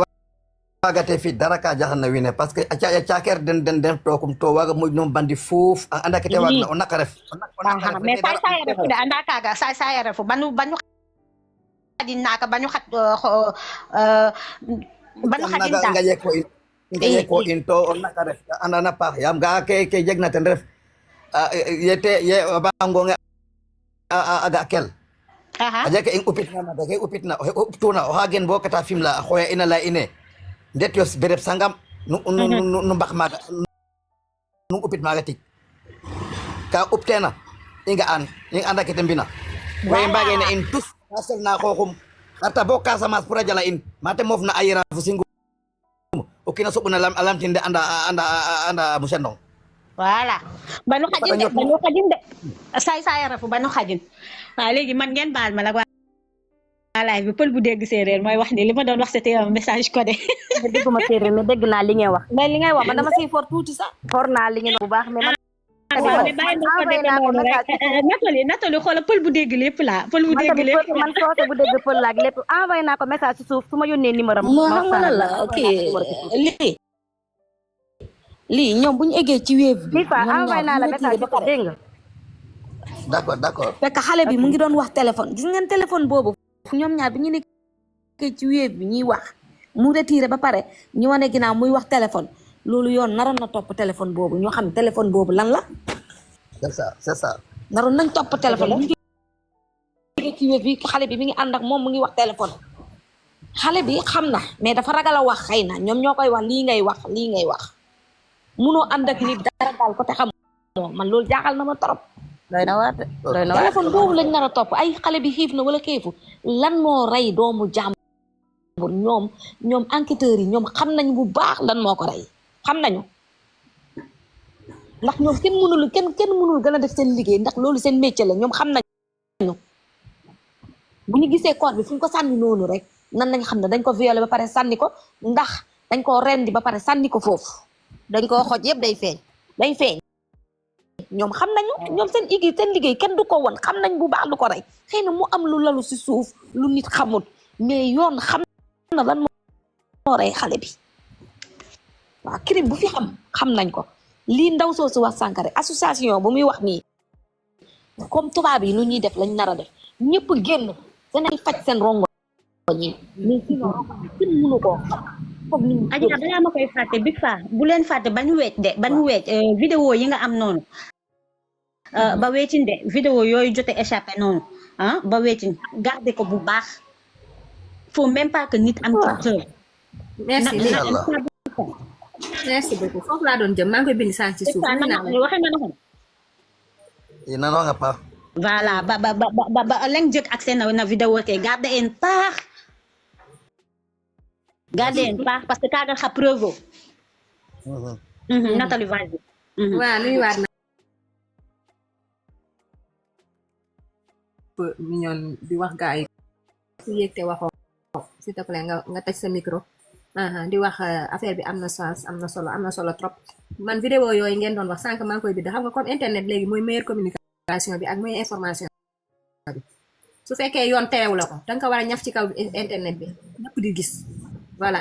wagate fi dara ka jaxna wine parce que a caker den tokum to waga moƴ noon bandi fof anda kete wagna o naka ref mais say refu de anda kaga say refu banu xadin naka banu xat banu xadin ta ngaye ko in to o naka ref andana paax yam ga ke jegna ten ref ye bangonge aga kel aja ke in upitna naga ke upitna uptuna o hagen bo kata fimla a xoya ina la ine ndet yo bereb sangam nu mbax maga nu upit maga tik ka uptena inga anda kete mbina way mbage na in tous asel na xoxum ata bo Casamance pour a jala in mate mof na ayira fu singu o kina sobuna alam tinde anda monsieur Ndong voilà banu xajin de say refu banu xajin wa léegi man ngeen baal ma la live bi pël bu dégg séeréer mooy wax ni li ma doon wax c'était un message codé dégguma séeréer mais dégg naa li ngay wax mais li ngay wax man dama siy for tuuti sax for naa li ngeen bu baax mais man Nathalie xoola pël bu dégg lépp la pël bu dégg lépp man soose bu dégg pël laag lépp envoyé naa ko message ci suuf su ma yónnee numéro moo xam nga la ok lii ñoom bu ñu eggee ci wéef bi fa envoyé naa la message ci suuf dégg nga d'accord fekk xale bi mu ngi doon wax téléphone gis ngeen téléphone boobu ñoom ñaar bi ñu nekkee ci wéef bi ñuy wax mu retiré ba pare ñu wane ginnaaw muy wax téléphone loolu yoon naroon na topp téléphone boobu ñoo xam téléphone boobu lan la. c'est ça. naroon nañ topp téléphone bi. ñu ci wéef bi xale bi mi ngi ànd ak moom mu ngi wax téléphone. xale bi xam na mais dafa ragal a wax xëy na ñoom ñoo koy wax lii ngay wax munoo ànd ak nit dara daal ko te xam man loolu jaaxal na ma trop. doy na waar téléphone boobu lañ nar a topp ay xale bi xiif na wala xiifu lan moo rey doomu jàmbur ñoom enquêteurs yi ñoom xam nañ bu baax lan moo ko rey xam nañu ndax ñoom kenn mënul gën a def seen liggéey ndax loolu seen métier la ñoom xam nañu bu ñu gisee corps bi fu ñu ko sànni noonu rek nan nañ xam ne dañ ko violé ba pare sànni ko ndax dañ koo rendi ba pare sànni ko foofu dañ koo xoj yëpp day feeñ ñoom xam nañu ñoom seen liggéey kenn du ko won xam nañ bu baax lu ko rey xëy na mu am lu lalu si suuf lu nit xamul mais yoon xam na lan moo rey xale bi waaw crime bu fi xam nañ ko lii ndaw soosu wax Sankharé association bu muy wax nii comme tubaab yi lu ñuy def lañ nar a def ñëpp génn danay faj seen rongo ñi mais sinon kenn mënu koo xam aji balaa ma koy fàtte Big Fat bu leen fàtte bañu weec vidéo yi nga am noonu ba weecin de vidéo yooyu jote échappé noonu ba weecin garder ko bu baax faut même pas que nit am ci preuve merci beaucoup foofu laa doon jëm maa ngi koy bind sànq ci suuf waxe na nga pa voilà ba leng jëkk accès na vidéo te garder en paax parce que kaga xa preuve Nathalie vas-y waaw nuyu waat mignon di wax gars yi ku yéeg te waxoo s'il te plaît nga tëj sa micro di wax affaire bi am na sens am na solo trop man vidéo yooyu ngeen doon wax sànq maa ngi koy bind xam nga comme internet léegi mooy meilleure communication bi ak meilleure information bi su fekkee yoon terew la ko danga ko war a ñaf ci kaw internet bi ñëpp di gis voilà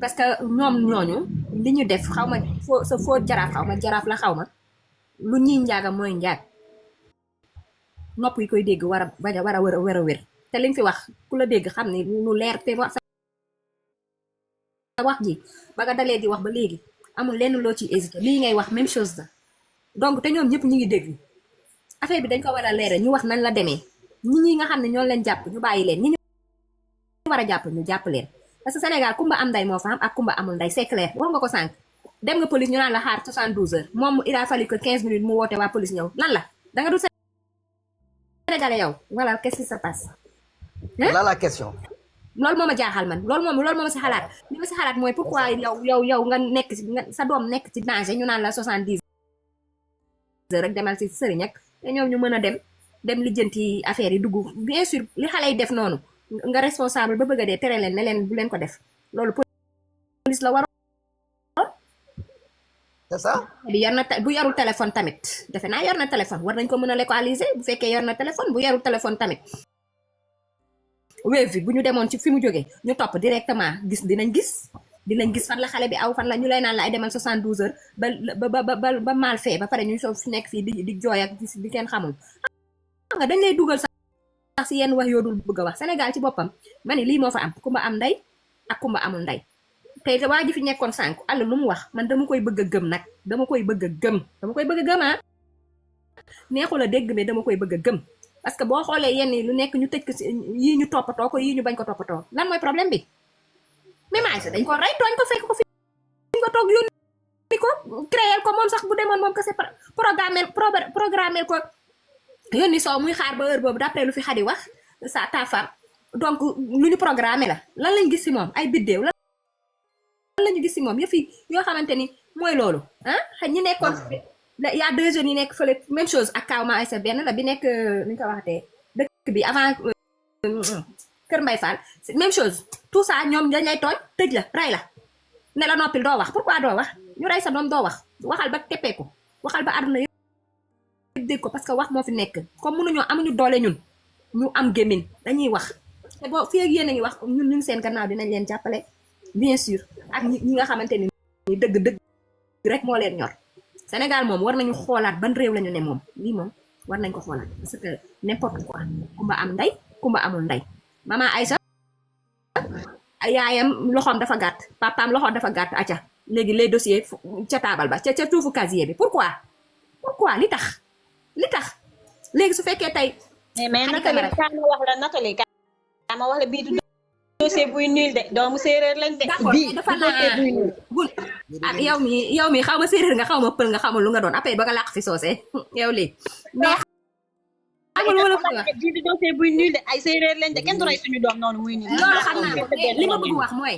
parce que ñoom ñooñu li ñu def xaw ma foo jaraaf xaw ma jaraaf la xaw ma lu ñuy njaaga mooy njaag nopp yi koy dégg war a wér te li nga fi wax ku la dégg xam ni lu leer te wax wax ji ba nga dalee di wax ba léegi amul lenn loo ciy hésité lii ngay wax même chose la donc te ñoom ñëpp ñu ngi dégg affaire bi dañ ko war a leeral ñu wax nan la demee ñi nga xam ne ñoo leen jàpp ñu bàyyi leen ñi ñu war a jàpp ñu jàpp leen parce que Sénégal kumba am nday moo fa am ak kumba amul nday c'est clair wax nga ko sànq dem nga police ñu naan la xaar 72 heures moom il a fallu que 15 minutes mu woote waa police ñëw lan la da nga du Sénégalais yow voilà qu'est-ce qui se passe là la question loolu moo ma jaaxal man loolu moo ma si xalaat li ma si xalaat mooy pourquoi yow nga nekk ci sa doom nekk ci danger ñu naan la 70 heures rek demal si sëriñ ak te ñoom ñu mën a dem lijjanti affaire yi dugg bien sûr li xale yi def noonu nga responsable ba bëgg a dee tere leen ne leen bu leen ko def loolu police la waroon c'est ça bi yor na bu yorul téléphone tamit defe naa yor na téléphone war nañ ko mën a localiser bu fekkee yor na téléphone bu yorul téléphone tamit Wave bi bu ñu demoon ci fi mu jógee ñu topp directement dinañ gis fan la xale bi aw fan la ñu lay naan la ay demal 72 heures ba mal fait ba pare ñu soo fi nekk fii di jooy ak di kenn xamul xam nga dañ lay dugal sax si yenn wax yoo dul bëgg a wax Sénégal ci boppam ma ni lii moo fa am kumba am ndey ak kumba amul ndey tey te waa ji fi nekkoon sànq àll lu mu wax man dama koy bëgg a gëm nag dama koy bëgg a gëm neexul a dégg mais dama koy bëgg a gëm parce que boo xoolee yenn lu nekk ñu tëj ko si yii ñu toppatoo ko yii ñu bañ ko toppatoo lan mooy problème bi même Aïssa dañ ko rey tooñ ko fekk ko fi ko toog yónni ko créer ko moom sax bu demoon moom kese programmer ko yónni soow muy xaar ba heure boobu d'après lu fi Xadi wax sa ta femme donc lu ñu programmé la lan lañ gis si moom ay biddéew lan lañu gis si moom yëf yi yoo xamante ni mooy loolu xëy ñi nekkoon y a 2 jeunes yi nekk fële même chose ak kaw ma Aïssa benn la bi nekk ni nga ko waxatee dëkk bi avant Kër Mbay Fall même chose tout ça ñoom dañ lay tooñ tëj la rey la ne la noppil doo wax pourquoi doo wax ñu rey sa doom doo wax waxal ba teppeeku waxal ba àdduna yëpp dégg ko parce que wax moo fi nekk comme mënuñoo amuñu doole ñun ñu am gémmiñ dañuy wax te boo fii ak yéen a ngi wax ñun ñu ngi seen gannaaw dinañ leen jàppale bien sûr ak ñi nga xamante ni dëgg rek moo leen ñor Sénégal moom war nañu xoolaat ban réew lañu ne moom lii moom war nañ ko xoolaat parce que n'importe quoi kumba am ndey kumba amul ndey maman Aïssa yaayam loxoom dafa gàtt papaam loxoom dafa gàtt acca léegi les dossiers ca taabal ba ca tuufu casier bi pourquoi li tax léegi su fekkee tey mais Nathalie kaama wax la Nathalie kaama wax la bii du dossier buy nul de doomu séeréer lañ de bii dafa naa bul ak yow mi xaw ma séeréer nga xaw ma pël nga xamul lu nga doon après ba nga làq fi soosé yow lii mais xamul wala wax bii du dossier buy nul de ay séeréer lañ de kenn du rey suñu doom noonu muy nul loolu xam naa li ma bëgg wax mooy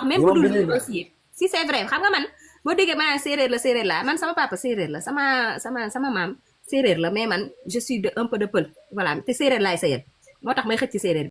même bu dul dossier si c'est vrai xam nga man boo déggee ma séeréer la man sama papa séeréer la sama maam séeréer la mais man je suis un peu de pël voilà te séeréer laay sëyal moo tax may xëcc ci séeréer